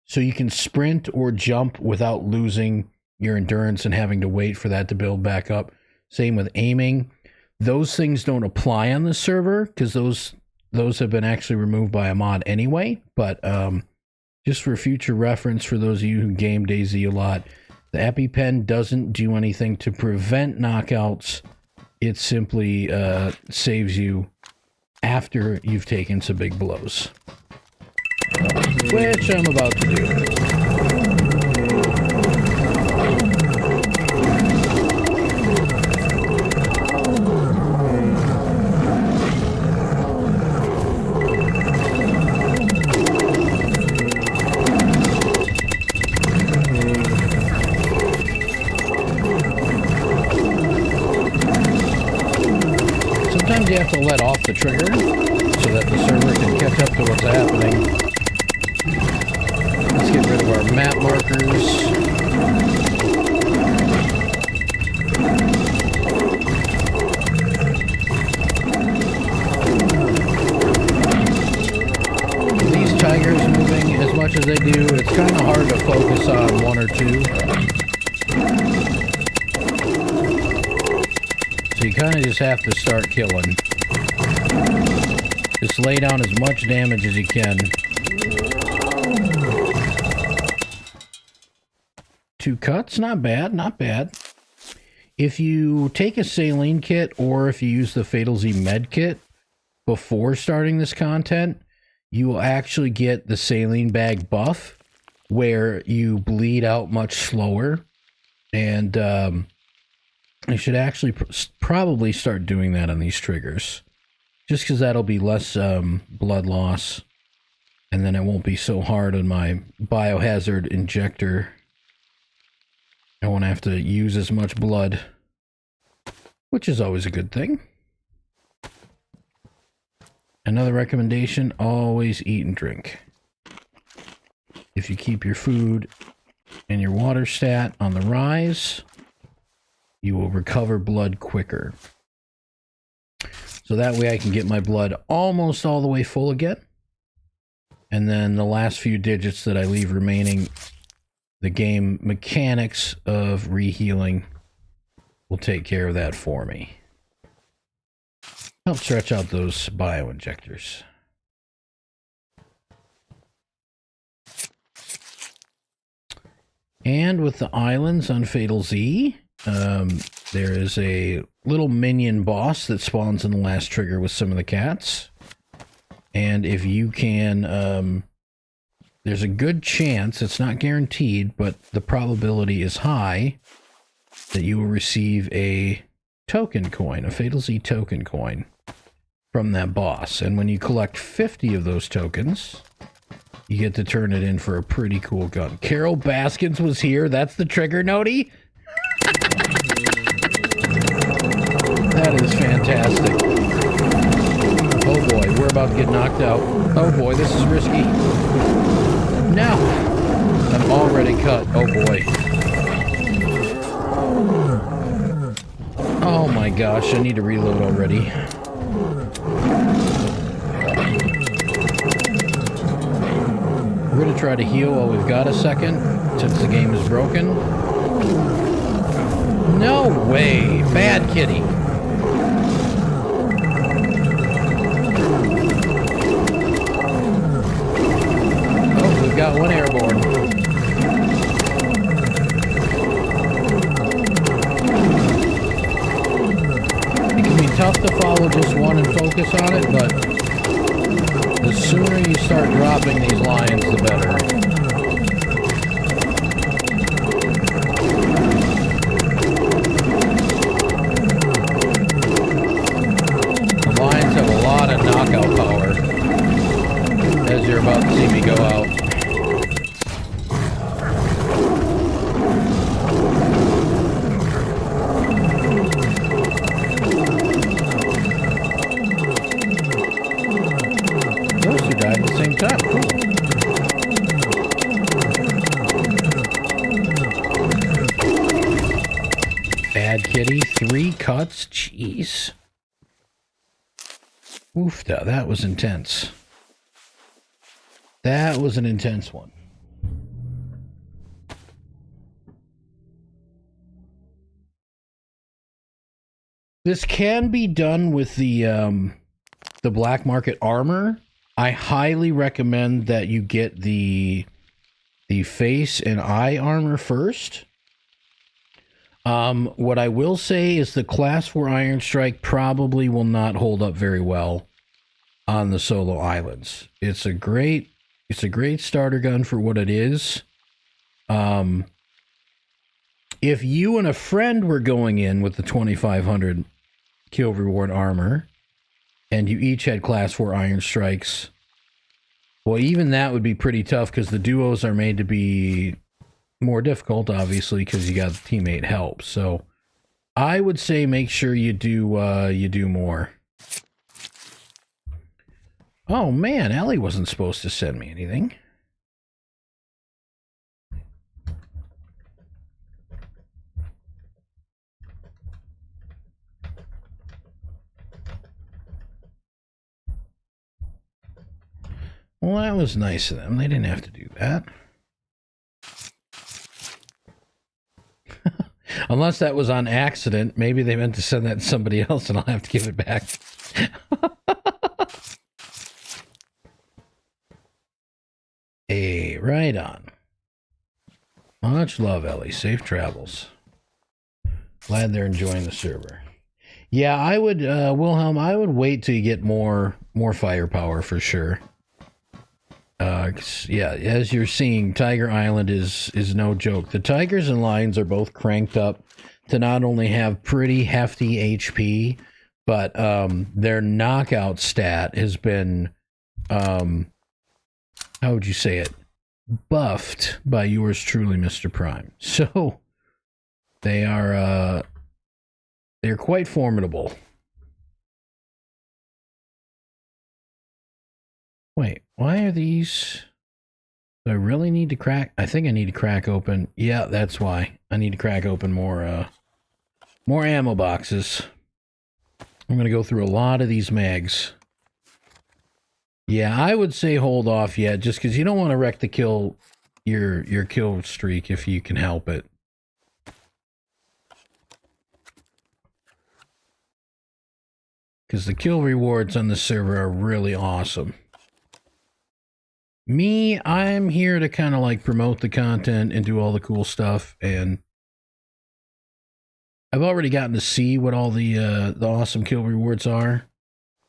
so you can sprint or jump without losing your endurance and having to wait for that to build back up. Same with aiming. Those things don't apply on the server because those have been actually removed by a mod anyway. But just for future reference, for those of you who game DayZ a lot, the EpiPen doesn't do anything to prevent knockouts. It simply saves you after you've taken some big blows, which I'm about to do. Sometimes you have to let off the trigger so that the server can catch up to what's happening. Let's get rid of our map markers. These tigers moving as much as they do, it's kind of hard to focus on one or two. So you kind of just have to start killing. Just lay down as much damage as you can. 2 cuts, not bad, not bad. If you take a saline kit or if you use the FatalZ med kit before starting this content, you will actually get the saline bag buff where you bleed out much slower. And I should actually probably start doing that on these triggers. Just because that'll be less blood loss. And then it won't be so hard on my biohazard injector. I won't have to use as much blood. Which is always a good thing. Another recommendation, always eat and drink. If you keep your food and your water stat on the rise, you will recover blood quicker. So that way I can get my blood almost all the way full again. And then the last few digits that I leave remaining, the game mechanics of rehealing will take care of that for me. Help stretch out those bioinjectors. And with the islands on FatalZ, there is a little minion boss that spawns in the last trigger with some of the cats. And if you can, there's a good chance, it's not guaranteed, but the probability is high that you will receive a token coin, a FatalZ token coin from that boss. And when you collect 50 of those tokens, you get to turn it in for a pretty cool gun. Carol Baskins was here. That's the trigger, Noti. That is fantastic. Oh boy, we're about to get knocked out. Oh boy, this is risky. No! I'm already cut. Oh boy. Oh my gosh, I need to reload already. We're gonna try to heal while we've got a second, since the game is broken. No way! Bad kitty! Oh, we've got one airborne. It can be tough to follow just one and focus on it, but the sooner you start dropping these lions, the better. The lions have a lot of knockout power, as you're about to see me go out. bad kitty. 3 cuts? Jeez. Oofda, that was intense. That was an intense one. This can be done with the black market armor. I highly recommend that you get the face and eye armor first. What I will say is the Class 4 Iron Strike probably will not hold up very well on the solo islands. It's a great starter gun for what it is. If you and a friend were going in with the 2500 kill reward armor and you each had Class 4 Iron Strikes, well, even that would be pretty tough because the duos are made to be more difficult, obviously, because you got teammate help. So I would say make sure you do more. Oh man, Ellie wasn't supposed to send me anything. Well, that was nice of them. They didn't have to do that. Unless that was on accident. Maybe they meant to send that to somebody else and I'll have to give it back. Hey, right on. Much love, Ellie. Safe travels. Glad they're enjoying the server. Yeah, I would, Wilhelm, I would wait till you get more firepower for sure. Yeah, as you're seeing, Tiger Island is no joke. The Tigers and Lions are both cranked up to not only have pretty hefty HP, but their knockout stat has been, how would you say it, buffed by yours truly, Mr. Prime. So they're quite formidable. Wait, why are these? Do I really need to crack? I think I need to crack open. Yeah, that's why. I need to crack open more ammo boxes. I'm going to go through a lot of these mags. Yeah, I would say hold off yet, just because you don't want to wreck the your kill streak if you can help it. Because the kill rewards on the server are really awesome. Me, I'm here to kind of like promote the content and do all the cool stuff, and I've already gotten to see what all the awesome kill rewards are,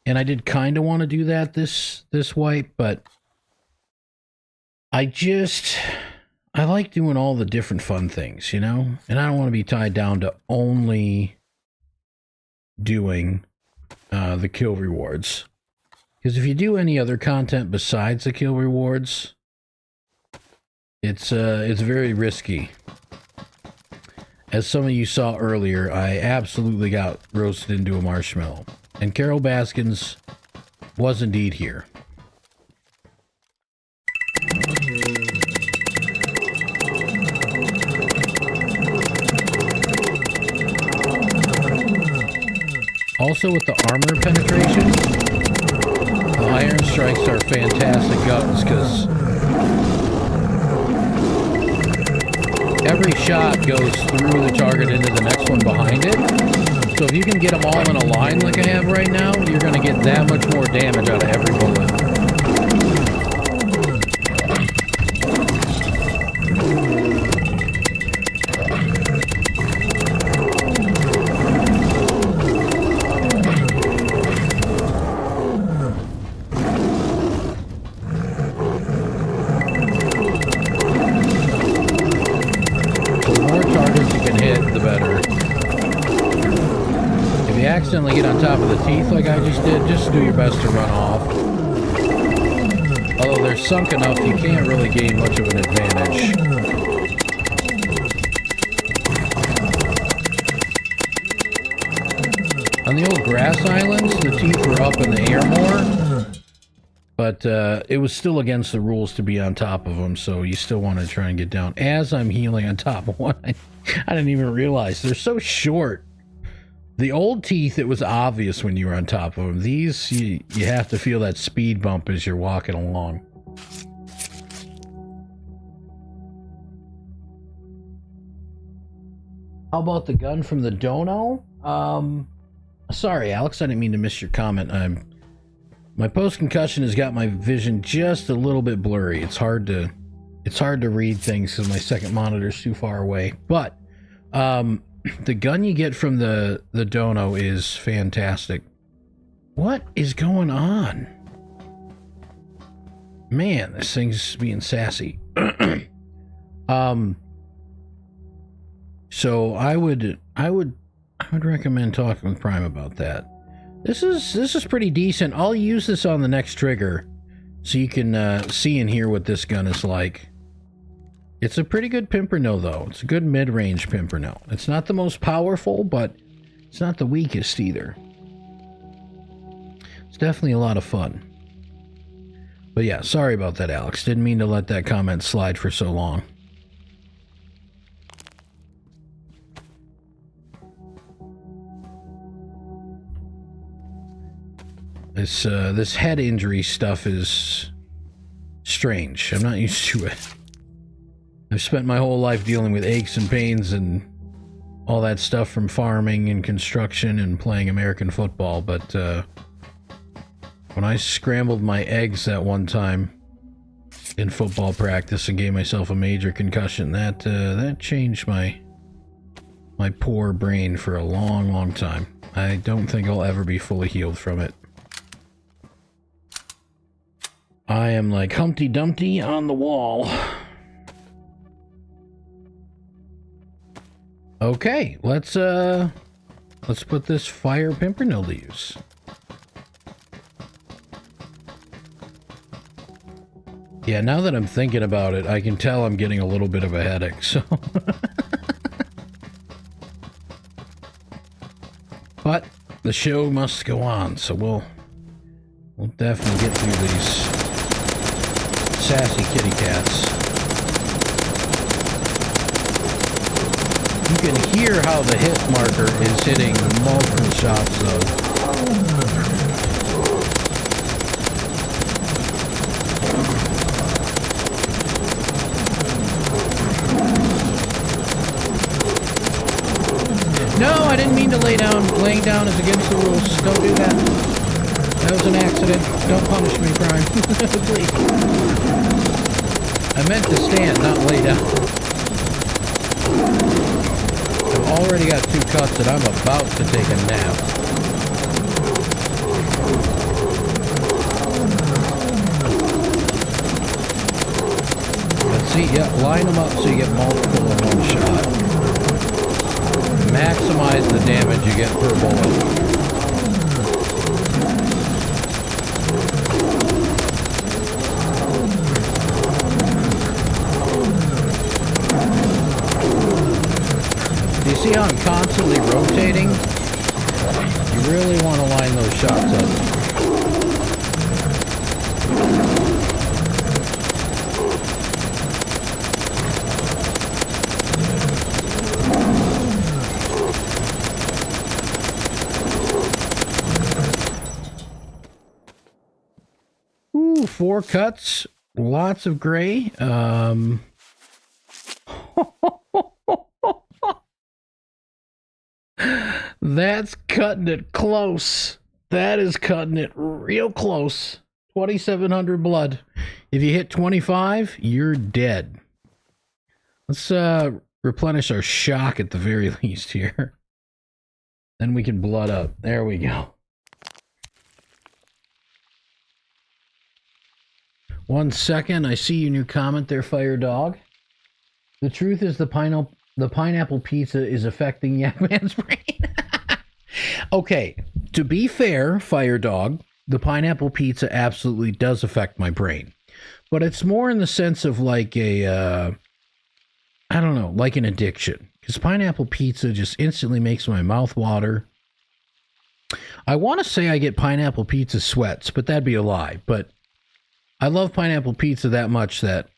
and I did kind of want to do that this wipe, but I like doing all the different fun things, you know, and I don't want to be tied down to only doing the kill rewards. Because if you do any other content besides the kill rewards, it's very risky. As some of you saw earlier, I absolutely got roasted into a marshmallow. And Carol Baskins was indeed here. Also with the armor penetration, the Iron Strikes are fantastic guns because every shot goes through the target into the next one behind it. So if you can get them all in a line like I have right now, you're going to get that much more damage out of every bullet. Accidentally get on top of the teeth like I just did, just do your best to run off. Although they're sunk enough, you can't really gain much of an advantage. On the old grass islands, the teeth were up in the air more, But it was still against the rules to be on top of them, so you still want to try and get down. As I'm healing on top of one, I didn't even realize. They're so short. The old teeth, it was obvious when you were on top of them. These, you have to feel that speed bump as you're walking along. How about the gun from the dono? Sorry, Alex, I didn't mean to miss your comment. My post-concussion has got my vision just a little bit blurry. It's hard to read things because my second monitor's too far away. But the gun you get from the dono is fantastic. What is going on? Man, this thing's being sassy. So I would recommend talking with Prime about that. This is pretty decent. I'll use this on the next trigger so you can see and hear what this gun is like. It's a pretty good Pimpernel, though. It's a good mid-range Pimpernel. It's not the most powerful, but it's not the weakest either. It's definitely a lot of fun. But yeah, sorry about that, Alex. Didn't mean to let that comment slide for so long. This head injury stuff is strange. I'm not used to it. I've spent my whole life dealing with aches and pains and all that stuff from farming and construction and playing American football, but when I scrambled my eggs that one time in football practice and gave myself a major concussion, that changed my poor brain for a long, long time. I don't think I'll ever be fully healed from it. I am like Humpty Dumpty on the wall. Okay, let's put this fire Pimpernel to use. Yeah, now that I'm thinking about it, I can tell I'm getting a little bit of a headache, so... But the show must go on, so we'll definitely get through these sassy kitty cats. You can hear how the hit marker is hitting multiple shots, though. No, I didn't mean to lay down. Laying down is against the rules. Don't do that. That was an accident. Don't punish me, Prime. Please. I meant to stand, not lay down. I've already got 2 cuts and I'm about to take a nap. Let's see, yeah, line them up so you get multiple in one shot. Maximize the damage you get per bullet. See how I'm constantly rotating? You really want to line those shots up. Ooh, 4 cuts. Lots of gray. That's cutting it close. That is cutting it real close. 2,700 blood. If you hit 25, you're dead. Let's replenish our shock at the very least here. Then we can blood up. There we go. 1 second. I see your new comment there, Fire Dog. The truth is the pineapple pizza is affecting Yakman's brain. Okay, to be fair, Fire Dog, the pineapple pizza absolutely does affect my brain. But it's more in the sense of like a, I don't know, like an addiction. Because pineapple pizza just instantly makes my mouth water. I want to say I get pineapple pizza sweats, but that'd be a lie. But I love pineapple pizza that much that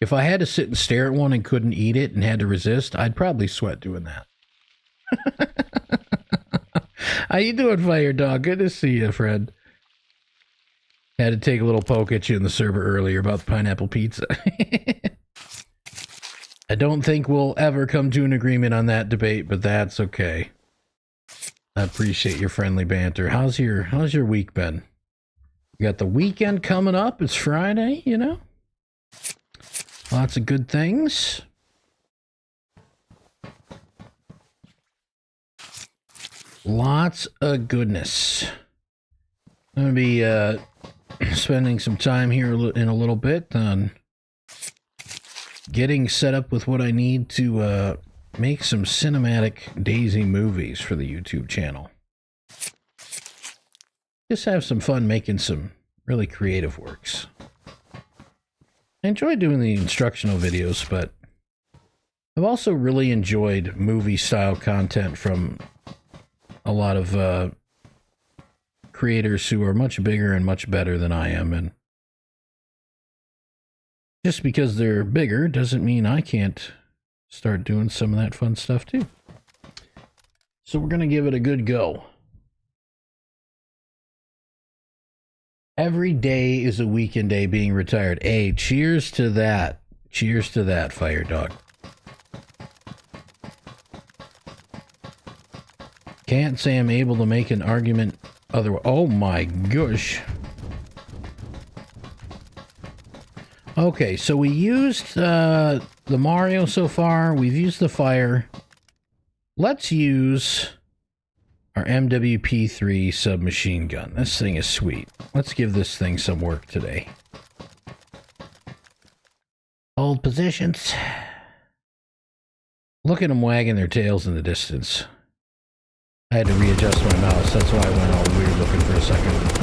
if I had to sit and stare at one and couldn't eat it and had to resist, I'd probably sweat doing that. How you doing, Fire Dog? Good to see you, friend. Had to take a little poke at you in the server earlier about the pineapple pizza. I don't think we'll ever come to an agreement on that debate, but that's okay. I appreciate your friendly banter. How's your week been? You got the weekend coming up. It's Friday, you know? Lots of good things. Lots of goodness. I'm going to be spending some time here in a little bit on getting set up with what I need to make some cinematic Daisy movies for the YouTube channel. Just have some fun making some really creative works. I enjoy doing the instructional videos, but I've also really enjoyed movie-style content from a lot of creators who are much bigger and much better than I am, and just because they're bigger doesn't mean I can't start doing some of that fun stuff too. So we're going to give it a good go. Every day is a weekend day being retired. Hey, cheers to that. Cheers to that, Fire Dog. Can't say I'm able to make an argument otherwise. Oh my gosh. Okay, so we used the Mario so far. We've used the fire. Let's use our MWP-3 submachine gun. This thing is sweet. Let's give this thing some work today. Hold positions. Look at them wagging their tails in the distance. I had to readjust my mouse. That's why I went all weird looking for a second.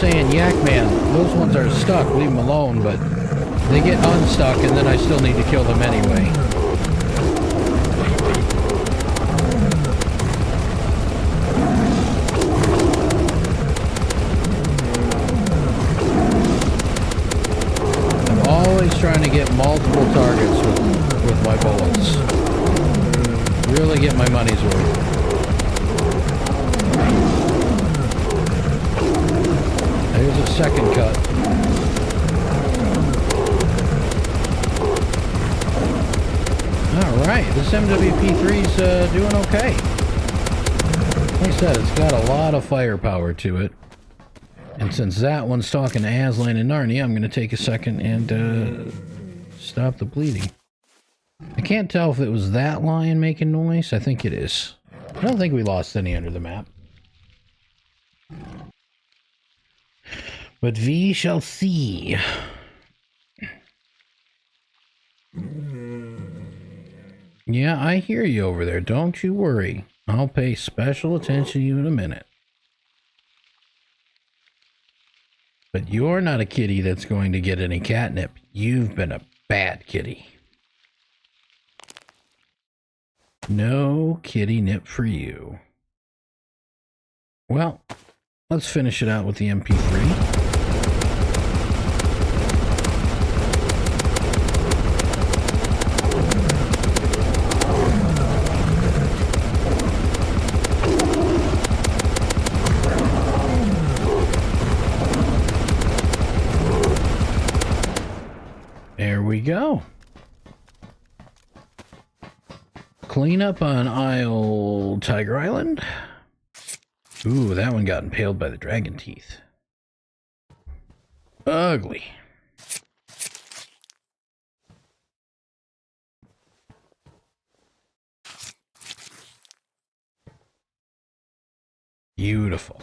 Saying, Yak Man, those ones are stuck, leave them alone, but they get unstuck and then I still need to kill them anyway. I'm always trying to get multiple targets with my bullets. Really get my money's worth. There's a second cut. Alright, this MWP-3's doing okay. Like I said, it's got a lot of firepower to it. And since that one's talking to Aslan and Narnia, I'm going to take a second and stop the bleeding. I can't tell if it was that lion making noise. I think it is. I don't think we lost any under the map. But we shall see. Yeah, I hear you over there. Don't you worry. I'll pay special attention to you in a minute. But you're not a kitty that's going to get any catnip. You've been a bad kitty. No kitty nip for you. Well, let's finish it out with the MP3. clean up on Tiger Island. Ooh, that one got impaled by the dragon teeth. Ugly. Beautiful.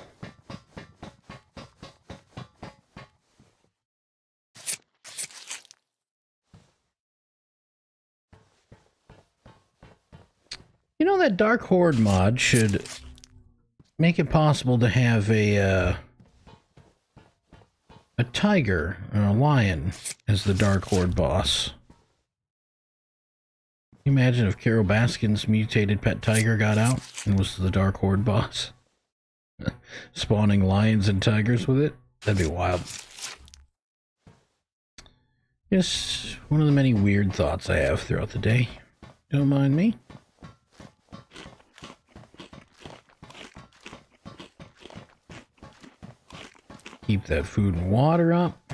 You know, that Dark Horde mod should make it possible to have a tiger or a lion as the Dark Horde boss. Can you imagine if Carol Baskin's mutated pet tiger got out and was the Dark Horde boss? Spawning lions and tigers with it? That'd be wild. Just one of the many weird thoughts I have throughout the day. Don't mind me. Keep that food and water up.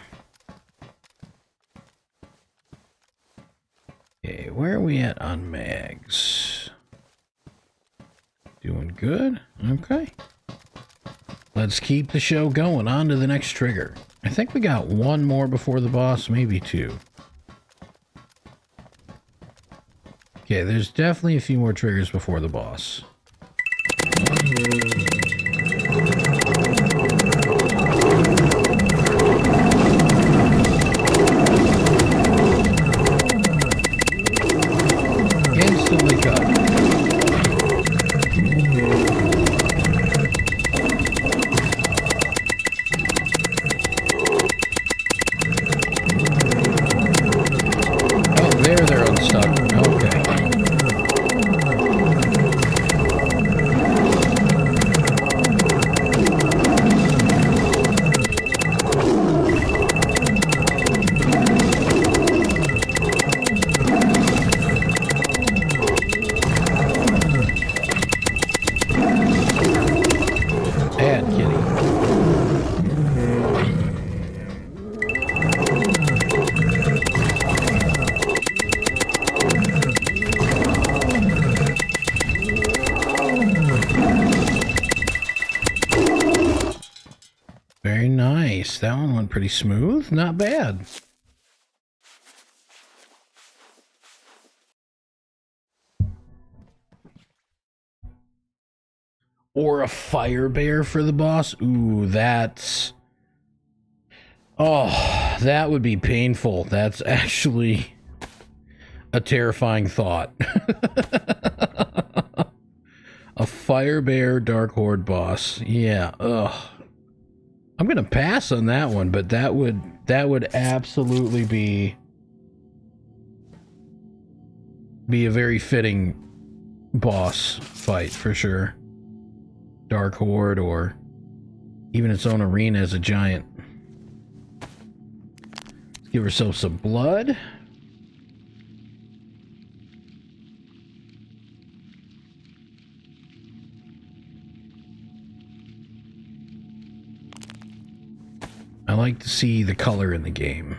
Okay, where are we at on mags? Doing good? Okay. Let's keep the show going. On to the next trigger. I think we got one more before the boss, maybe two. Okay, there's definitely a few more triggers before the boss. Instantly cut. Oh, they're unstuck. Okay. Very nice. That one went pretty smooth. Not bad. Or a fire bear for the boss. Ooh, that's... Oh, that would be painful. That's actually a terrifying thought. A fire bear Dark Horde boss. Yeah, ugh. I'm gonna pass on that one, but that would absolutely be a very fitting boss fight for sure. Dark Horde or even its own arena as a giant. Let's give ourselves some blood. I like to see the color in the game.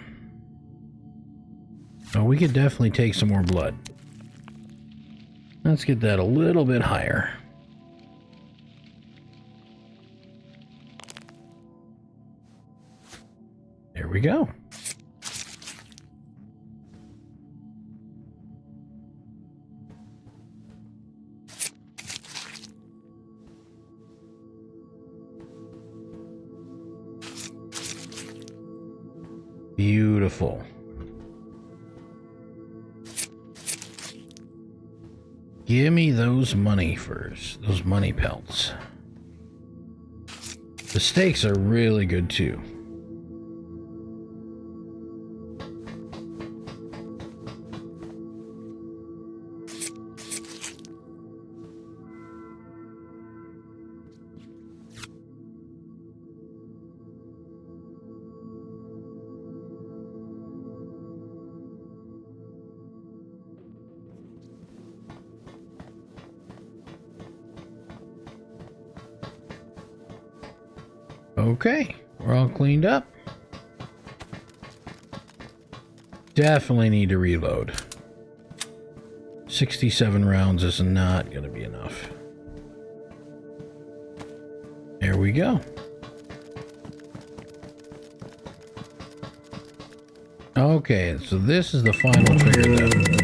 Oh, we could definitely take some more blood. Let's get that a little bit higher. There we go. Beautiful. Give me those money first. Those money pelts. The steaks are really good too. Okay, we're all cleaned up. Definitely need to reload. 67 rounds is not going to be enough. There we go. Okay, so this is the final trigger then.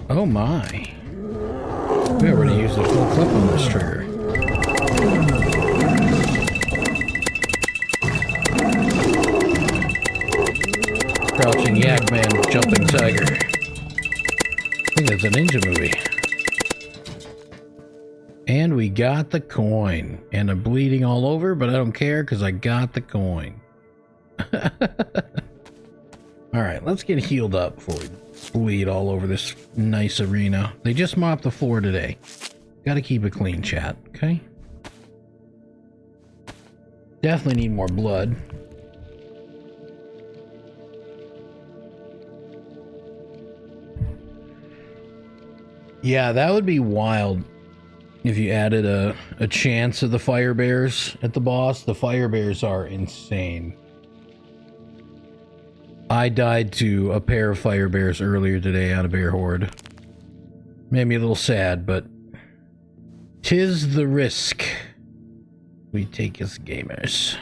Oh my. We already used the full clip on this trigger. Crouching yak man, jumping tiger. I think that's a ninja movie. And we got the coin. And I'm bleeding all over, but I don't care because I got the coin. Alright, let's get healed up before we bleed all over this nice arena. They just mopped the floor today. Gotta keep it clean, chat, okay? Definitely need more blood. Yeah, that would be wild if you added a chance of the fire bears at the boss. The fire bears are insane. I died to a pair of fire bears earlier today on a bear horde. Made me a little sad, but 'tis the risk we take as gamers.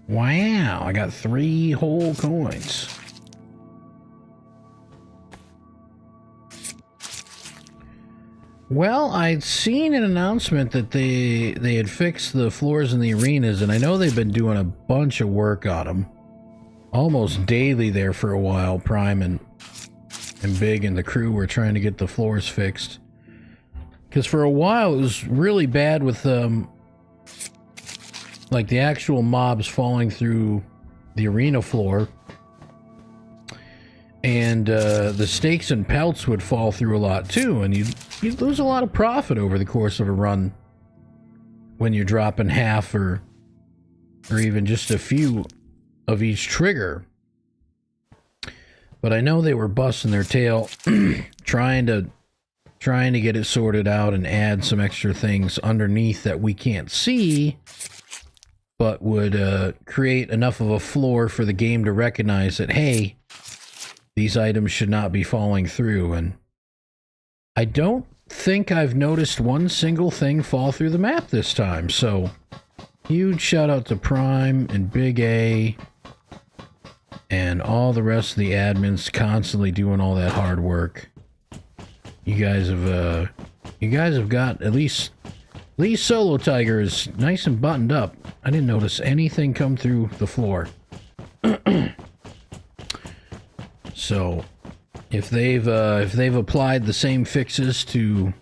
Wow, I got 3 whole coins. Well, I'd seen an announcement that they had fixed the floors in the arenas, and I know they've been doing a bunch of work on them. Almost daily there for a while. Prime and Big and the crew were trying to get the floors fixed. Because for a while it was really bad with like the actual mobs falling through the arena floor. And the stakes and pelts would fall through a lot too, and you'd lose a lot of profit over the course of a run when you're dropping half or even just a few of each trigger. But I know they were busting their tail trying to get it sorted out and add some extra things underneath that we can't see, but would create enough of a floor for the game to recognize that, hey, these items should not be falling through. And I don't think I've noticed one single thing fall through the map this time. So huge shout out to Prime and Big A and all the rest of the admins constantly doing all that hard work. You guys have got at least Solo Tiger is nice and buttoned up. I didn't notice anything come through the floor. So if they've applied the same fixes to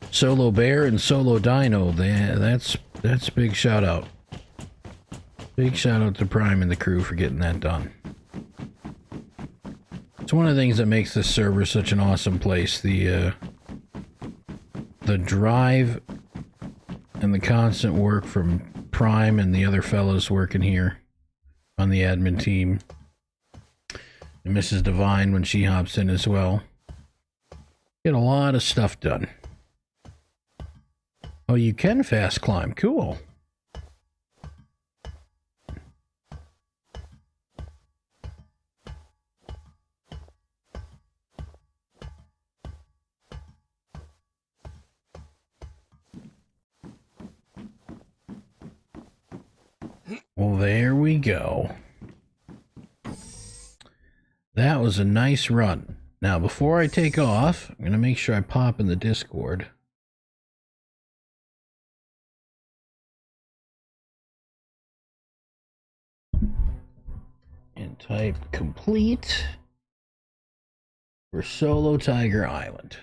Solo Bear and Solo Dino, that's big shout out. Big shout out to Prime and the crew for getting that done. It's one of the things that makes this server such an awesome place. The drive and the constant work from Prime and the other fellows working here on the admin team. And Mrs. Divine when she hops in as well. Get a lot of stuff done. Oh, you can fast climb. Cool. Well, there we go. That was a nice run. Now, before I take off, I'm going to make sure I pop in the Discord. And type complete for Solo Tiger Island.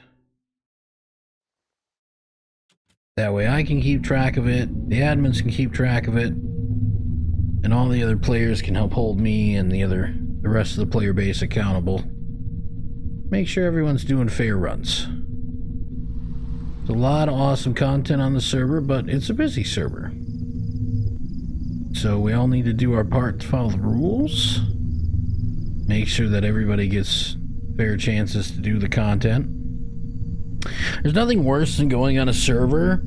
That way I can keep track of it, the admins can keep track of it, and all the other players can help hold me and the rest of the player base accountable. Make sure everyone's doing fair runs. There's a lot of awesome content on the server, but it's a busy server. So we all need to do our part to follow the rules. Make sure that everybody gets fair chances to do the content. There's nothing worse than going on a server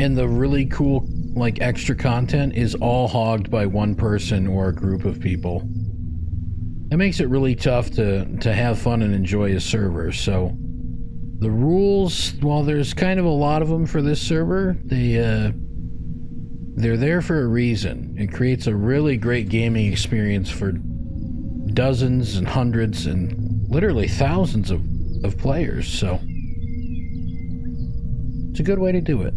and the really cool, like, extra content is all hogged by one person or a group of people. It makes it really tough to have fun and enjoy a server. So the rules, while there's kind of a lot of them for this server, they're there for a reason. It creates a really great gaming experience for dozens and hundreds and literally thousands of players. So it's a good way to do it.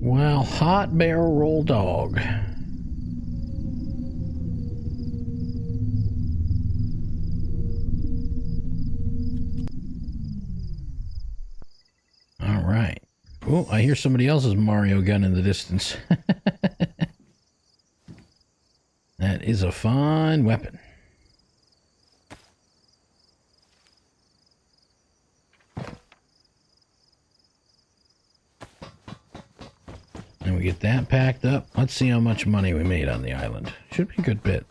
Well, hot barrel roll dog. All right. Oh, I hear somebody else's Mario gun in the distance. That is a fine weapon. And we get that packed up. Let's see how much money we made on the island. Should be a good bit.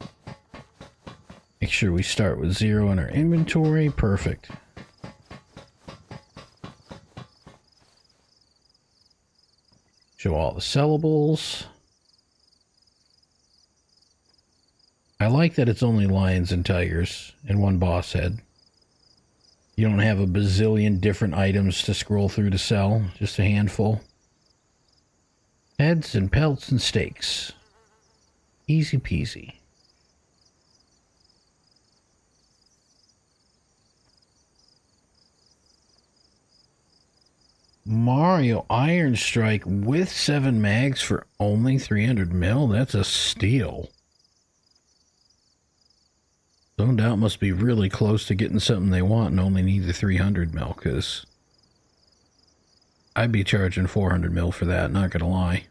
Make sure we start with 0 in our inventory. Perfect. Show all the sellables. I like that it's only lions and tigers and one boss head. You don't have a bazillion different items to scroll through to sell. Just a handful. Heads and pelts and steaks. Easy peasy. Mario Iron Strike with 7 mags for only 300 mil? That's a steal. No doubt must be really close to getting something they want and only need the 300 mil, because I'd be charging 400 mil for that, not gonna lie.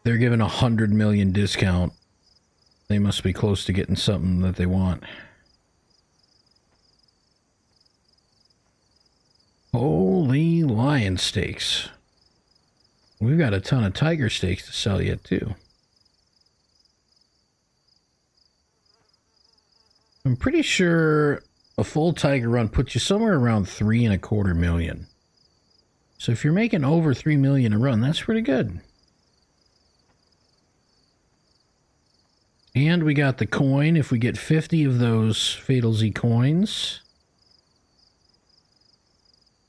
They're giving 100 million discount. They must be close to getting something that they want. Holy lion steaks. We've got a ton of tiger steaks to sell yet too. I'm pretty sure a full tiger run puts you somewhere around 3.25 million. So if you're making over 3 million a run, that's pretty good. And we got the coin. If we get 50 of those FatalZ coins,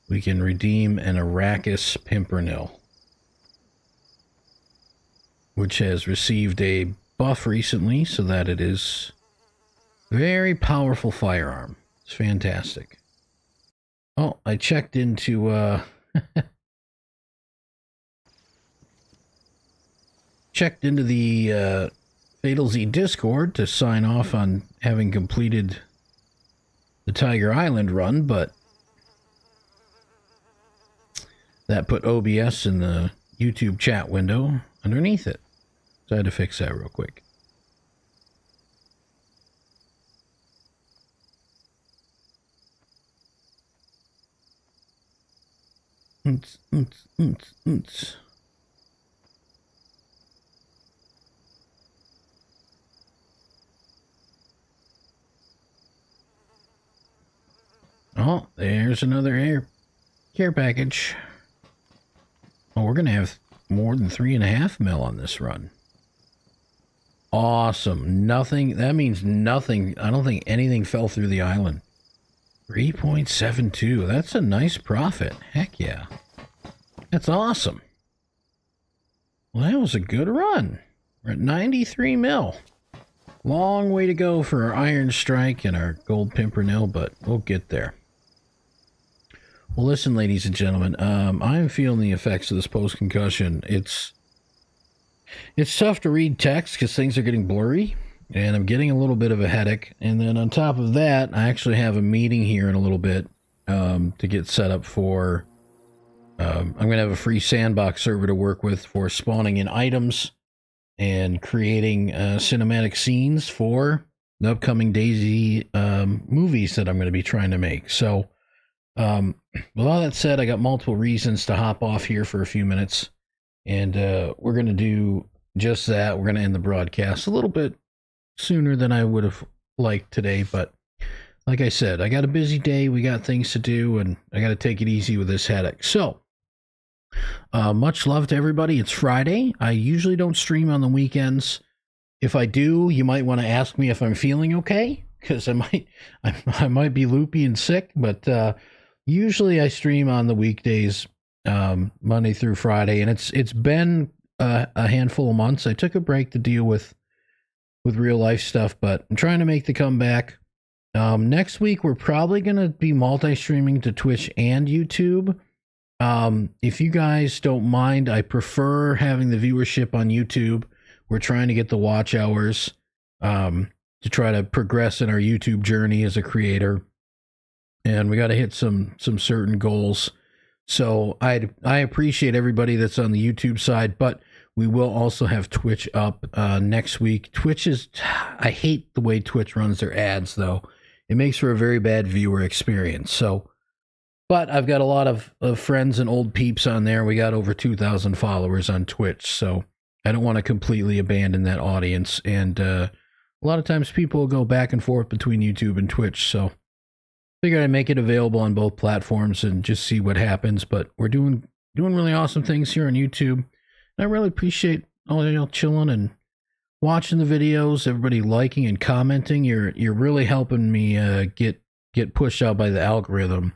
we can redeem an Arrakis Pimpernel, which has received a buff recently so that it is a very powerful firearm. It's fantastic. Oh, I checked into checked into the FatalZ Discord to sign off on having completed the Tiger Island run, but that put OBS in the YouTube chat window underneath it. So I had to fix that real quick. Oh, there's another care package. Oh, we're going to have more than 3.5 mil on this run. Awesome. Nothing. That means nothing. I don't think anything fell through the island. 3.72. That's a nice profit. Heck yeah. That's awesome. Well, that was a good run. We're at 93 mil. Long way to go for our Iron Strike and our Gold Pimpernel, but we'll get there. Well, listen, ladies and gentlemen, I'm feeling the effects of this post-concussion. It's tough to read text because things are getting blurry, and I'm getting a little bit of a headache. And then on top of that, I actually have a meeting here in a little bit to get set up for... I'm going to have a free sandbox server to work with for spawning in items and creating cinematic scenes for the upcoming DayZ movies that I'm going to be trying to make. So, with all that said, I got multiple reasons to hop off here for a few minutes, and we're going to do just that. We're going to end the broadcast a little bit sooner than I would have liked today, but like I said, I got a busy day. We got things to do, and I got to take it easy with this headache. So, much love to everybody. It's Friday. I usually don't stream on the weekends. If I do, you might want to ask me if I'm feeling okay, because I might be loopy and sick, but usually I stream on the weekdays, Monday through Friday, and it's been a handful of months. I took a break to deal with real life stuff, but I'm trying to make the comeback. Next week, we're probably going to be multi-streaming to Twitch and YouTube. If you guys don't mind, I prefer having the viewership on YouTube. We're trying to get the watch hours to try to progress in our YouTube journey as a creator, and we got to hit some certain goals. So I appreciate everybody that's on the YouTube side, but we will also have Twitch up next week. I hate the way Twitch runs their ads, though. It makes for a very bad viewer experience. So, but I've got a lot of friends and old peeps on there. We got over 2,000 followers on Twitch, so I don't want to completely abandon that audience. And a lot of times people go back and forth between YouTube and Twitch, so figured I'd make it available on both platforms and just see what happens. But we're doing really awesome things here on YouTube. And I really appreciate all y'all chilling and watching the videos, everybody liking and commenting. You're really helping me get pushed out by the algorithm.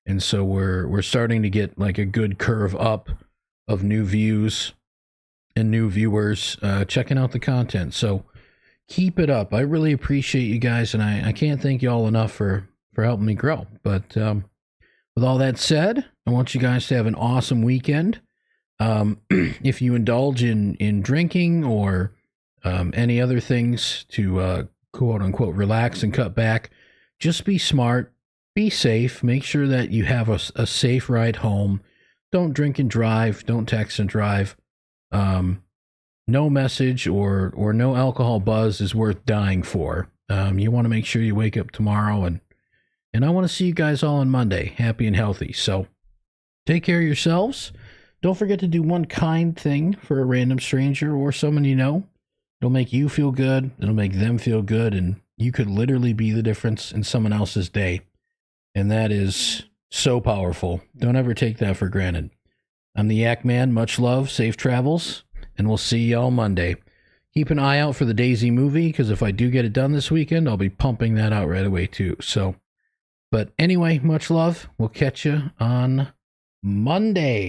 And so we're starting to get like a good curve up of new views and new viewers checking out the content. So keep it up. I really appreciate you guys, and I can't thank you all enough for helping me grow. But with all that said, I want you guys to have an awesome weekend. If you indulge in drinking or any other things to quote unquote relax and cut back, just be smart. Be safe. Make sure that you have a safe ride home. Don't drink and drive. Don't text and drive. No message or no alcohol buzz is worth dying for. You want to make sure you wake up tomorrow, and I want to see you guys all on Monday, happy and healthy. So take care of yourselves. Don't forget to do one kind thing for a random stranger or someone you know. It'll make you feel good. It'll make them feel good, and you could literally be the difference in someone else's day. And that is so powerful. Don't ever take that for granted. I'm the Yak Man. Much love. Safe travels. And we'll see y'all Monday. Keep an eye out for the DayZ movie, because if I do get it done this weekend, I'll be pumping that out right away too. So, but anyway, much love. We'll catch you on Monday.